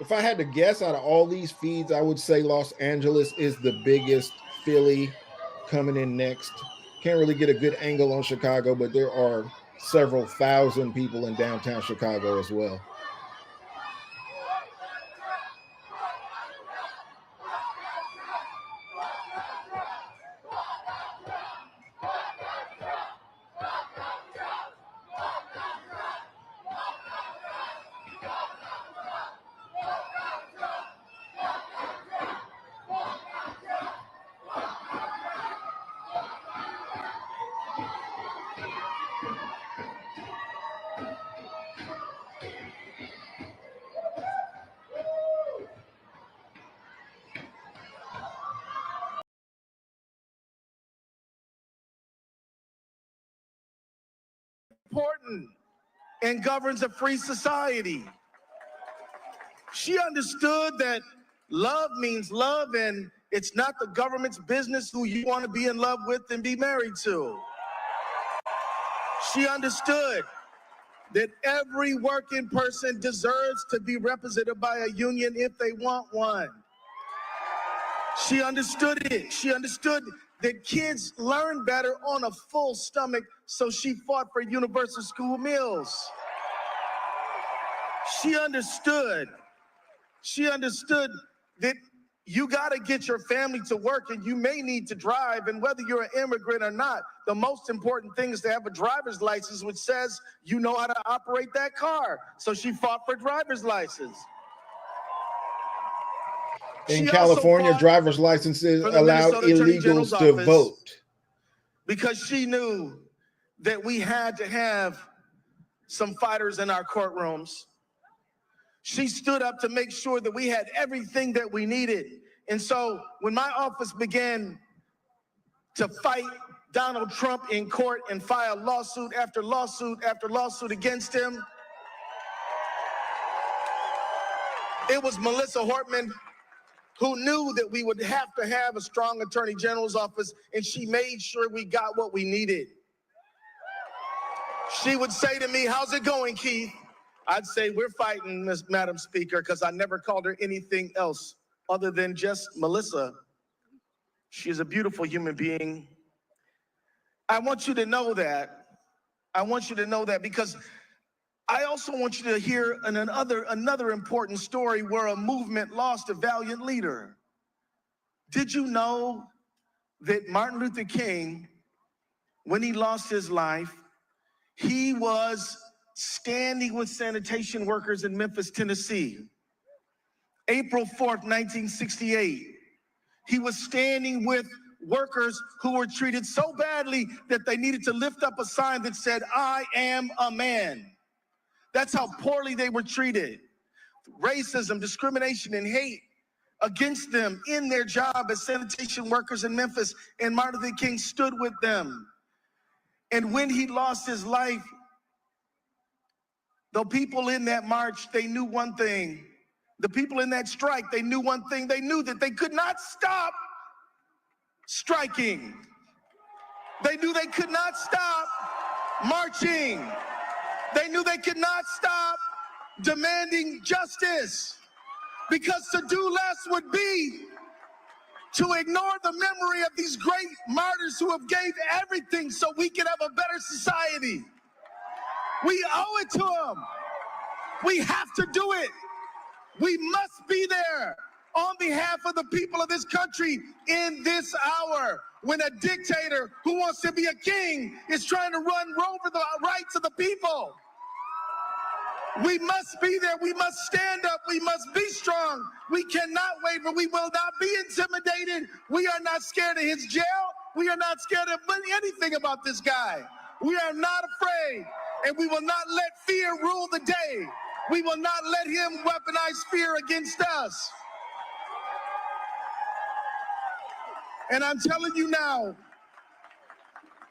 If I had to guess out of all these feeds, I would say Los Angeles is the biggest. Philly coming in next. Can't really get a good angle on Chicago, but there are several thousand people in downtown Chicago as well. Important and governs a free society. She understood that love means love, and it's not the government's business who you want to be in love with and be married to. She understood that every working person deserves to be represented by a union if they want one. She understood it. She understood that kids learn better on a full stomach, so she fought for universal school meals. She understood that you got to get your family to work, and you may need to drive, and whether you're an immigrant or not, the most important thing is to have a driver's license which says you know how to operate that car. So she fought for driver's license. In California, driver's licenses allowed illegals to vote. Because she knew that we had to have some fighters in our courtrooms. She stood up to make sure that we had everything that we needed. And so when my office began to fight Donald Trump in court and file lawsuit after lawsuit after lawsuit against him, it was Melissa Hortman who knew that we would have to have a strong attorney general's office, and she made sure we got what we needed. She would say to me, "How's it going, Keith?" I'd say, "We're fighting, Madam Speaker," because I never called her anything else other than just Melissa. She is a beautiful human being. I want you to know that. I want you to know that because I also want you to hear another important story where a movement lost a valiant leader. Did you know that Martin Luther King, when he lost his life, he was standing with sanitation workers in Memphis, Tennessee? April 4th, 1968. He was standing with workers who were treated so badly that they needed to lift up a sign that said, "I am a man." That's how poorly they were treated. Racism, discrimination, and hate against them in their job as sanitation workers in Memphis, and Martin Luther King stood with them. And when he lost his life, the people in that march, they knew one thing. The people in that strike, they knew one thing. They knew that they could not stop striking. They knew they could not stop marching. They knew they could not stop demanding justice, because to do less would be to ignore the memory of these great martyrs who have gave everything so we can have a better society. We owe it to them. We have to do it. We must be there on behalf of the people of this country in this hour when a dictator who wants to be a king is trying to run over the rights of the people. We must be there. We must stand up. We must be strong. We cannot waver. We will not be intimidated. We are not scared of his jail. We are not scared of anything about this guy. We are not afraid, and we will not let fear rule the day. We will not let him weaponize fear against us. And I'm telling you now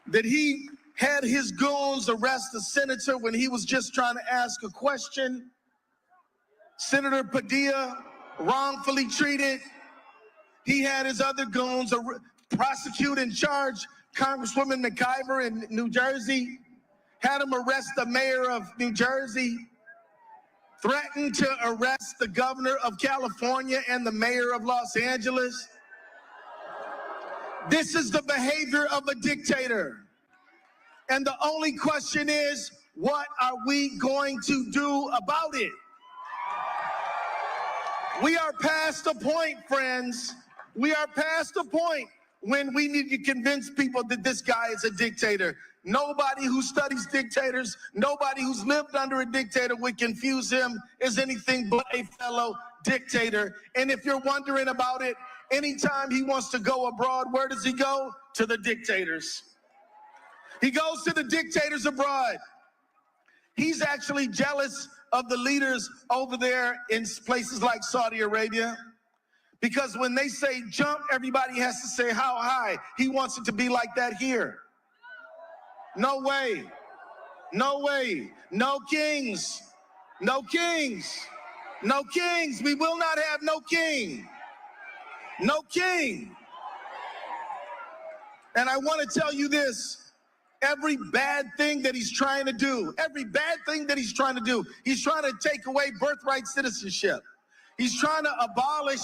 that he had his goons arrest the senator when he was just trying to ask a question. Senator Padilla, wrongfully treated. He had his other goons prosecute and charge Congresswoman McIver in New Jersey, had him arrest the mayor of New Jersey. threatened to arrest the governor of California and the mayor of Los Angeles. This is the behavior of a dictator. And the only question is, what are we going to do about it? We are past the point, friends. We are past the point when we need to convince people that this guy is a dictator. Nobody who studies dictators, nobody who's lived under a dictator would confuse him as anything but a fellow dictator. And if you're wondering about it, anytime he wants to go abroad, where does he go? To the dictators. He goes to the dictators abroad. He's actually jealous of the leaders over there in places like Saudi Arabia, because when they say jump, everybody has to say how high. He wants it to be like that here. No way. No way. No kings. No kings. No kings. We will not have no king. No king. And I want to tell you this. Every bad thing that he's trying to do, he's trying to take away birthright citizenship. He's trying to abolish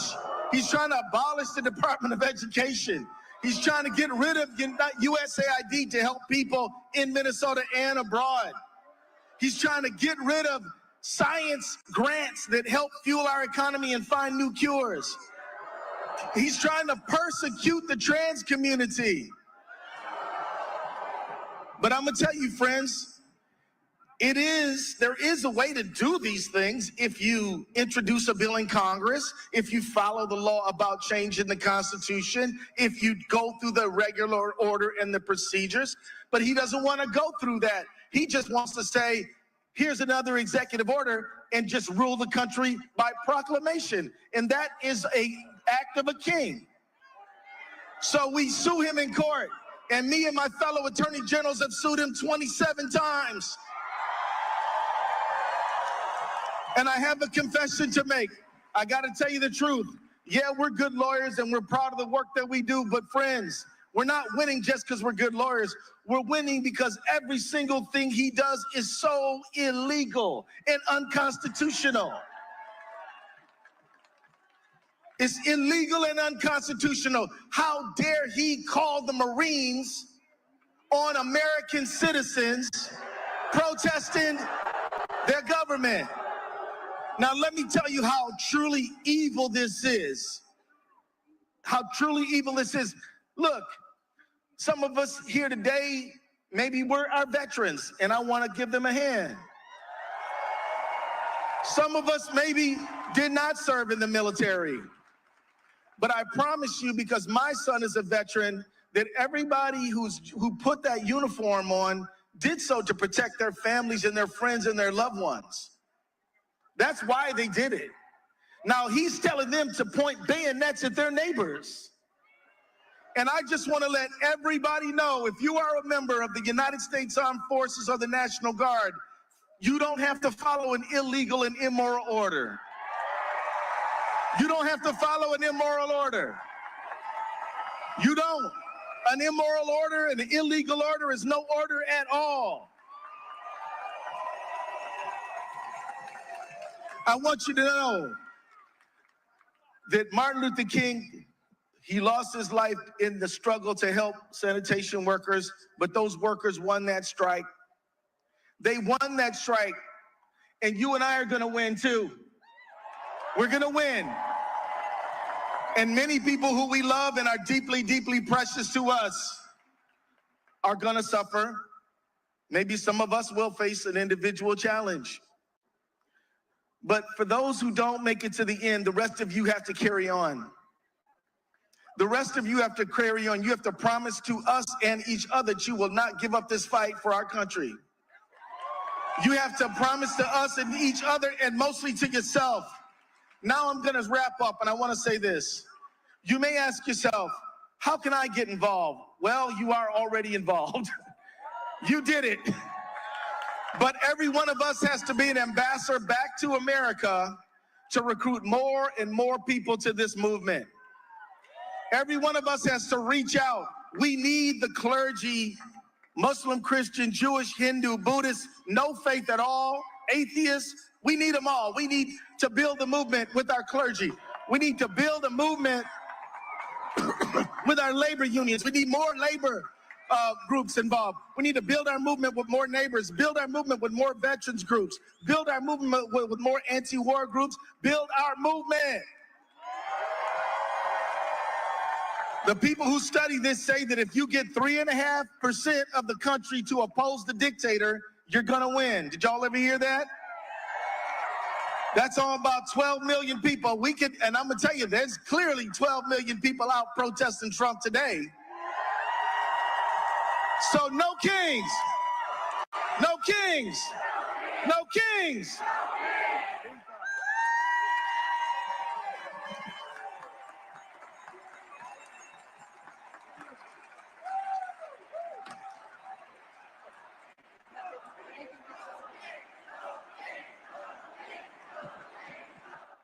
the Department of Education. He's trying to get rid of USAID to help people in Minnesota and abroad. He's trying to get rid of science grants that help fuel our economy and find new cures. He's trying to persecute the trans community. But I'm gonna tell you, friends, there is a way to do these things if you introduce a bill in Congress, if you follow the law about changing the Constitution, if you go through the regular order and the procedures. But he doesn't want to go through that. He just wants to say, here's another executive order, and just rule the country by proclamation. And that is an act of a king. So we sue him in court. And me and my fellow attorney generals have sued him 27 times. And I have a confession to make. I got to tell you the truth. Yeah, we're good lawyers and we're proud of the work that we do. But friends, we're not winning just because we're good lawyers. We're winning because every single thing he does is so illegal and unconstitutional. It's illegal and unconstitutional. How dare he call the Marines on American citizens protesting their government? Now, let me tell you how truly evil this is. How truly evil this is. Look, some of us here today, maybe we're our veterans, and I want to give them a hand. Some of us maybe did not serve in the military. But I promise you, because my son is a veteran, that everybody who put that uniform on did so to protect their families and their friends and their loved ones. That's why they did it. Now he's telling them to point bayonets at their neighbors. And I just want to let everybody know, if you are a member of the United States Armed Forces or the National Guard, you don't have to follow an illegal and immoral order. You don't have to follow an immoral order. You don't. An immoral order, an illegal order is no order at all. I want you to know that Martin Luther King, he lost his life in the struggle to help sanitation workers, but those workers won that strike. They won that strike, and you and I are gonna win too. We're gonna win. And many people who we love and are deeply, deeply precious to us are gonna suffer. Maybe some of us will face an individual challenge. But for those who don't make it to the end, the rest of you have to carry on. The rest of you have to carry on. You have to promise to us and each other that you will not give up this fight for our country. You have to promise to us and each other, and mostly to yourself. Now I'm gonna wrap up, and I wanna say this. You may ask yourself, how can I get involved? Well, you are already involved. You did it. But every one of us has to be an ambassador back to America to recruit more and more people to this movement. Every one of us has to reach out. We need the clergy, Muslim, Christian, Jewish, Hindu, Buddhist, no faith at all, atheists, We need them all. We need to build a movement with our clergy. We need to build a movement with our labor unions. We need more labor groups involved. We need to build our movement with more neighbors, build our movement with more veterans groups, build our movement with more anti-war groups, build our movement. The people who study this say that if you get 3.5% of the country to oppose the dictator, you're gonna win. Did y'all ever hear that? That's on about 12 million people. And I'm gonna tell you, there's clearly 12 million people out protesting Trump today. So no kings, no kings, no kings.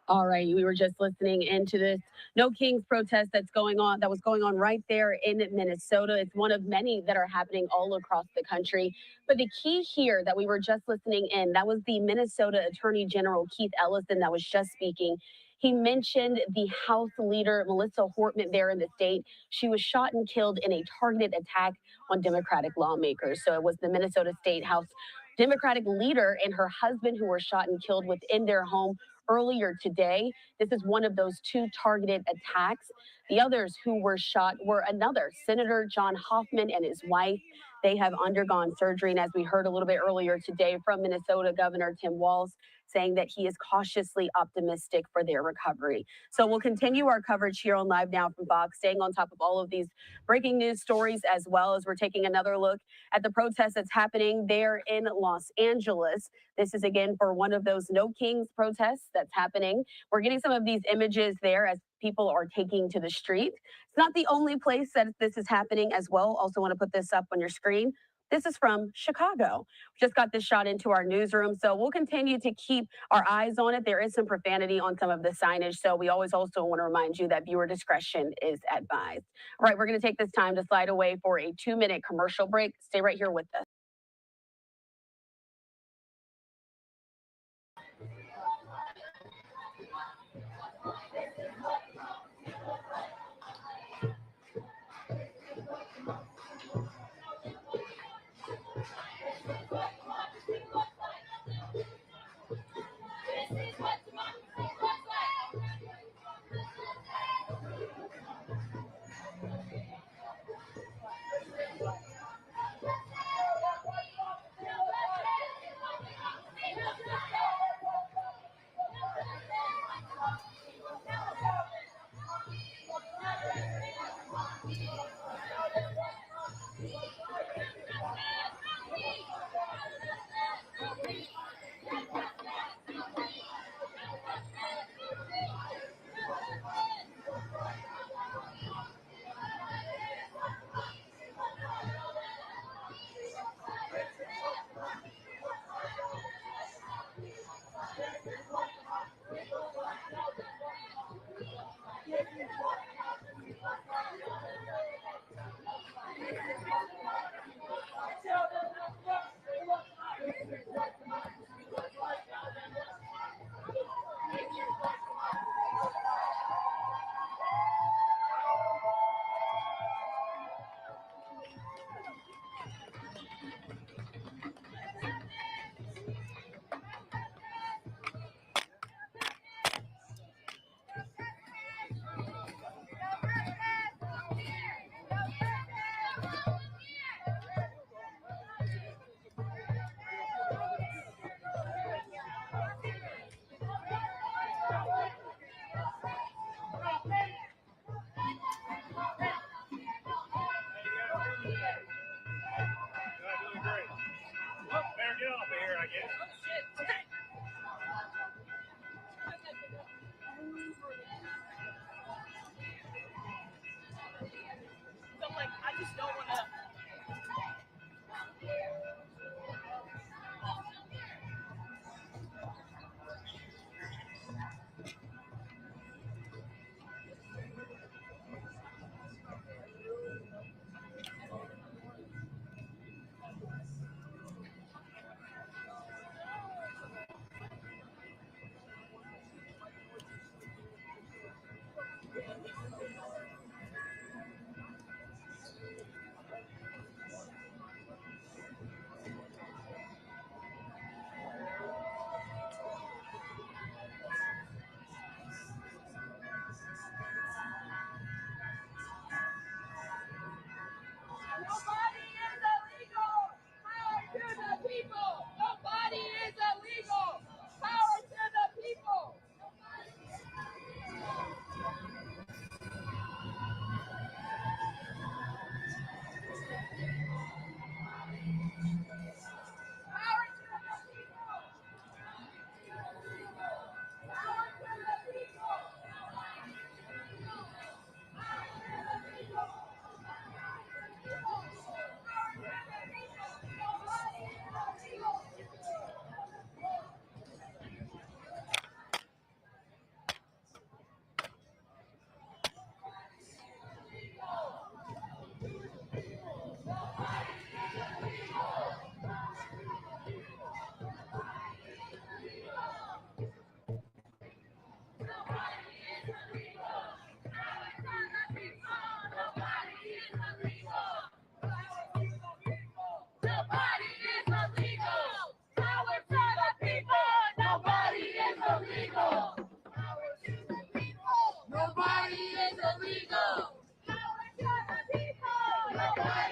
All right, we were just listening into this No Kings protest that was going on right there in Minnesota. It's one of many that are happening all across the country. But the key here that we were just listening in, that was the Minnesota Attorney General Keith Ellison that was just speaking. He mentioned the House leader, Melissa Hortman, there in the state. She was shot and killed in a targeted attack on Democratic lawmakers. So it was the Minnesota State House Democratic leader and her husband who were shot and killed within their home earlier today. This is one of those two targeted attacks. The others who were shot were another Senator John Hoffman and his wife. They have undergone surgery. And as we heard a little bit earlier today from Minnesota Governor Tim Walz, saying that he is cautiously optimistic for their recovery. So we'll continue our coverage here on Live Now from Fox, staying on top of all of these breaking news stories, as well as we're taking another look at the protest that's happening there in Los Angeles. This is again for one of those No Kings protests that's happening. We're getting some of these images there as people are taking to the street. It's not the only place that this is happening as well. Also want to put this up on your screen. This is from Chicago. We just got this shot into our newsroom, so we'll continue to keep our eyes on it. There is some profanity on some of the signage, so we always also want to remind you that viewer discretion is advised. All right, we're going to take this time to slide away for a 2-minute commercial break. Stay right here with us.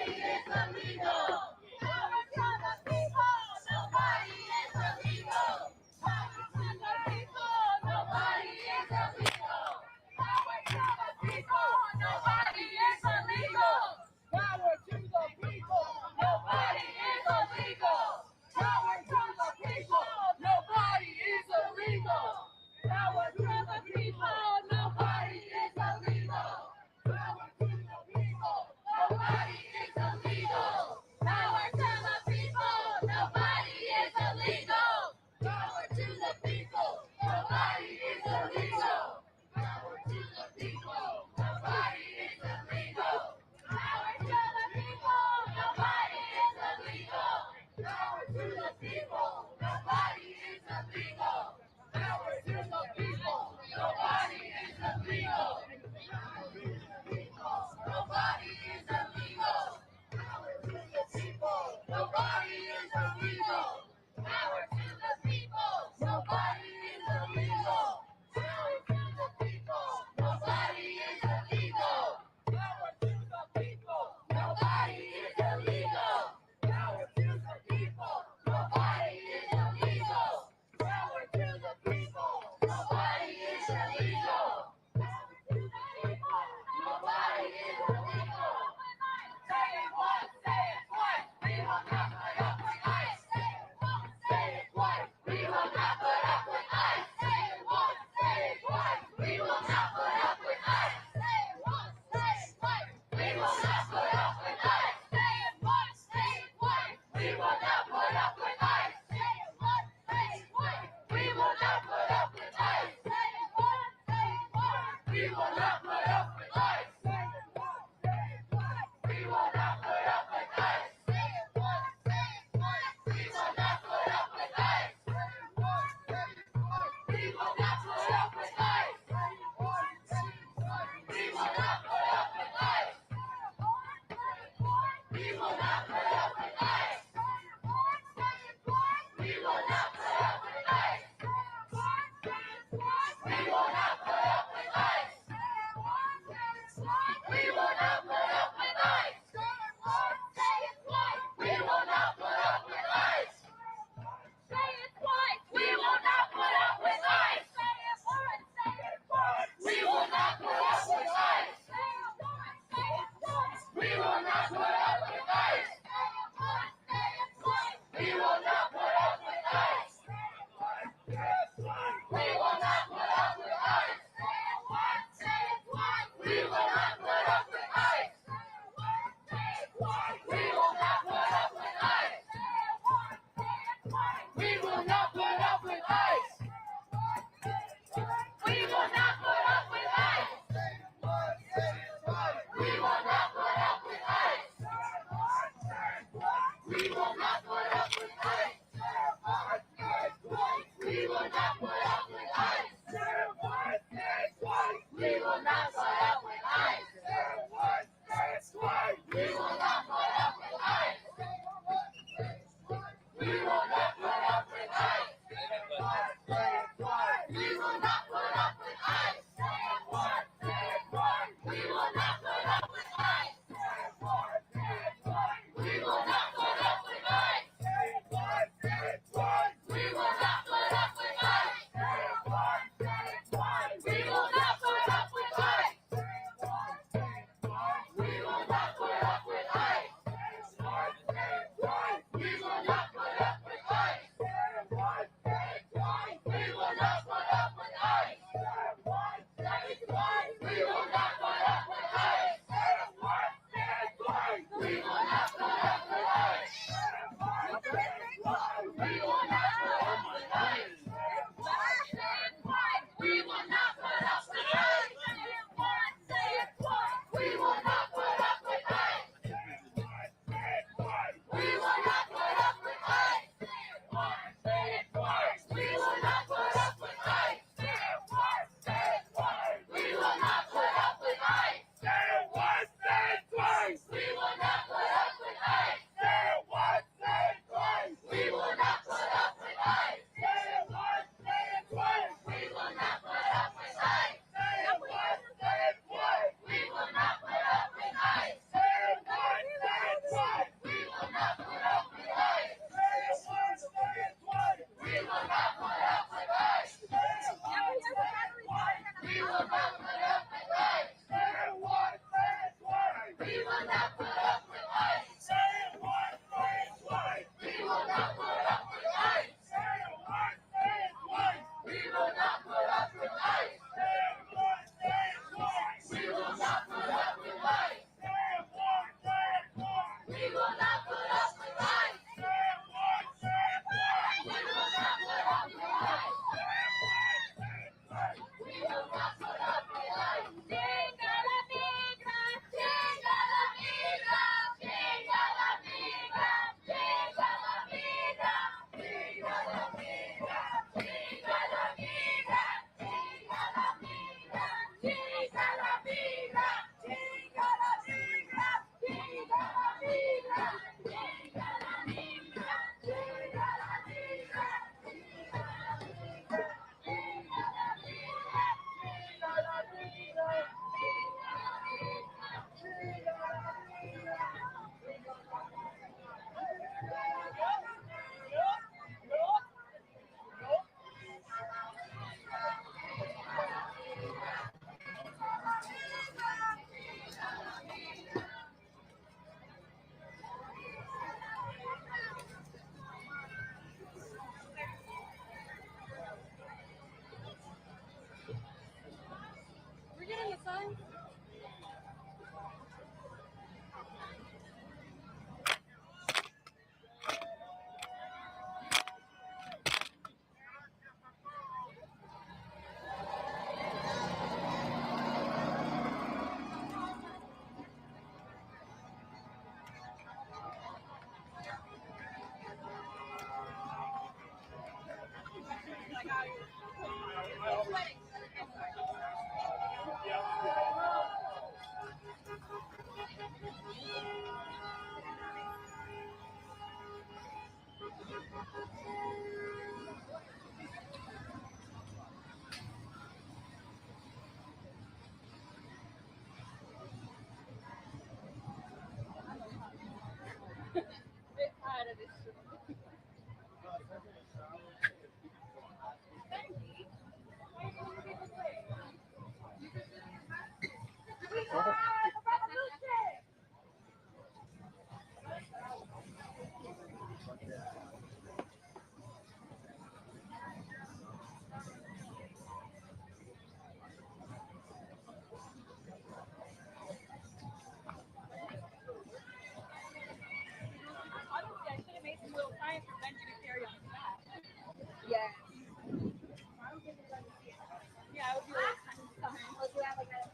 Nobody is illegal. Power to the people. Nobody is illegal. Power to the people. Nobody is illegal. Power to the people. Nobody is illegal. Power to the people. Nobody is illegal. Power to the people. Nobody is illegal. Power to the people. Nobody is illegal. Power to the people. Nobody is illegal. Power to the people. Nobody is illegal. Power to the people. Nobody is illegal. Power to the people. Nobody is illegal. Power to the people. Nobody is illegal. Power to the people. Nobody is illegal. Power to the people. Nobody is illegal. Nobody is illegal. Power to the people. Nobody is illegal. Power to the people. Nobody is illegal. Power to the people. Nobody is illegal. Power to the people. Nobody is illegal. Power to the people. Nobody is illegal. Power to the people. Nobody is illegal. Power to the people. Nobody is illegal. Say it once, say it twice. We will not put up with ICE. Say it once, say it twice. We will not put up with ICE. Say it once, say it twice. We will not put up with ICE. Say it once, say it twice. We will not put up with ICE. Say it once, say it twice. We will not put up with ICE. Say it once, say it twice. We will not put up with ICE. Say it once, say it twice. We will not put up with ICE. Say it once, say it twice. We will not put up with ICE. Say it once, say it twice. We will not put up with ICE. Say it once, say it twice. We will not put up with ICE. Say it once, say it twice. We will not put up with ICE. We will not put up with ICE. We will not put up with ICE. We will not put up with ICE. We will not put up with ICE. We will not put up with ICE. Say it twice. We will not put up with ICE. Say it once. Say it twice. We will not put up with ICE. Say it once. Say it twice. We will not put up with ICE. Say it once. Say it twice. We will not put up with ICE. We will not put up with ICE. Say it once. Say it twice. We will not put up with ICE. We will not put up with ICE. We will not put up with ICE. We will not put up with ICE. We will not put up with ICE. We will not put up with ICE. We will not put up with ICE. We will not put up with ICE. We will not put up with bit tired of this shit. Honestly, I should have made some little signs for Benji to carry on his back. Yeah. Yeah, I would do like something. Let's do that like that.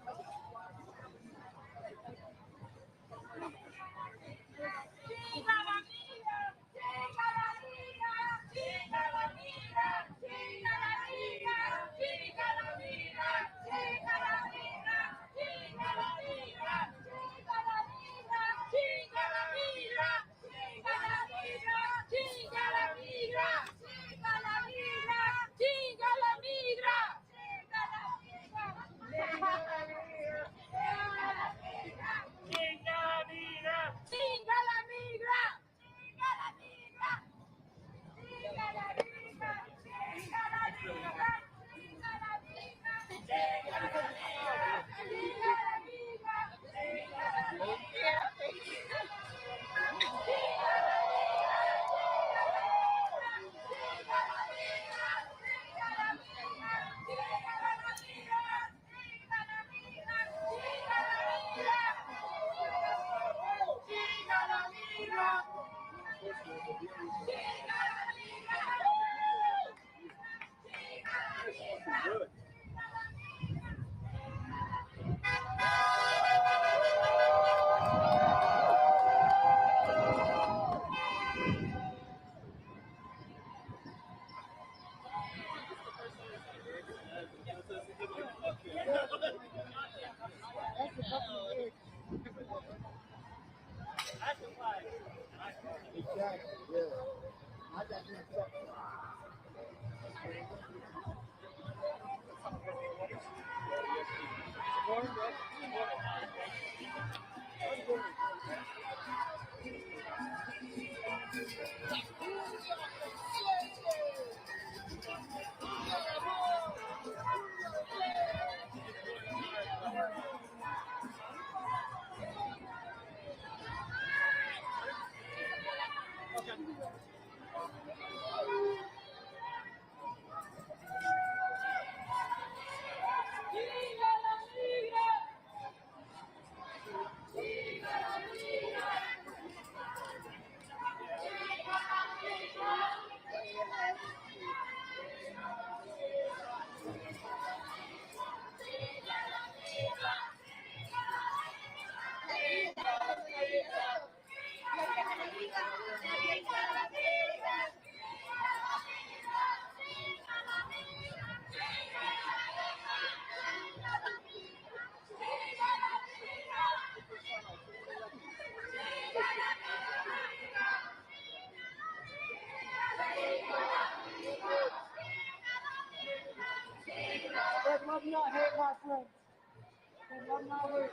That love not hate my friends. That love not hate.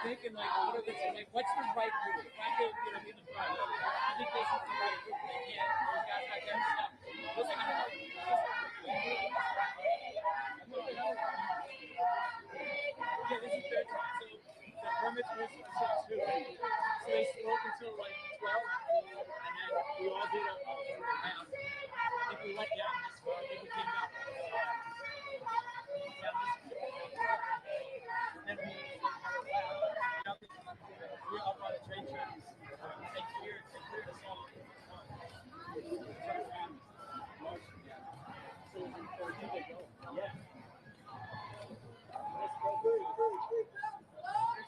thinking like, what are the, like, what's the right move? If I could, be in the front, I think this is the right move. They can't. Those guys back there stop. Those are gonna hurt. Yeah, this is their time. So the permits were supposed to 2. So they spoke until like 12, and then we all did a round. I think we let down this far. I think we came back. And then we're up on the train tracks. Take here the song. So where do they go? Yeah. Let's go.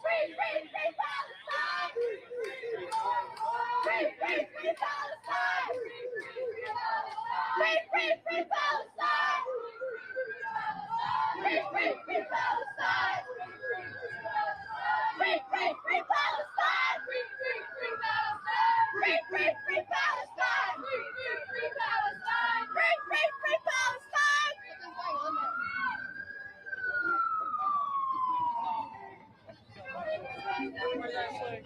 Free, free, free Palestine! Free, free, free Palestine! Free, free, free Palestine! Free, free, free Palestine! Free, free, free Palestine! Free, free, free Palestine! Free, free, free Palestine! Free, free, free Palestine! Free, free, free Palestine! Where's that swing?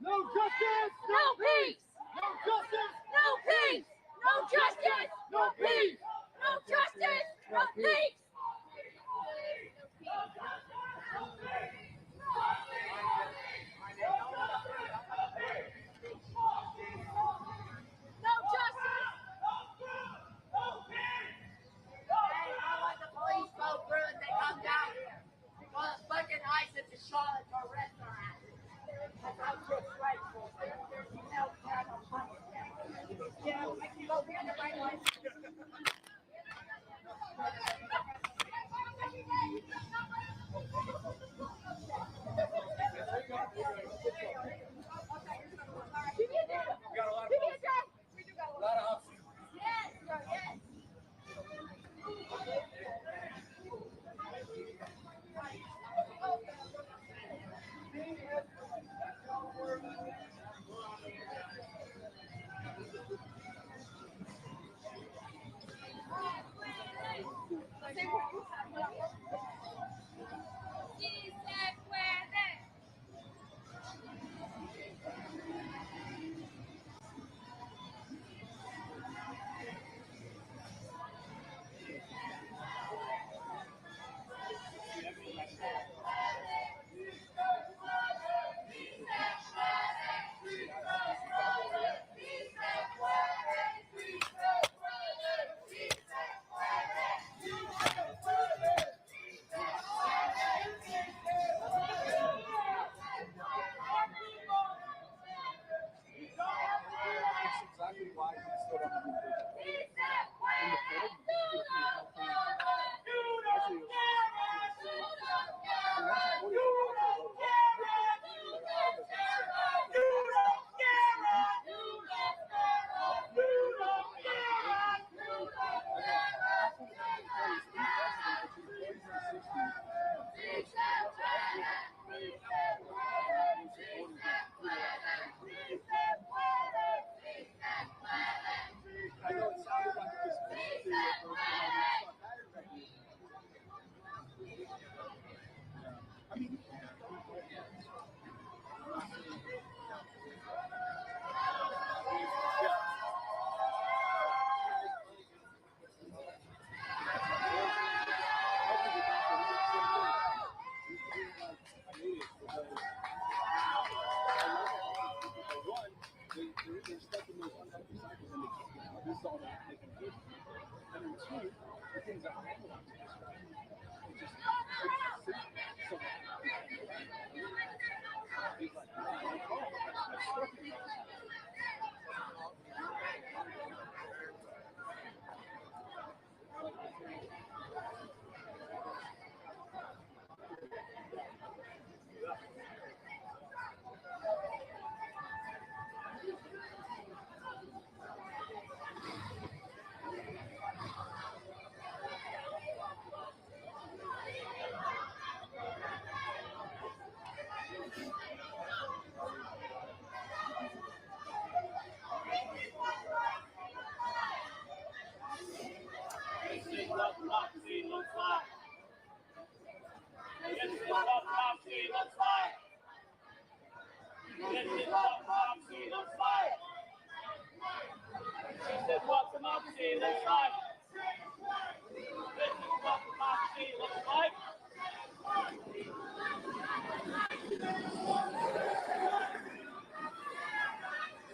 No justice! No peace! No justice! No peace! No justice! No peace! No justice! No peace! No justice! Hey, I want the police go through and they come down here. Well, it's fucking ice at the Charlotte to arrest our ass. That's how disgraceful. There's no kind of money. Yeah, I can go in the right way. this is all about making a difference. And then two, the things that I want to do. It's just so he's like, I struck you. This is what democracy looks like. This is what democracy looks like. This is what democracy looks like. This is what democracy looks like. This is what democracy looks like.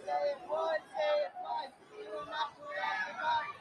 Say it once, say it twice. You will not put out the fight.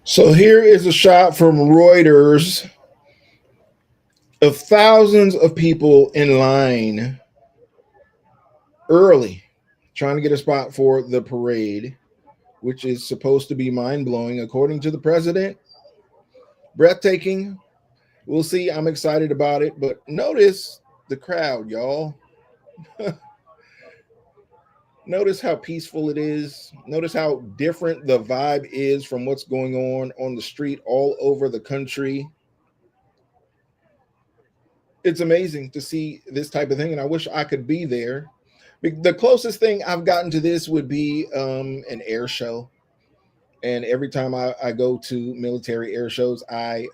So here is a shot from Reuters of thousands of people in line early trying to get a spot for the parade, which is supposed to be mind-blowing according to the president. Breathtaking. We'll see. I'm excited about it, but notice the crowd, y'all. Notice how peaceful it is. Notice how different the vibe is from what's going on the street all over the country. It's amazing to see this type of thing, and I wish I could be there. The closest thing I've gotten to this would be an air show. And every time I go to military air shows, I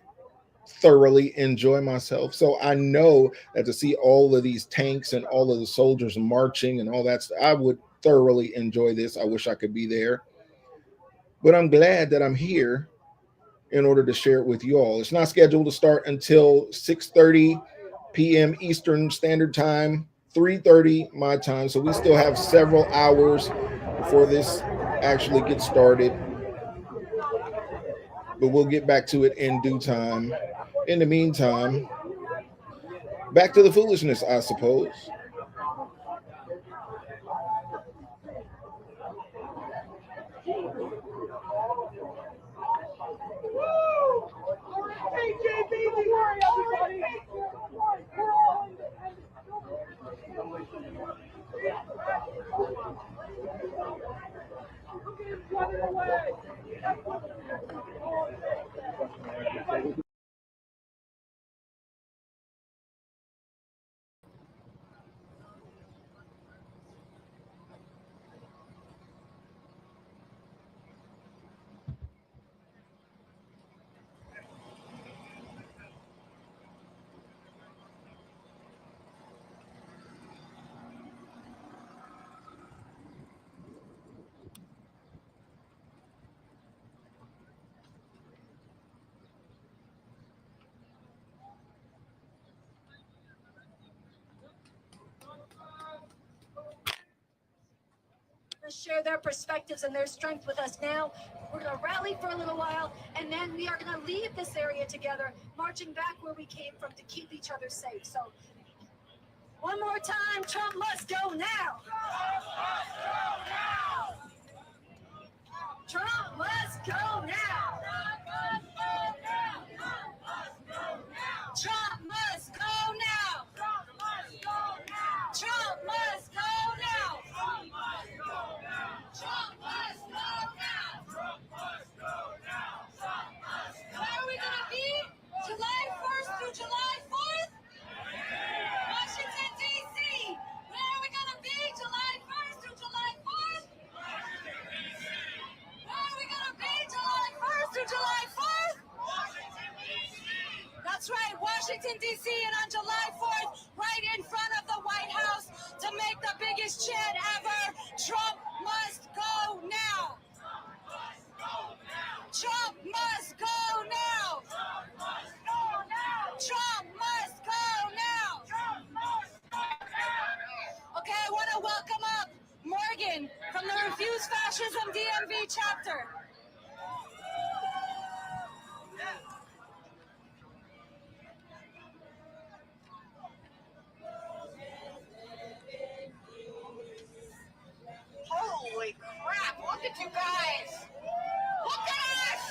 thoroughly enjoy myself. So I know that to see all of these tanks and all of the soldiers marching and all that stuff, I would thoroughly enjoy this. I wish I could be there. But I'm glad that I'm here in order to share it with you all. It's not scheduled to start until 6:30 p.m. Eastern Standard Time, 3:30 my time. So we still have several hours before this actually gets started. But we'll get back to it in due time. In the meantime, back to the foolishness, I suppose. Share their perspectives and their strength with us now. We're going to rally for a little while, and then we are going to leave this area together, marching back where we came from to keep each other safe. So, one more time, Trump must go now. Trump must go now. Trump must go now. Trump must go now. Trump must go now. Where are we going to be? July 1st through July 4th? Washington, D.C. Where are we going to be? July 1st through July 4th? Where are we going to be? July 1st through July 4th? That's right, Washington, D.C. and on July 4th, right in front of the White House to make the biggest chant ever, Trump must go now. Trump must go now. Trump must go now. Okay, I want to welcome up Morgan from the Refuse Fascism DMV chapter. Holy crap, look at you guys. Look at us.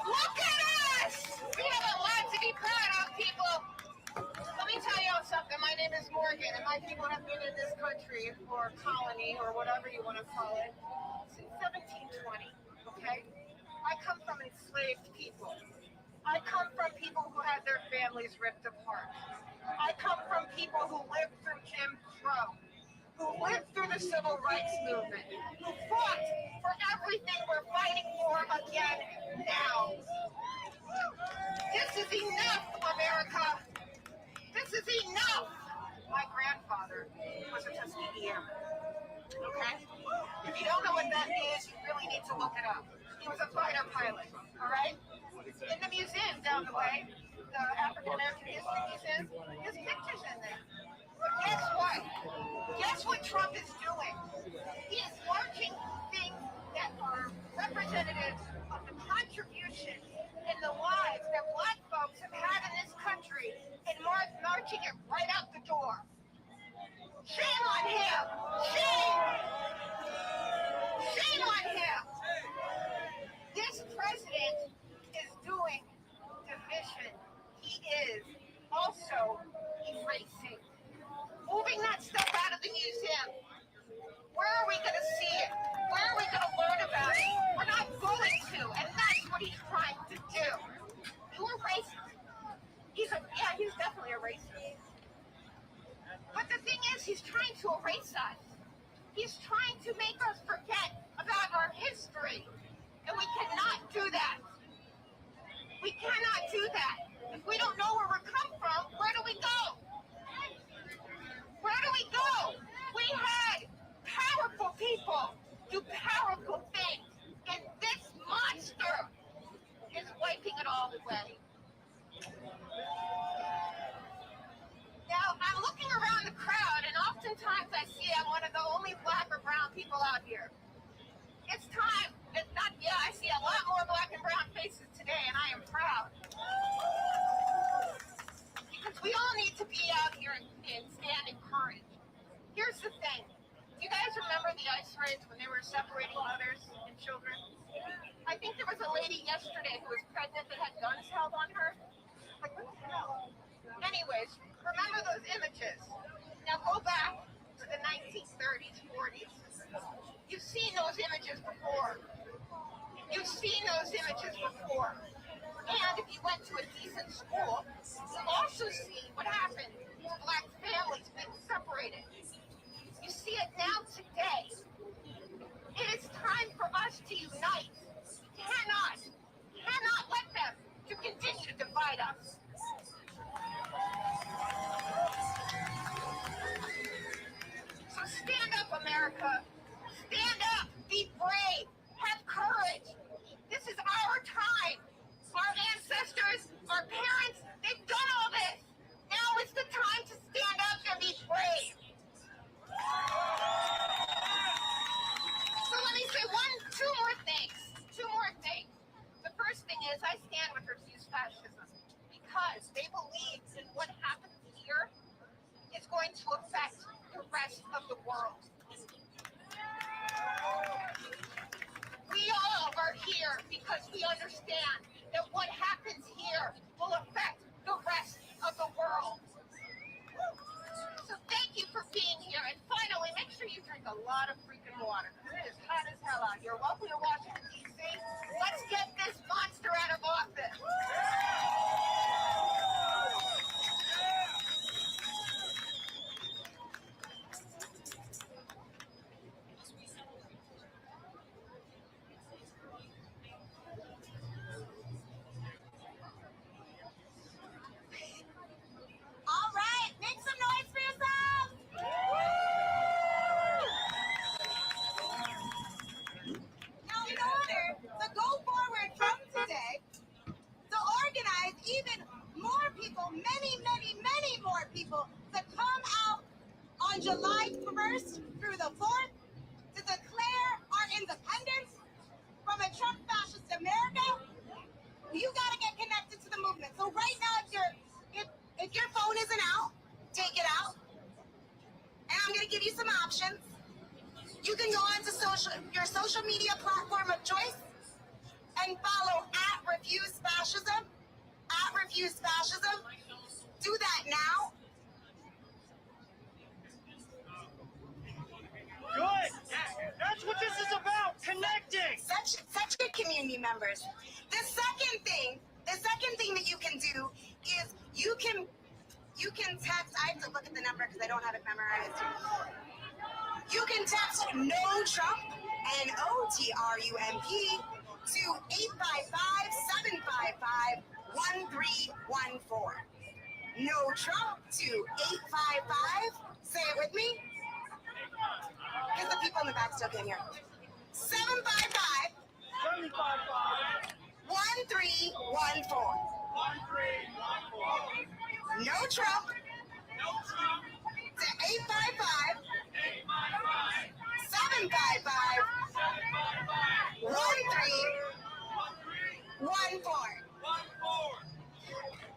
Look at us. We have a lot to be proud of, people. Let me tell you something. My name is Morgan, and my people have been in this country, or colony, or whatever you want to call it, since 1720, okay? I come from enslaved people. I come from people who had their families ripped apart. I come from people who lived through Jim Crow, who lived through the civil rights movement, who fought for everything we're fighting for again now. This is enough, America. This is enough. My grandfather was a Tuskegee Airman, okay? If you don't know what that is, you really need to look it up. He was a fighter pilot, all right? In the museum down the way, the African American History Museum, his picture's in there. But guess what? Guess what Trump is doing? He is marching things that are representatives of the contribution and the lives that Black folks have had in this country and marching it right out the door. Shame on him! Shame! Shame on him! This president is doing division. He is also erasing. Moving that stuff out of the museum. Where are we going to see it? Where are we going to learn about it? We're not going to, and that's what he's trying to do. You are racist. He's definitely a racist. But the thing is, he's trying to erase us. He's trying to make us forget about our history. And we cannot do that. We cannot do that. If we don't know where we come from, where do we go? Where do we go? We had powerful people do powerful things, and this monster is wiping it all away. Now, I'm looking around the crowd, and oftentimes I see I'm one of the only Black or brown people out here. It's time. I see a lot more Black and brown faces today, and I am proud. Because we all need to be out here and stand in courage. Here's the thing. You guys remember the ice raids when they were separating mothers and children? I think there was a lady yesterday who was pregnant that had guns held on her. Like, what the hell? Anyways, remember those images. Now go back to the 1930s, 40s. You've seen those images before. You've seen those images before. And to a decent school, you also see what happened to black families being separated. You see it now today. It is time for us to unite. Cannot let them to continue to divide us. So stand up, America. Stand up. Be brave. Have courage. This is our time. Our ancestors, our parents, they've done all this. Now is the time to stand up and be brave. So let me say two more things. The first thing is I stand with Refuse Fascism because they believe that what happens here is going to affect the rest of the world. We all are here because we understand that what happens here will affect the rest of the world. So thank you for being here. And finally, make sure you drink a lot of freaking water. It is hot as hell out here. Welcome to Washington, D.C. Let's get this monster out of office. All right, make some noise for yourselves. Now, in order to go forward from today, to organize even more people, many more people, to come out on July 1st through the 4th to declare our independence from a Trump fascist America, you got to get connected to the movement. So right now, if your phone isn't out, take it out. And I'm going to give you some options. You can go onto your social media platform of choice and follow @Refuse Fascism. @Refuse Fascism. Do that now. Good. That's what this is about. Connecting. Such good community members. The second thing that you can do is you can text. I have to look at the number because I don't have it memorized. You can text No Trump, NOTRUMP, to 855-755-1314. No Trump to 855. Say it with me. Because the people in the back still can't hear. 755 1314. No Trump to 855 755 1314.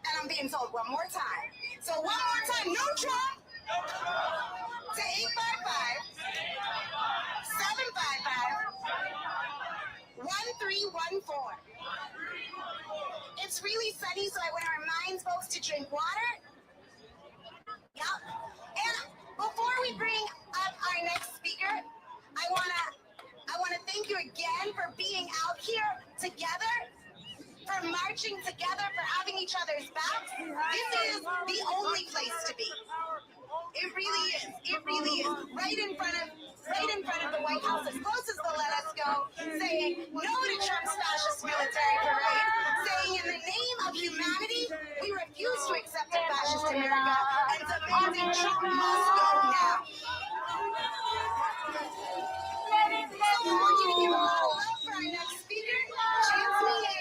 And I'm being told one more time. So one more time, no Trump to 855 755 1314. It's really sunny, so I want to remind folks to drink water. Yep. And before we bring up our next speaker, I wanna thank you again for being out here together, for marching together, for having each other's backs. This is the only place to be. It really is. It really is. Right in front of the White House, as close as they'll let us go, saying no to Trump's fascist military parade, saying in the name of humanity, we refuse to accept a fascist America, and demanding Trump must go now. So I want you to give a lot of love for our next speaker, Chance Meeting.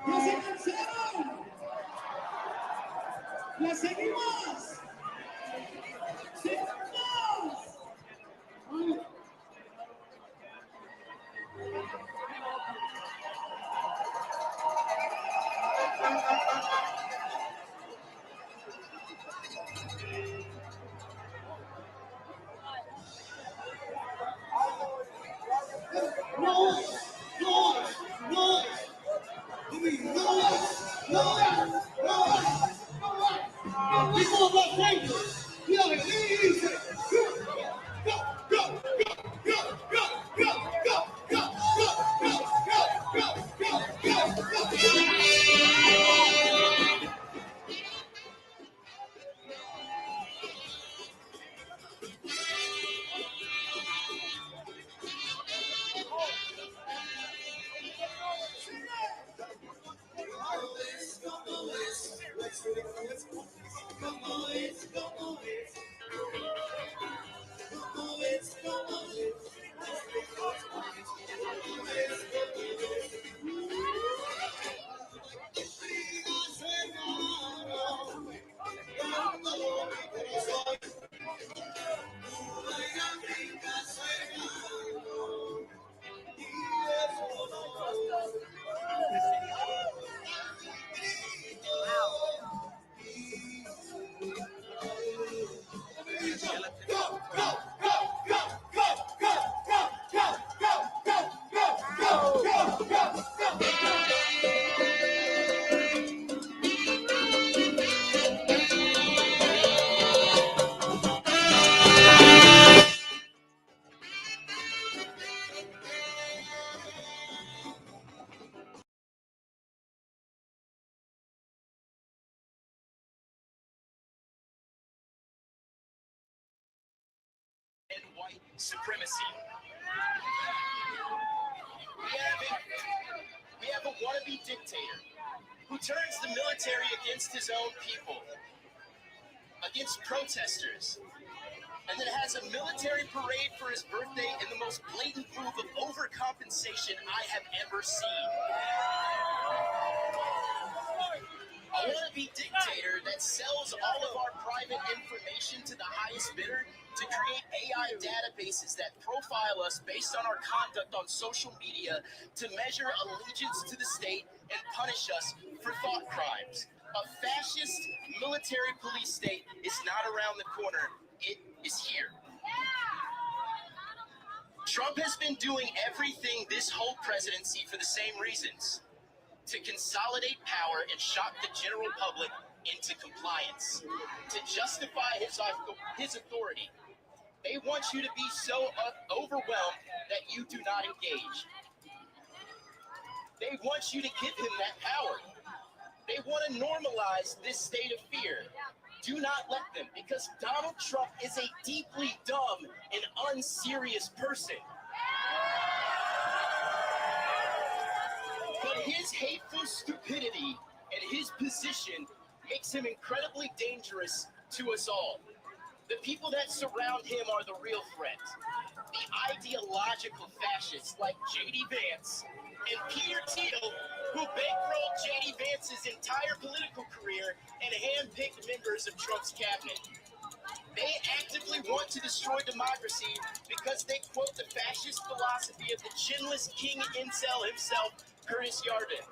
¡No se cansaron! ¡La seguimos! ¡Seguimos! People of Los Angeles, we are easy. Go, go, go, go, go, go, go, go, go, go, go, go, go, go. White supremacy. We have a wannabe dictator who turns the military against his own people, against protesters, and then has a military parade for his birthday in the most blatant proof of overcompensation I have ever seen. A wannabe dictator that sells all of our private information to the highest bidder to create AI databases that profile us based on our conduct on social media to measure allegiance to the state and punish us for thought crimes. A fascist military police state is not around the corner. It is here. Trump has been doing everything this whole presidency for the same reasons: to consolidate power and shock the general public into compliance, to justify his authority. They want you to be so overwhelmed that you do not engage. They want you to give him that power. They want to normalize this state of fear. Do not let them, because Donald Trump is a deeply dumb and unserious person. But his hateful stupidity and his position makes him incredibly dangerous to us all. The people that surround him are the real threat. The ideological fascists like J.D. Vance and Peter Thiel, who bankrolled J.D. Vance's entire political career and handpicked members of Trump's cabinet. They actively want to destroy democracy because they quote the fascist philosophy of the chinless king incel himself, Curtis Yarvin.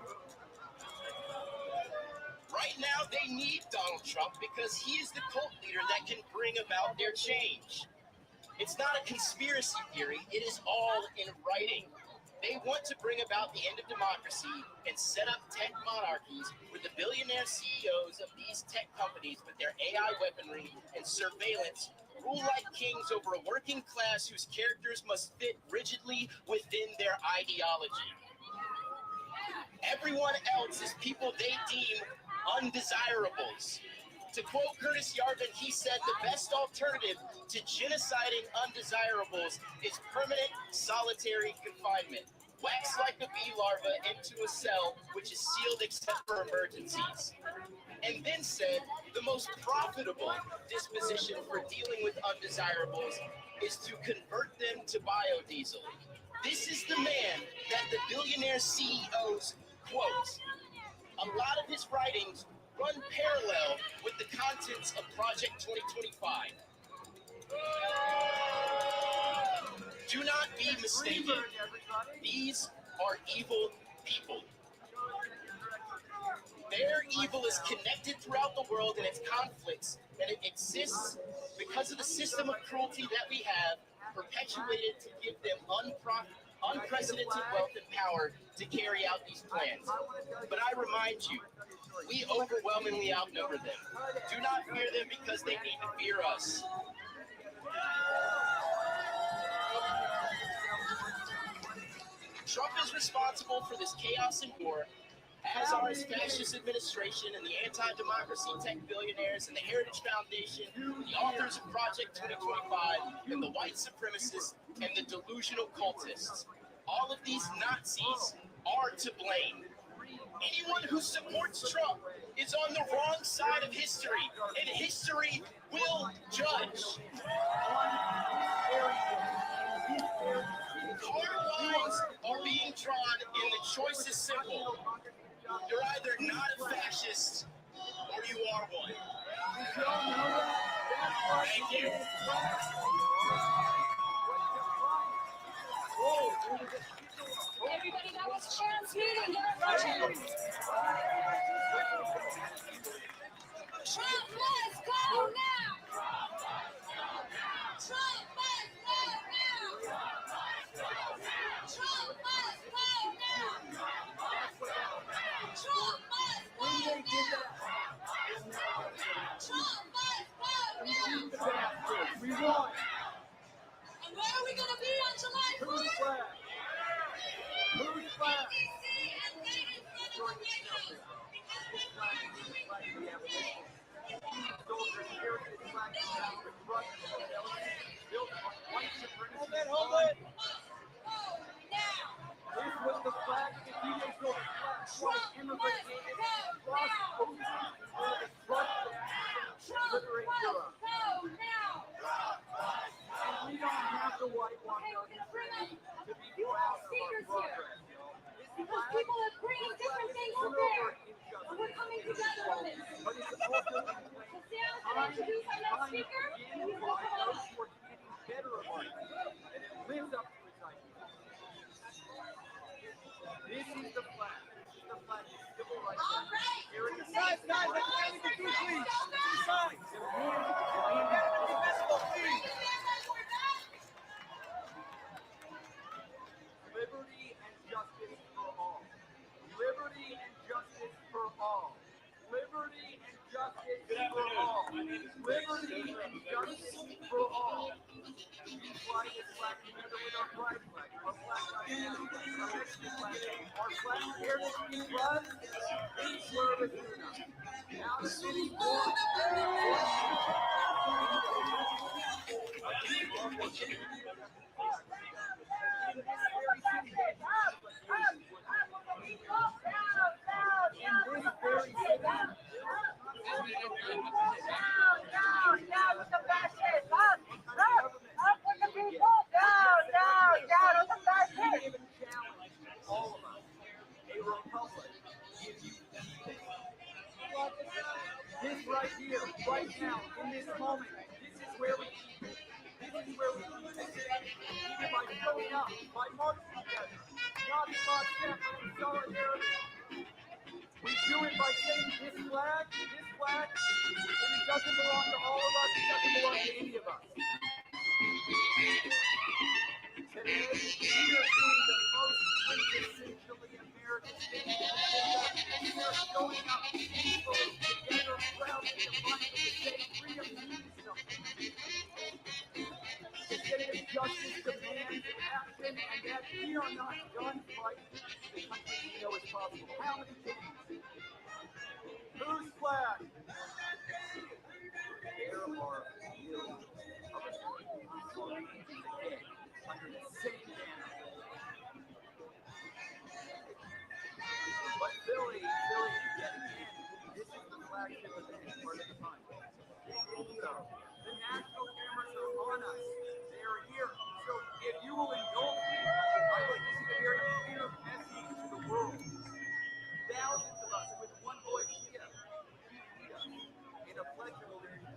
Right now, they need Donald Trump because he is the cult leader that can bring about their change. It's not a conspiracy theory, it is all in writing. They want to bring about the end of democracy and set up tech monarchies where the billionaire CEOs of these tech companies with their AI weaponry and surveillance rule like kings over a working class whose characters must fit rigidly within their ideology. Everyone else is people they deem undesirables. To quote Curtis Yarvin, he said the best alternative to genociding undesirables is permanent solitary confinement. Wax like a bee larva into a cell which is sealed except for emergencies. And then said the most profitable disposition for dealing with undesirables is to convert them to biodiesel. This is the man that the billionaire CEOs quote. A lot of his writings run parallel with the contents of Project 2025. Do not be mistaken. These are evil people. Their evil is connected throughout the world and its conflicts, and it exists because of the system of cruelty that we have perpetuated to give them unprecedented wealth and power to carry out these plans. But I remind you, we overwhelmingly outnumber them. Do not fear them because they need to fear us. Trump is responsible for this chaos and war, as are his fascist administration and the anti-democracy tech billionaires and the Heritage Foundation, the authors of Project 2025, and the white supremacists and the delusional cultists. All of these Nazis are to blame. Anyone who supports Trump is on the wrong side of history, and history will judge. Hard lines are being drawn, and the choice is simple. You're either not a fascist, or you are one. Thank you. Everybody that was transmitting their Trump must go now! Trump must go now! Trump must go now! Trump must go now! Trump must go now! We won. And where are we going to be on July 4th? Who's flag? Hold it. This was the flag that DJ Silver flag immigrant and we don't have to whitewash our history to be proud of our progress. Because people are bringing different things to bear. And we're coming together on this. But it's also So Sam's going to introduce our next speaker. And he's going to come up. better of life, and it lives up to its ideals. This is the flag. This is the flag of civil rights. All right. Here it is. Guys, let's get the two please. Two signs. Liberty and justice for all. Liberty and justice for all. Liberty and justice for all. Liberty and justice for all. We fly this flag together with our pride flag, our flag identity flag, our Mexican flag, our flag here to be blood in service to now the city born. Down with the fashion. where we keep it. This is where we keep it. Even by showing up, by marching together, not in lockstep, but in solidarity. We do it by saying this flag, and it doesn't belong to all of us, it doesn't belong to any of us. Today, we are doing the most quintessentially American thing. We are showing up peacefully, together, proudly, defiantly to say freedom means something. The day of justice demands action, and that we are not done fighting the country we know is possible. How many kings? Whose flag? There are millions of us today under the same banner. But Billy is getting in. This is the flagship event part of the fund. So, the national cameras are on us. They are here. So, if you will indulge me, I'd like to send a very clear message to the world. Thousands of us with one voice here in a pledge of allegiance.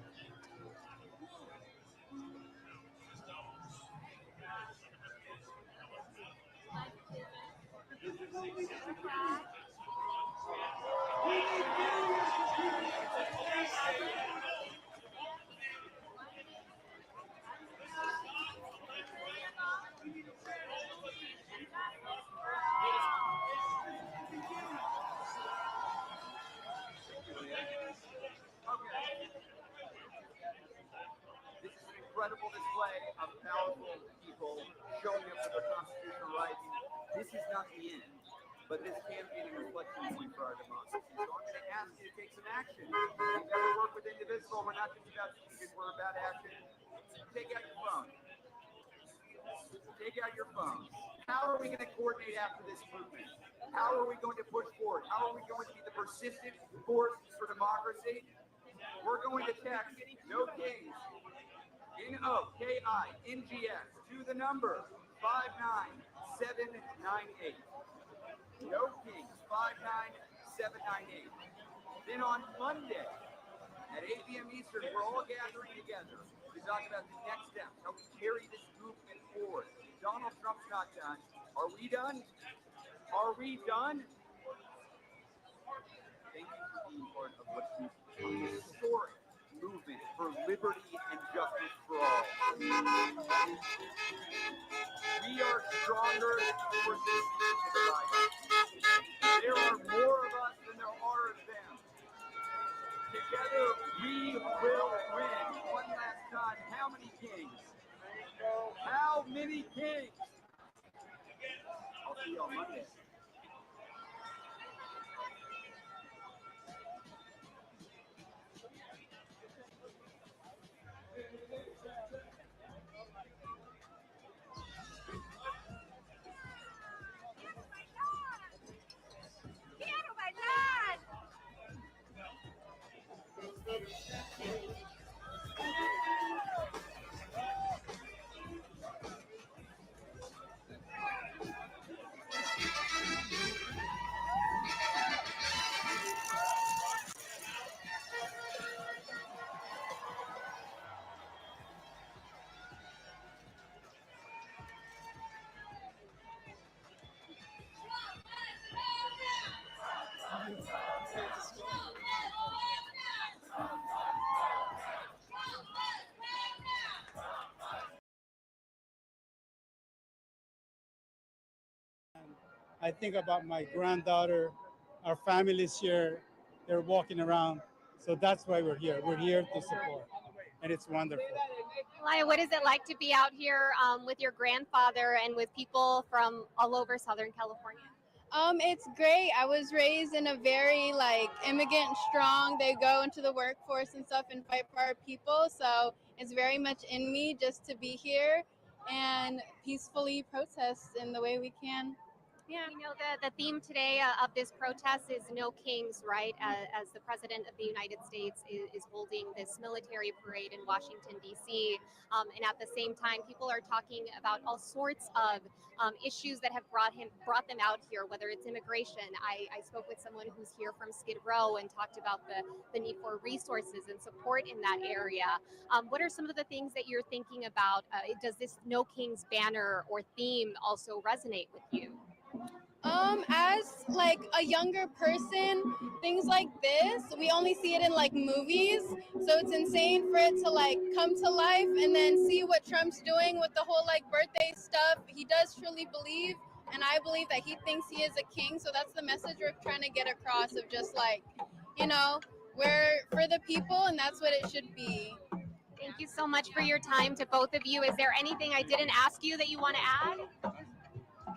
This is an incredible display of powerful people showing up for their constitutional rights. This is not the end, but this can be an inflection point for our democracy. So I'm going to ask you to take some action. We never work with Indivisible. We're not just about speeches, we're about action. Take out your phone. Take out your phone. How are we going to coordinate after this movement? How are we going to push forward? How are we going to be the persistent force for democracy? We're going to text No Kings, NOKINGS, to the number 59798. No Kings, 59798. Then on Monday at 8 p.m. Eastern, we're all gathering together to talk about the next steps, how we carry this movement forward. Donald Trump's not done. Are we done? Are we done? Thank you for being part of what's a historic movement for liberty and justice for all. We are stronger for this society. There are more of us than there are of them. Together, we will win. One last time, how many kings? How many kings? I'll see you on Monday. I think about my granddaughter, our family's here, they're walking around. So that's why we're here. We're here to support, and it's wonderful. Laya, what is it like to be out here with your grandfather and with people from all over Southern California? It's great. I was raised in a very immigrant strong. They go into the workforce and stuff and fight for our people. So it's very much in me just to be here and peacefully protest in the way we can. Yeah, we know the theme today of this protest is No Kings, right? As the President of the United States is holding this military parade in Washington, D.C. And at the same time, people are talking about all sorts of issues that have brought them out here, whether it's immigration. I spoke with someone who's here from Skid Row and talked about the need for resources and support in that area. What are some of the things that you're thinking about? Does this No Kings banner or theme also resonate with you? As like a younger person, things like this, we only see it in like movies. So it's insane for it to like come to life and then see what Trump's doing with the whole like birthday stuff. He does truly believe, and I believe that he thinks he is a king. So that's the message we're trying to get across of just like, you know, we're for the people and that's what it should be. Thank you so much for your time to both of you. Is there anything I didn't ask you that you want to add?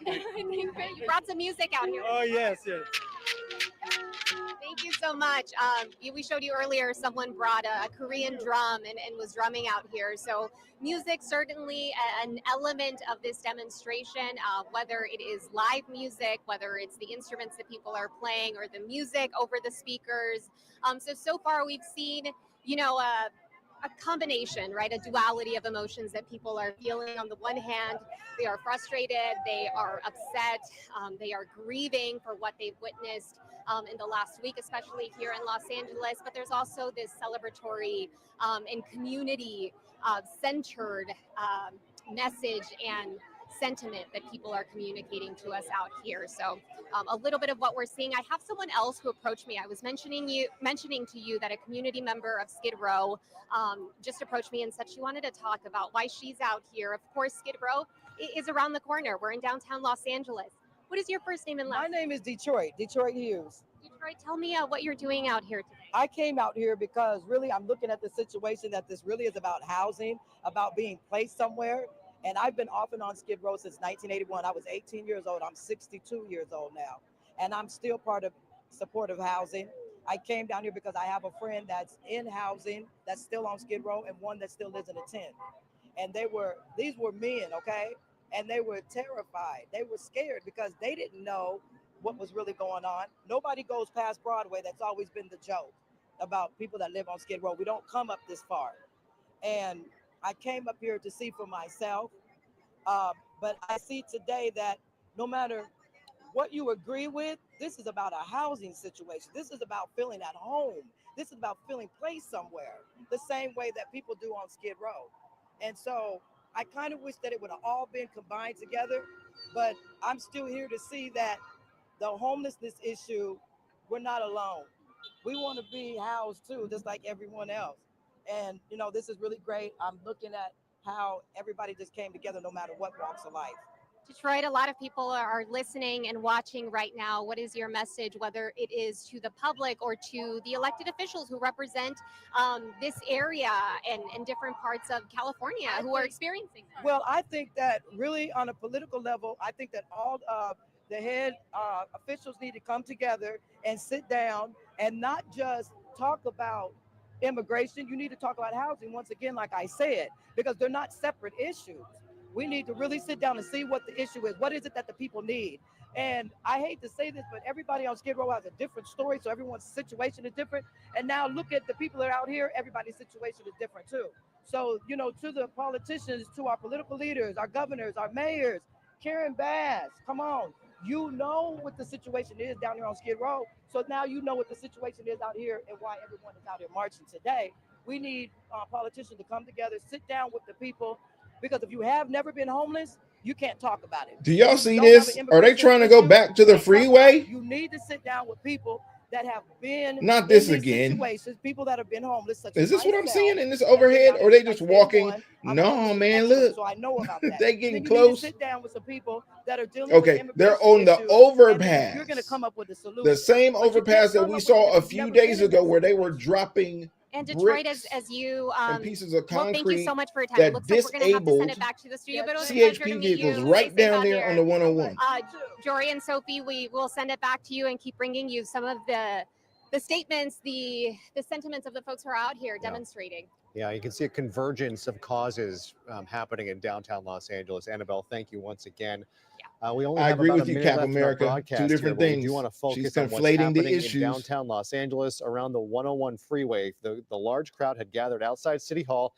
I think that you brought some music out here. Oh, yes, yes. Thank you so much. We showed you earlier, someone brought a Korean drum and was drumming out here. So music, certainly an element of this demonstration, whether it is live music, whether it's the instruments that people are playing or the music over the speakers. So far we've seen, you know, a combination, right? A duality of emotions that people are feeling. On the one hand, they are frustrated, they are upset, they are grieving for what they've witnessed in the last week, especially here in Los Angeles. But there's also this celebratory and community centered message and sentiment that people are communicating to us out here. So a little bit of what we're seeing. I have someone else who approached me. I was mentioning to you that a community member of Skid Row just approached me and said she wanted to talk about why she's out here. Of course, Skid Row is around the corner. We're in downtown Los Angeles. What is your first name and last name? My name is Detroit Hughes. Detroit, tell me what you're doing out here today. I came out here because really I'm looking at the situation that this really is about housing, about being placed somewhere. And I've been off and on Skid Row since 1981. I was 18 years old. I'm 62 years old now. And I'm still part of supportive housing. I came down here because I have a friend that's in housing that's still on Skid Row and one that still lives in a tent. And these were men, okay? And they were terrified. They were scared because they didn't know what was really going on. Nobody goes past Broadway. That's always been the joke about people that live on Skid Row. We don't come up this far. And I came up here to see for myself, but I see today that no matter what you agree with, this is about a housing situation. This is about feeling at home. This is about feeling placed somewhere, the same way that people do on Skid Row. And so I kind of wish that it would have all been combined together, but I'm still here to see that the homelessness issue, we're not alone. We want to be housed too, just like everyone else. And, you know, this is really great. I'm looking at how everybody just came together no matter what walks of life. Detroit, a lot of people are listening and watching right now. What is your message, whether it is to the public or to the elected officials who represent this area and different parts of California who are experiencing this? Well, I think that really on a political level, I think that all the head officials need to come together and sit down and not just talk about immigration. You need to talk about housing once again, like I said, because they're not separate issues. We need to really sit down and see what the issue is. What is it that the people need? And I hate to say this, but everybody on Skid Row has a different story, so everyone's situation is different. And now look at the people that are out here, everybody's situation is different too. So, you know, to the politicians, to our political leaders, our governors, our mayors, Karen Bass, come on. You know what the situation is down here on Skid Row. So now you know what the situation is out here and why everyone is out here marching today. We need politicians to come together, sit down with the people, because if you have never been homeless, you can't talk about it. Do y'all see this? Are they trying to go back to the freeway? You need to sit down with people that have been Not this in these again. situations, people that have been homeless. Such Is as this what I'm myself, seeing in this overhead? Or are they just walking? I'm No, an man, expert, look. so I know about that. They Then getting you close. Need to sit down with some people that are dealing with Okay, immigration they're on the issues, and overpass. you're going to come up with a solution. The same But you can't overpass that come we up saw with a it if you've few never been days in ago this where they were dropping And Detroit, bricks as you and pieces of well, thank you concrete so much for your time. that It looks like we're going to have to send it disabled back to the studio, but it was a pleasure to CHP meet vehicles you. right Stay safe down out there here. on the 101. Jory and Sophie, we will send it back to you and keep bringing you some of the statements, the sentiments of the folks who are out here demonstrating. Yeah, you can see a convergence of causes happening in downtown Los Angeles. Annabelle, thank you once again. We only I have agree about with a you, minute Cap left in our America. broadcast Two here, different but we things. do want to focus She's on what's conflating the happening in issues. downtown Los Angeles around the 101 freeway. The large crowd had gathered outside City Hall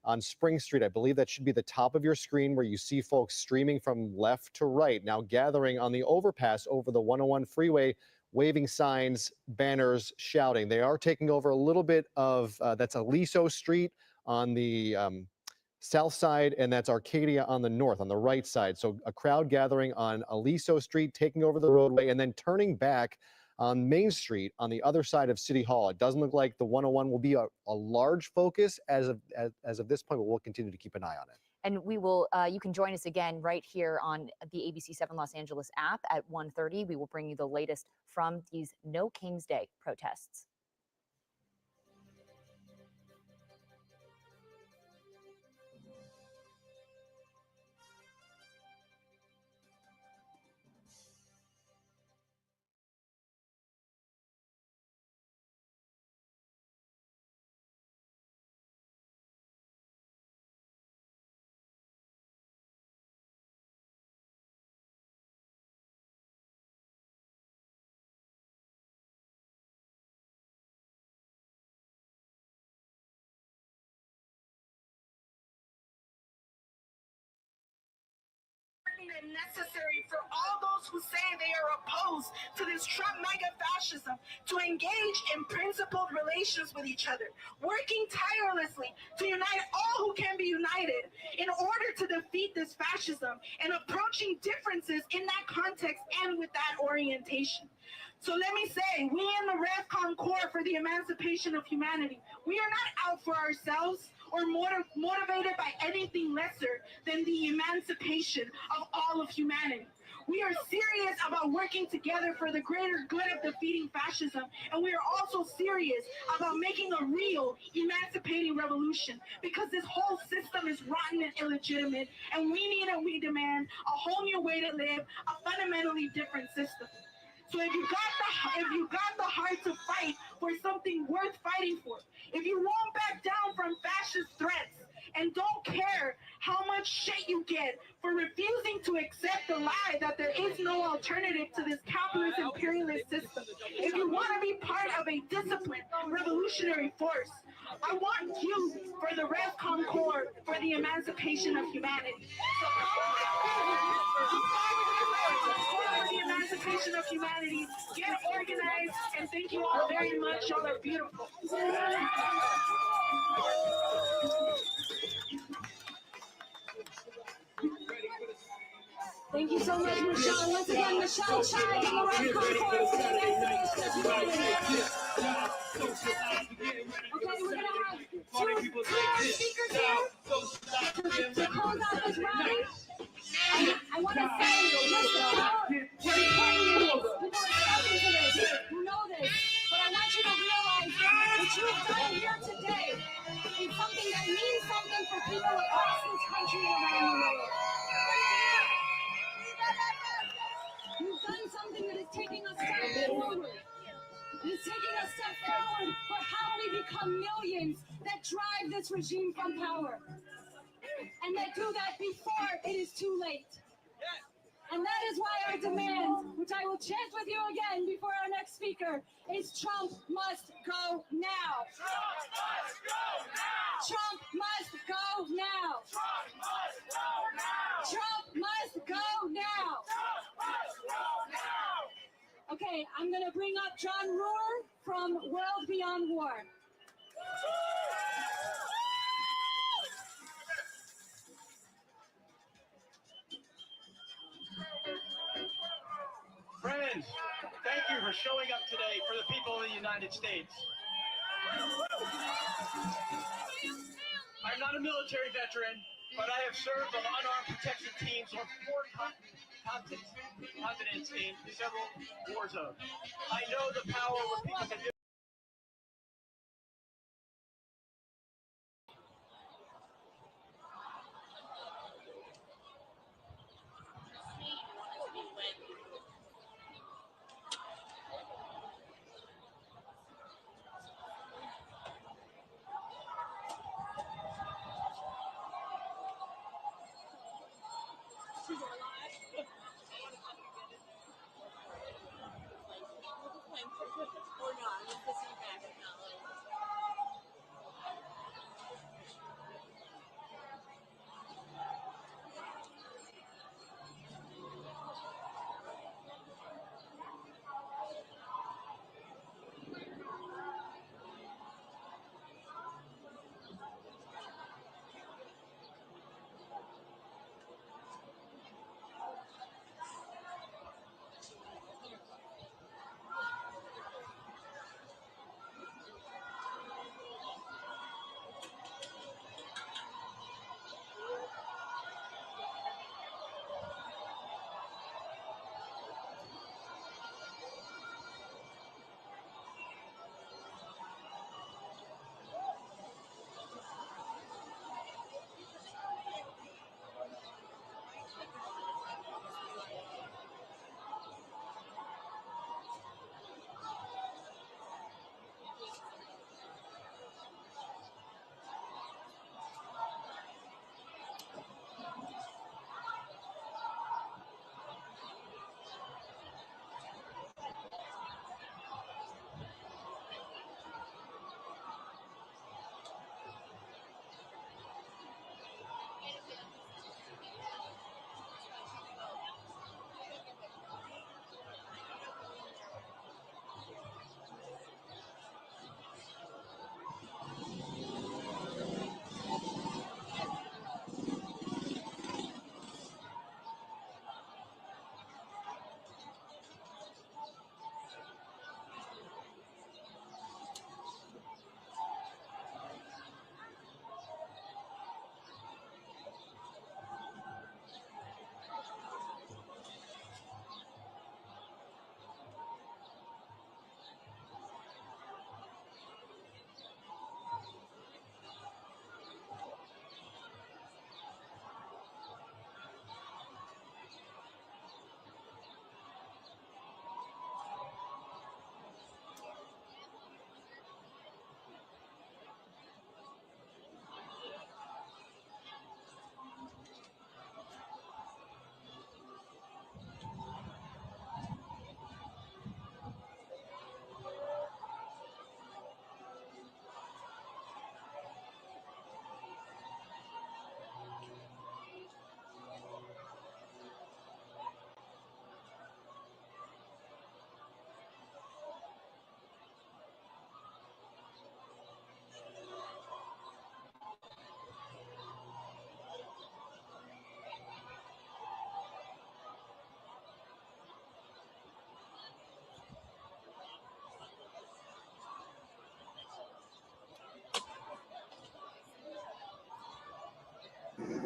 on Spring Street. I believe that should be the top of your screen where you see folks streaming from left to right, now gathering on the overpass over the 101 freeway, waving signs, banners, shouting. They are taking over a little bit of, that's Aliso Street on the south side, and that's Arcadia on the north, on the right side. So a crowd gathering on Aliso Street, taking over the roadway, and then turning back on Main Street on the other side of City Hall. It doesn't look like the 101 will be a large focus as of this point, but we'll continue to keep an eye on it. And we will, you can join us again right here on the ABC7 Los Angeles app at 1:30. We will bring you the latest from these No Kings Day protests. And necessary for all those who say they are opposed to this Trump mega fascism to engage in principled relations with each other, working tirelessly to unite all who can be united in order to defeat this fascism, and approaching differences in that context and with that orientation. So let me say, we in the RevCon Corps for the emancipation of humanity, we are not out for ourselves or motivated by anything lesser than the emancipation of all of humanity. We are serious about working together for the greater good of defeating fascism, and we are also serious about making a real emancipating revolution, because this whole system is rotten and illegitimate, and we need and we demand a whole new way to live, a fundamentally different system. So if you got the heart to fight for something worth fighting for, if you won't back down from fascist threats, and don't care how much shit you get for refusing to accept the lie that there is no alternative to this capitalist imperialist system, if you want to be part of a disciplined revolutionary force, I want you for the RevCon Corps for the emancipation of humanity. For the emancipation of humanity, get organized, and thank you all very much. Y'all are beautiful. Thank you so much, Michelle. Once again, Michelle Chai in the RevCon Corps for the emancipation of humanity. Okay, we're gonna have two speakers here to close out this rally. I want to say just how important it is. People are stepping to this, who know this, but I want you to realize what you've done here today is something that means something for people across this country and around the world. You've done something that is taking a step forward. It's taking a step forward for how we become millions that drive this regime from power. And that do that before it is too late. And that is why our demand, which I will chant with you again before our next speaker, is Trump must go now. Trump must go now. Trump must go now. Trump must go now. Okay, I'm going to bring up John Rohr from World Beyond War. Friends, thank you for showing up today for the people of the United States. I'm not a military veteran, but I have served on unarmed protection teams on 4 continents in several war zones. I know the power what people can do. Let's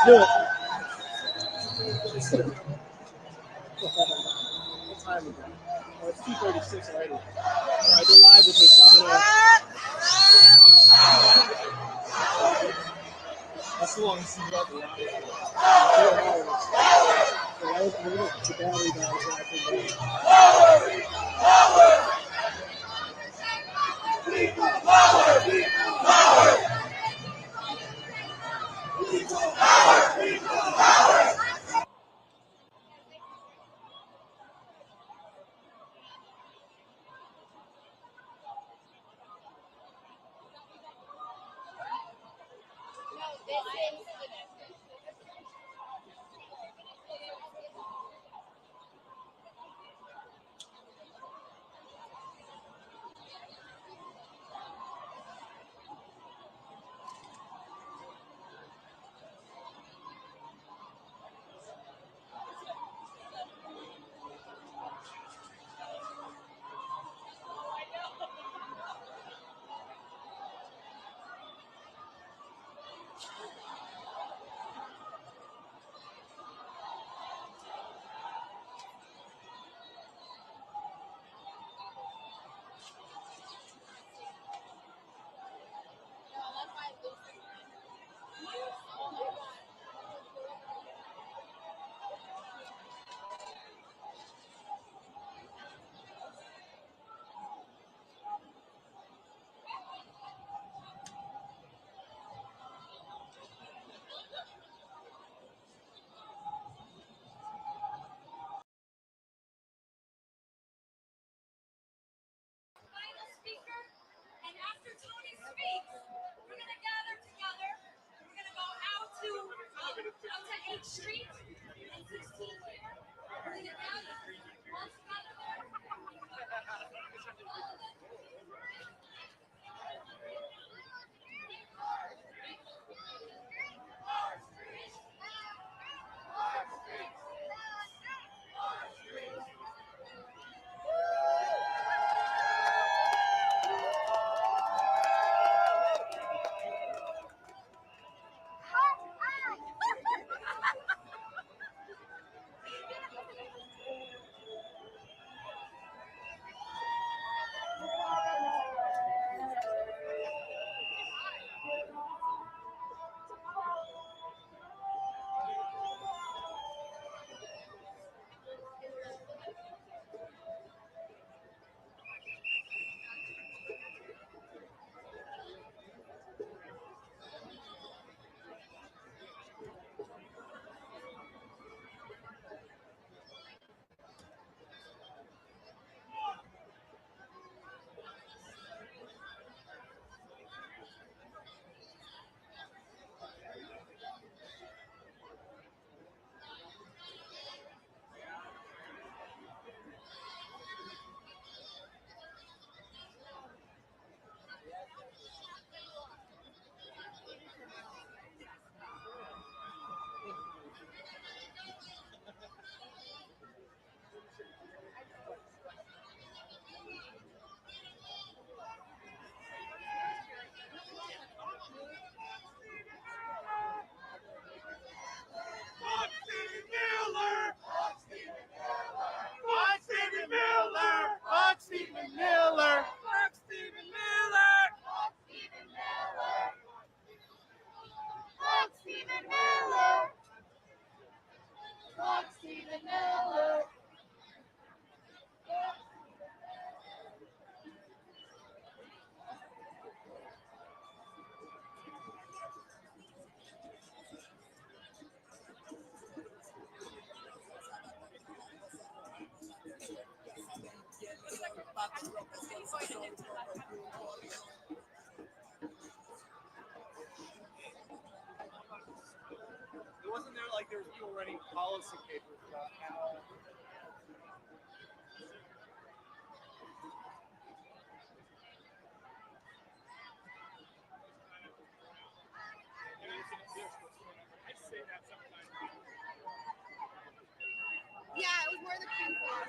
do it. What time is it? Oh, it's 2:36 already. All right, they're live with me, so I'm gonna. That's the longest you've got the live. 4 hours. So I was the battery dies Final speaker, and after Tony speaks, we're gonna gather together. We're gonna go out to 8th Street and 16th here. We're gonna gather all together there. policy papers about how Yeah, it was more the King's loss.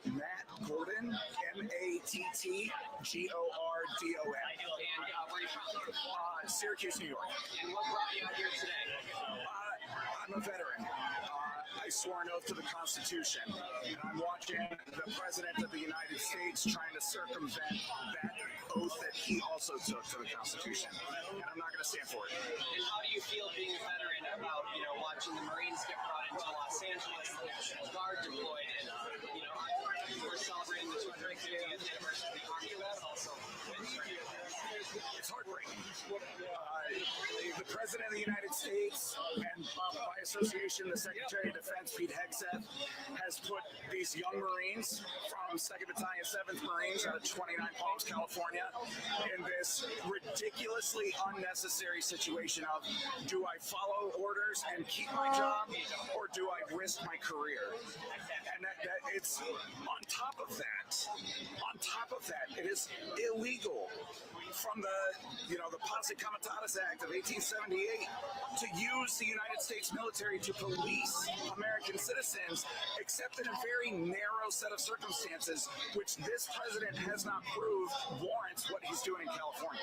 Matt Gordon, MattGordon. Syracuse, New York. And what brought you out here today? I'm a veteran. I swore an oath to the Constitution, and I'm watching the President of the United States trying to circumvent that oath that he also took to the Constitution, and I'm not going to stand for it. And how do you feel being a veteran about, watching the Marines get brought into Los Angeles, the National Guard deployed, and, we're celebrating the 250th anniversary of the Army of that also. It's heartbreaking. The President of the United States, and by association, the Secretary of Defense, Pete Hegseth, has put these young Marines from 2nd Battalion, 7th Marines out of 29 Palms, California, in this ridiculously unnecessary situation of, do I follow orders and keep my job, or do I risk my career? And that it's on top of that, it is illegal from the Posse Comitatus Act of 1878 to use the United States military to police American citizens, except in a very narrow set of circumstances, which this president has not proved warrants what he's doing in California.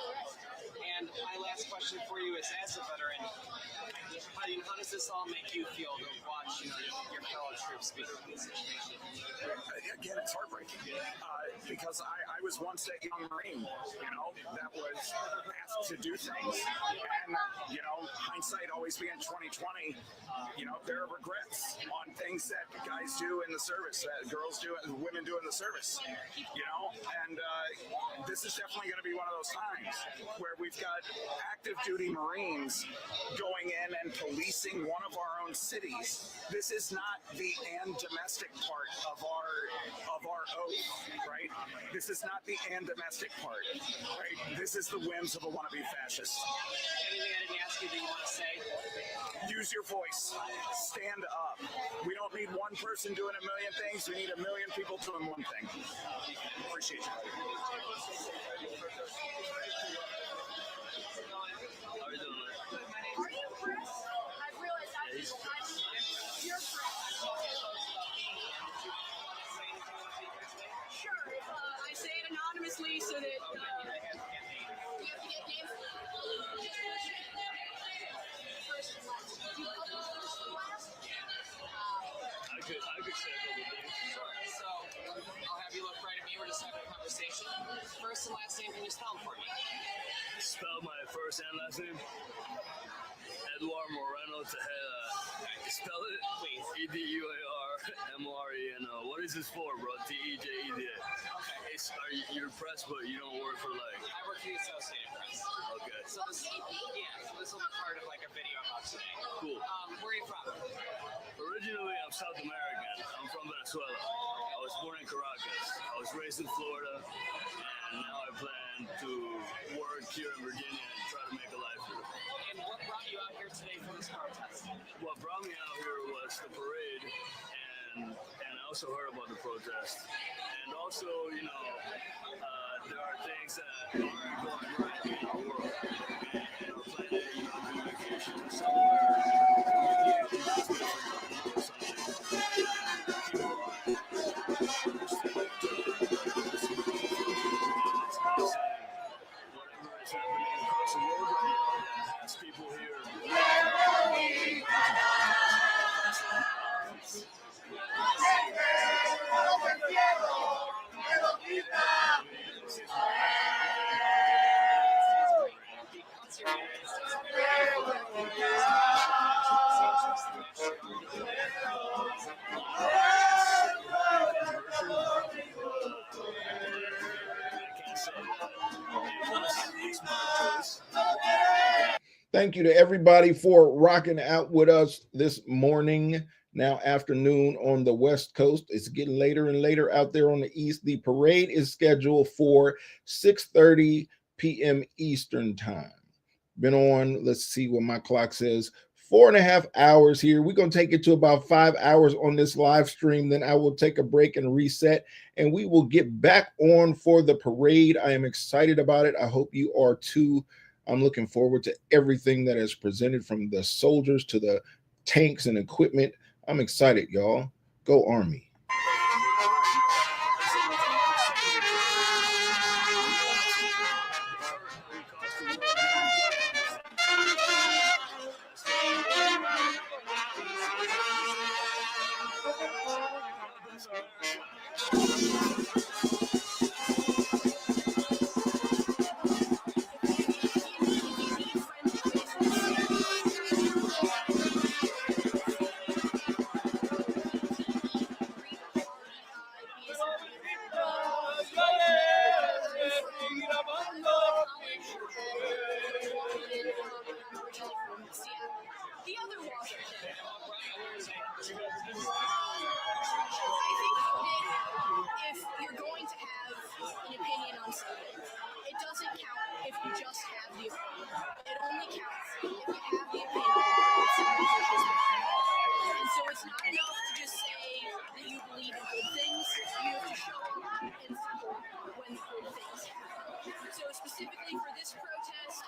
And my last question for you is, as a veteran, how does this all make you feel to watch your fellow troops be in this situation? Again, it's heartbreaking because I was once that young Marine, that was asked to do things, and hindsight always being 2020. There are regrets on things that guys do in the service, that girls do, and women do in the service. And this is definitely going to be one of those times where we've got active duty Marines going in and policing one of our own cities. This is not the and domestic part of our oath, right? This is not the and domestic part, right? This is the whims of a wannabe fascist. Anything I didn't ask you that you want to say? Use your voice. Stand up. We don't need one person doing a million things. We need a million people doing one thing. Appreciate you. How are you doing? Are you Chris? I realized you're Chris. Sure, I say it anonymously so that you have to get names. First and last. Do you want first and last? I could say a couple things. Sure. So I'll have you look right at me. We're just having a conversation. First and last name, can you spell them for me? Spell my first and last name. Eduardo Moreno Tejeda. Spell it, please. EDUARMORENO. What is this for, bro? TEJEDA. Okay. You're press, but you don't work for I work for the Associated Press. Okay. So this will be part of a video about today. Cool. Where are you from? Originally, I'm South American. I'm from Venezuela. I was born in Caracas. I was raised in Florida, and now I plan to work here in Virginia and try to make a life here. And what brought you out here today for this protest? What brought me out here was the parade, and I also heard about the protest. And also, there are things that aren't going right in our world. And our planet, communication, somewhere, Thank you to everybody for rocking out with us this morning, now afternoon on the West Coast. It's getting later and later out there on the East. The parade is scheduled for 6:30 p.m. Eastern time. Been on, let's see what my clock says, 4.5 hours here. We're going to take it to about 5 hours on this live stream. Then I will take a break and reset, and we will get back on for the parade. I am excited about it. I hope you are too. I'm looking forward to everything that is presented, from the soldiers to the tanks and equipment. I'm excited, y'all. Go Army. viewpoint. It only counts if you have the opinion that someone pushes back. And so it's not enough to just say that you believe in good things. You have to show up and support when good things happen. So specifically for this protest,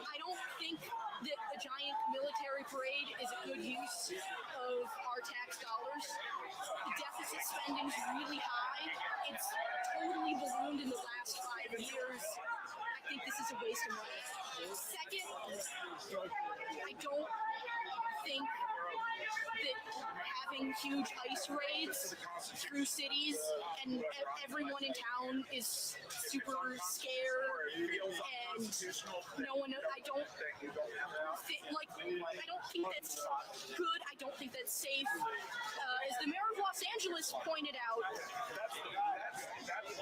I don't think that a giant military parade is a good use of our tax dollars. The deficit spending is really high. It's totally ballooned in the last 5 years. I think this is a waste of money. Second, I don't think that having huge ice raids through cities and everyone in town is super scared and no one, I don't think that's good. I don't think that's safe. As the mayor of Los Angeles pointed out,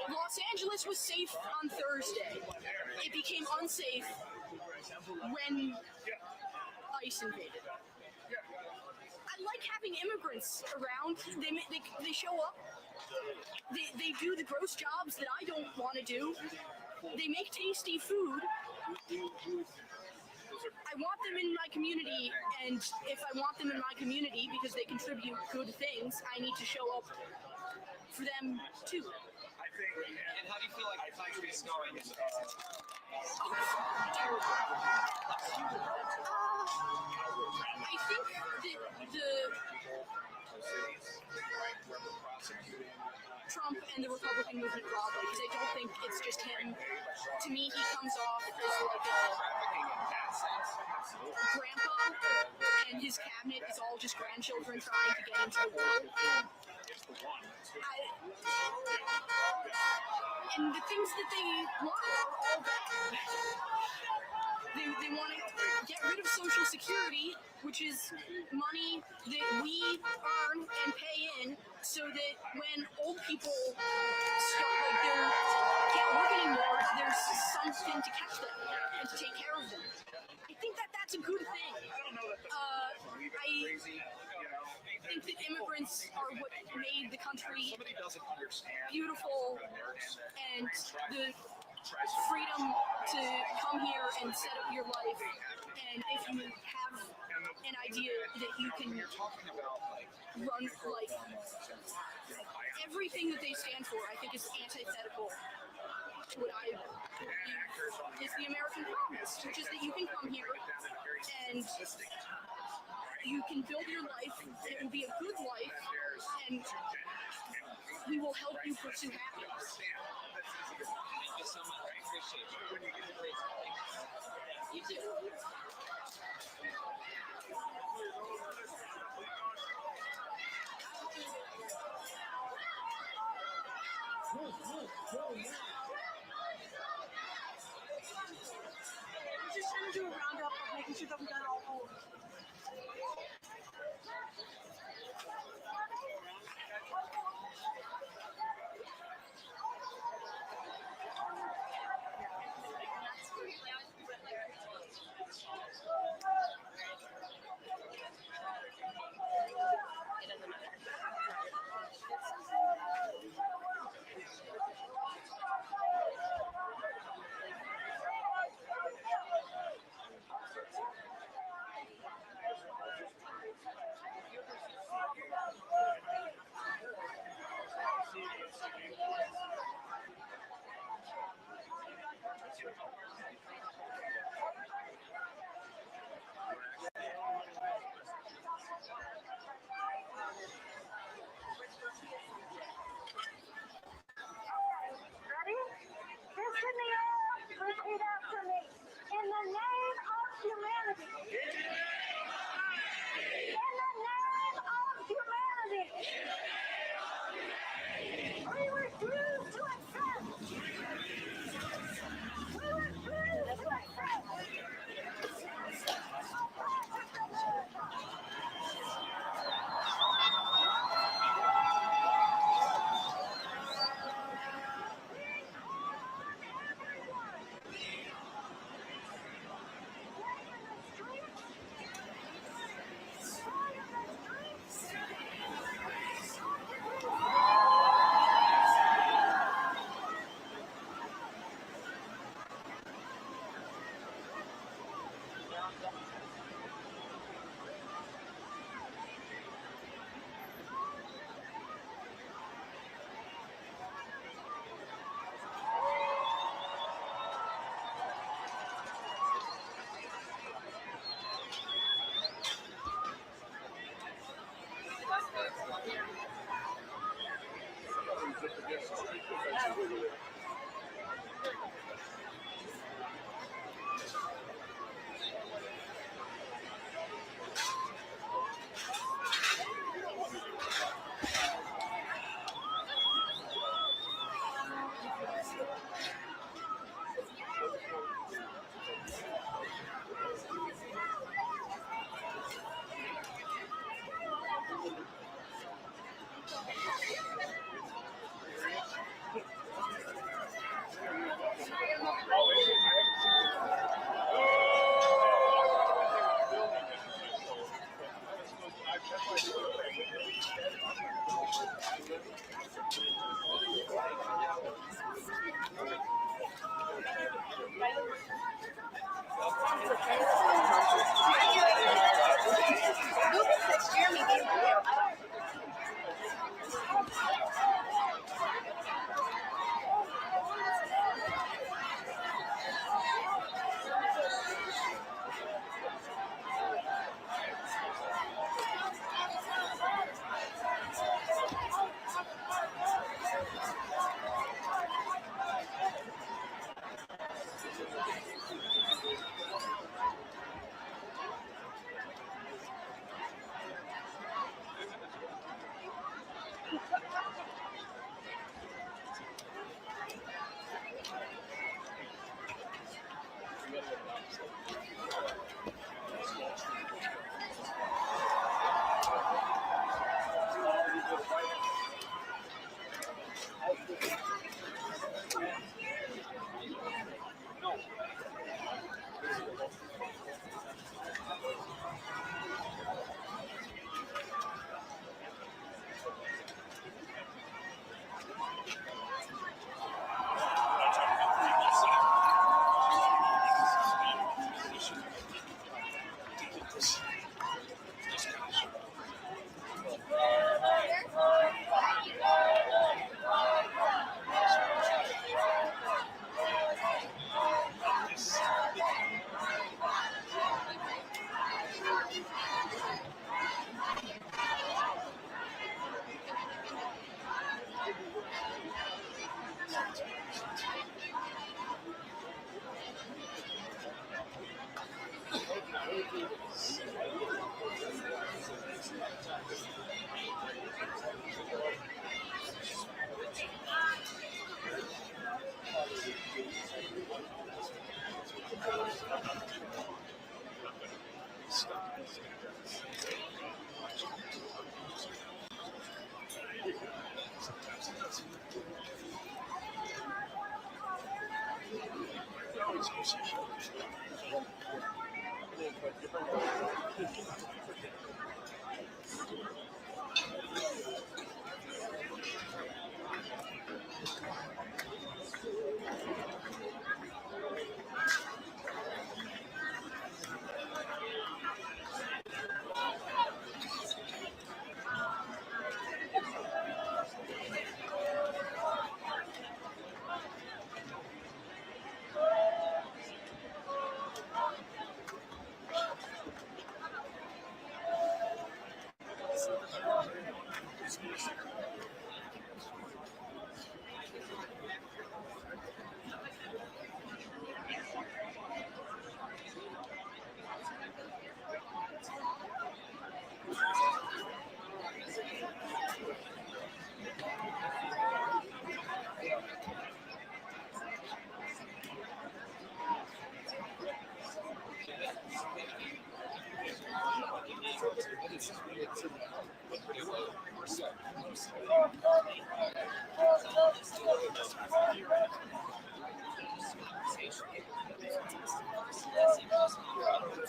Los Angeles was safe on Thursday. It became unsafe when ICE invaded. I like having immigrants around. They show up. They do the gross jobs that I don't want to do. They make tasty food. I want them in my community, and if I want them in my community because they contribute good things, I need to show up for them too. And how do you feel like the country is going? I think that Trump and the Republican movement broadly, because I don't think it's just him. To me, he comes off as like a grandpa, and his cabinet is all just grandchildren trying to get into the world. And the things that they want are all bad. They want to get rid of Social Security, which is money that we earn and pay in, so that when old people can't work anymore, there's something to catch them and to take care of them. I think that that's a good thing. I think that immigrants are what made the country beautiful, and the freedom to come here and set up your life. And if you have an idea that you can run life, everything that they stand for, I think, is antithetical to what I believe is the American promise, which is that you can come here and you can build your life. It will be a good life, and we will help you pursue happiness. Thank you so much. I appreciate you. You too. We're just trying to do a roundup of making sure that we got it all full.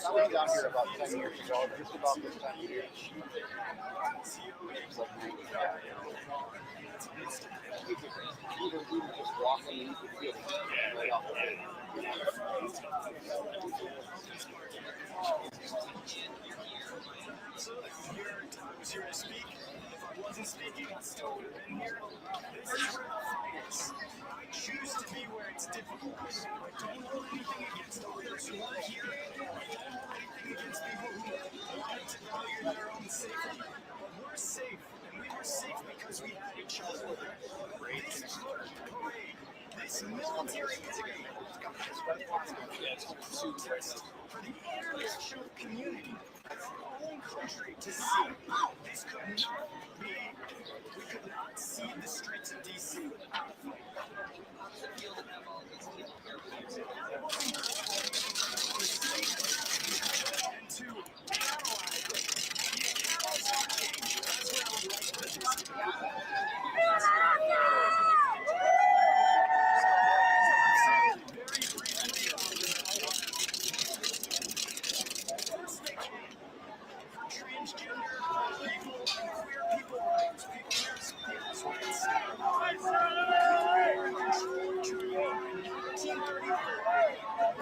I was down here about 10 years ago, just about this time of year. We were just walking and you could feel it right off the way. So I was here to speak. If I wasn't speaking, I still would have been here. This is where the fight is. I choose to be where it's difficult. I don't hold anything against others who aren't here. I don't hold anything against people who wanted to value their own safety. But we're safe, and we were safe because we had each other. This parade, this military parade, to test for the international community, our own country to see. This could not be, we could not see the streets of D.C. without a fight. And to analyze the arrows of change, that's where I would like to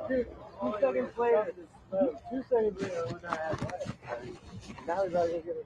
Dude, 2 seconds later. 2 seconds later, we're gonna have it. Now we gotta go get it.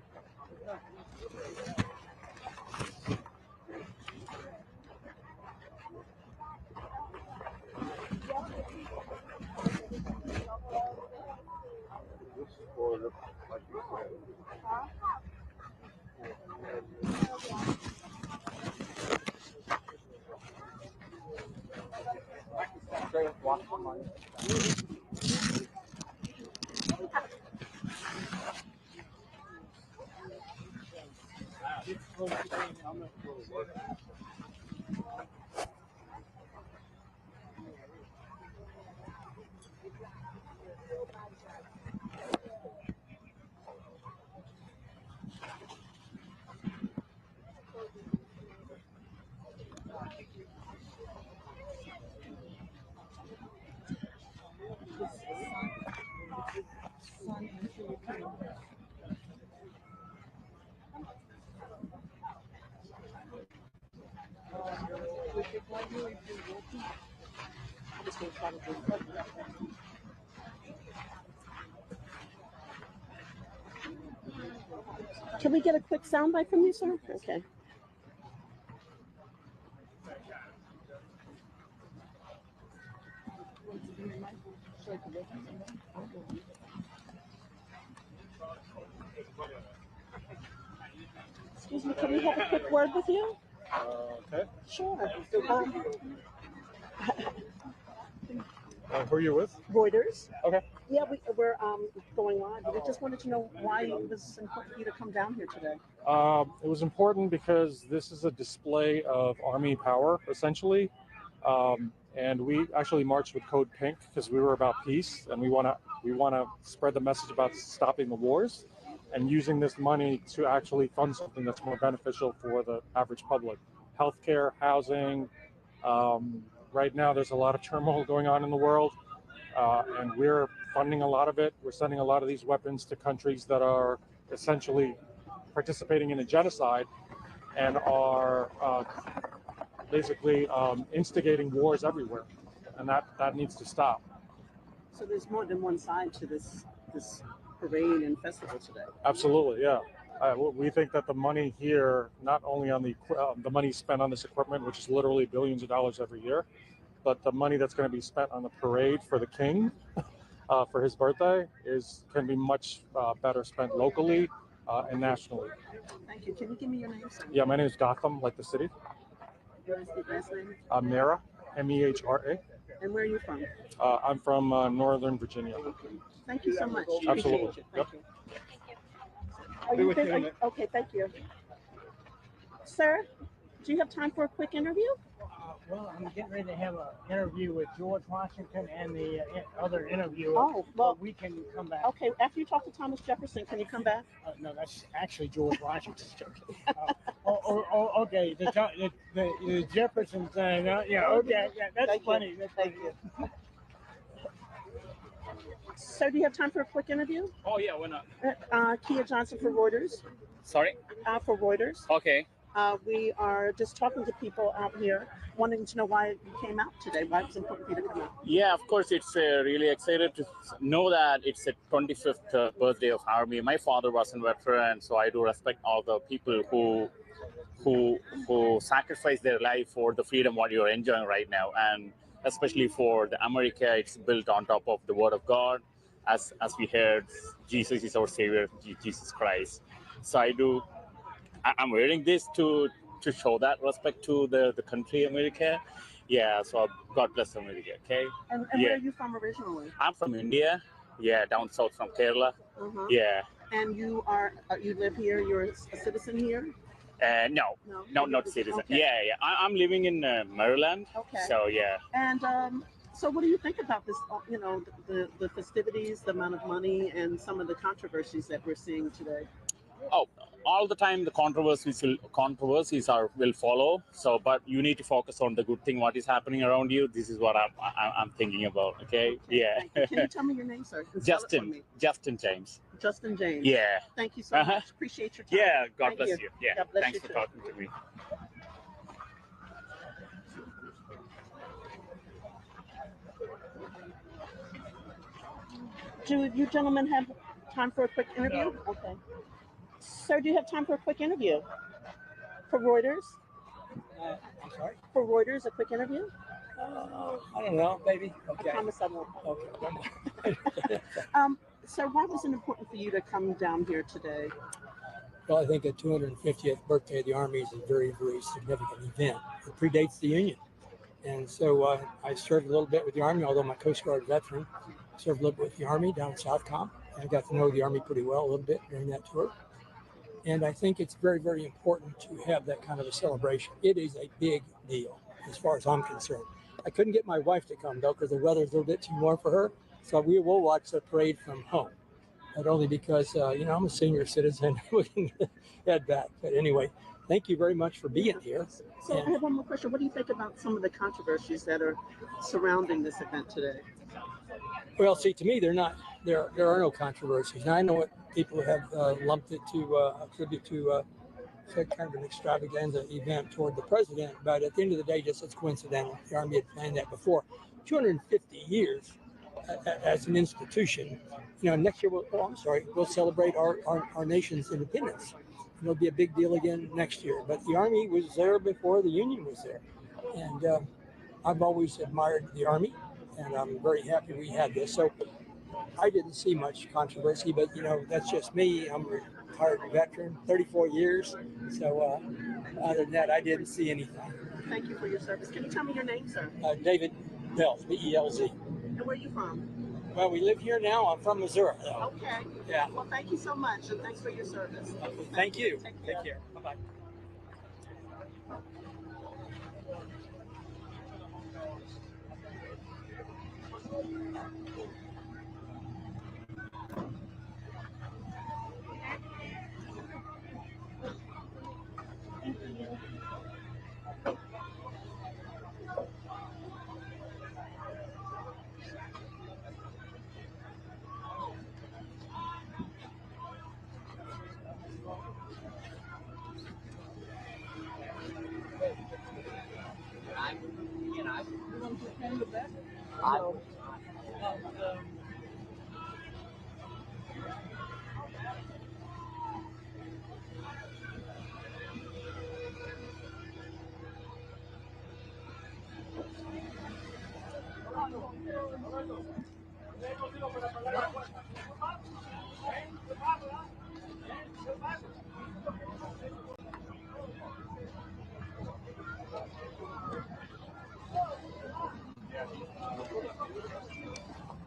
Can we get a quick soundbite from you, sir? Okay. Excuse me, can we have a quick word with you? Okay. Sure. Who are you with? Reuters. Okay. Yeah, we're going live. We just wanted to know why it was important for you to come down here today. It was important because this is a display of Army power, essentially. And we actually marched with Code Pink because we were about peace, and we want to spread the message about stopping the wars and using this money to actually fund something that's more beneficial for the average public. Healthcare, housing. Right now, there's a lot of turmoil going on in the world, and we're funding a lot of it. We're sending a lot of these weapons to countries that are essentially participating in a genocide and are basically instigating wars everywhere, and that needs to stop. So there's more than one side to this parade and festival today. Absolutely, yeah. We think that the money here, not only on the money spent on this equipment, which is literally billions of dollars every year, but the money that's going to be spent on the parade for the king for his birthday can be much better spent locally and nationally. Thank you. Can you give me your name, sir? Yeah, my name is Gotham, like the city. What is the last name? Mehra, M-E-H-R-A. And where are you from? I'm from Northern Virginia. Thank you so much. Absolutely. Appreciate you. Thank Yep. you. Are you finished? Okay, thank you. Sir, do you have time for a quick interview? Well, I'm getting ready to have an interview with George Washington and the other interviewer. Oh, well, we can come back. Okay, after you talk to Thomas Jefferson, can you come back? No, that's actually George Washington. Okay, the Jefferson thing. Yeah, okay, yeah, that's funny. Thank you. Sir, do you have time for a quick interview? Oh, yeah, why not? Kia Johnson for Reuters. Sorry? For Reuters. Okay. We are just talking to people out here, wanting to know why you came out today, why it's important for you to come out. Yeah, of course, it's really excited to know that it's the 25th birthday of Army. My father was a veteran, so I do respect all the people who sacrifice their life for the freedom what you're enjoying right now, and especially for the America, it's built on top of the Word of God. As we heard, Jesus is our Savior, Jesus Christ. So I'm wearing this to show that respect to the country America. Yeah, so God bless America, okay? And yeah. Where are you from originally? I'm from India. Yeah, down south from Kerala. Uh-huh. Yeah. And you live here, you're a citizen here? No, not citizen. Okay. Yeah. I'm living in Maryland. Okay. So, yeah. And so what do you think about this, the festivities, the amount of money, and some of the controversies that we're seeing today? Oh, all the time the controversies will follow. So, but you need to focus on the good thing, what is happening around you. This is what I'm thinking about. Okay. Yeah. Can you tell me your name, sir? And spell it for me. Justin James. Justin James. Yeah. Thank you so much. Appreciate your time. Yeah. God Thank bless you. you. Yeah. God bless Thanks you for too. talking to me. Do you gentlemen have time for a quick interview? No. Okay. Sir, do you have time for a quick interview? For Reuters? I'm sorry? For Reuters, a quick interview? I don't know, maybe. Okay. I promise I won't. Okay. Sir, why was it important for you to come down here today? Well, I think the 250th birthday of the Army is a very, very significant event. It predates the Union. And so I served a little bit with the Army, although I'm a Coast Guard veteran. I served a little bit with the Army down in Southcom. I got to know the Army pretty well a little bit during that tour. And I think it's very, very important to have that kind of a celebration. It is a big deal as far as I'm concerned. I couldn't get my wife to come, though, because the weather's a little bit too warm for her. So we will watch the parade from home. But only because, I'm a senior citizen. We can head back. But anyway, thank you very much for being here. So I have one more question. What do you think about some of the controversies that are surrounding this event today? Well, see, to me, there are no controversies. Now, I know what people have lumped it to, attribute to kind of an extravaganza event toward the president, but at the end of the day, just it's coincidental. The Army had planned that before. 250 years as an institution. Next year, we'll celebrate our nation's independence. It'll be a big deal again next year. But the Army was there before the Union was there. And I've always admired the Army, and I'm very happy we had this. So I didn't see much controversy, but that's just me. I'm a retired veteran, 34 years. So other than that, I didn't see anything. Thank you for your service. Can you tell me your name, sir? David Belz, B-E-L-Z. And where are you from? Well, we live here now. I'm from Missouri, though. Okay. Yeah. Well, thank you so much, and thanks for your service. Thank you. Take care. Bye-bye.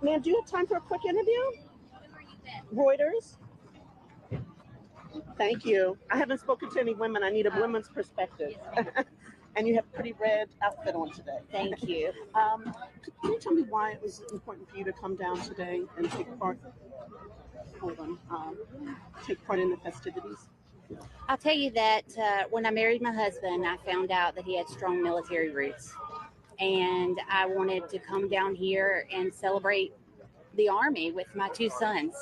Ma'am, do you have time for a quick interview? Reuters? Thank you. I haven't spoken to any women. I need a women's perspective. And you have a pretty red outfit on today. Thank you. Can you tell me why it was important for you to come down today and take part? Take part in the festivities? I'll tell you that when I married my husband, I found out that he had strong military roots. And I wanted to come down here and celebrate the Army with my two sons.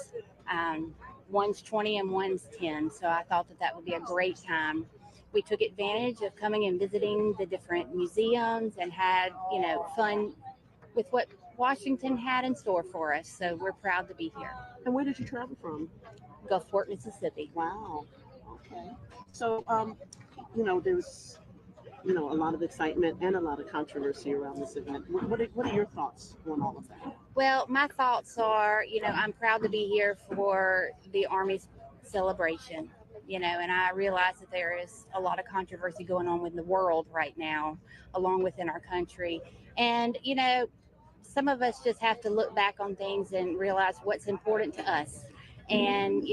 One's 20 and one's 10. So I thought that would be a great time. We took advantage of coming and visiting the different museums and had, fun with what Washington had in store for us. So we're proud to be here. And where did you travel from? Gulfport, Mississippi. Wow. Okay. So, there's, a lot of excitement and a lot of controversy around this event. What are your thoughts on all of that? Well, my thoughts are, I'm proud to be here for the Army's celebration, and I realize that there is a lot of controversy going on in the world right now, along within our country. And, some of us just have to look back on things and realize what's important to us. And,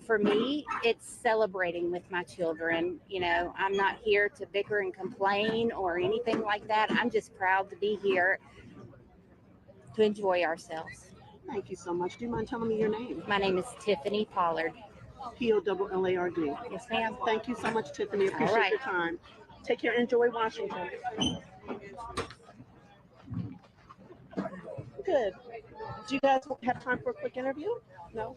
for me, it's celebrating with my children. I'm not here to bicker and complain or anything like that. I'm just proud to be here to enjoy ourselves. Thank you so much. Do you mind telling me your name? My name is Tiffany Pollard. P-O-L-L-A-R-D. Yes, ma'am. Thank you so much, Tiffany. Appreciate right. your time. Take care. Enjoy Washington. Good. Do you guys have time for a quick interview? No?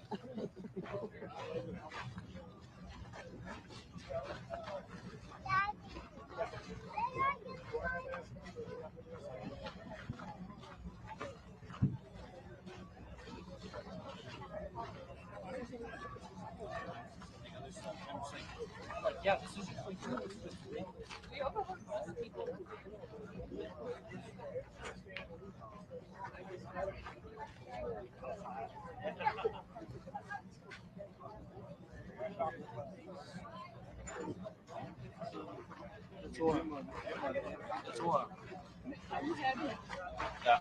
Yeah, this is yeah.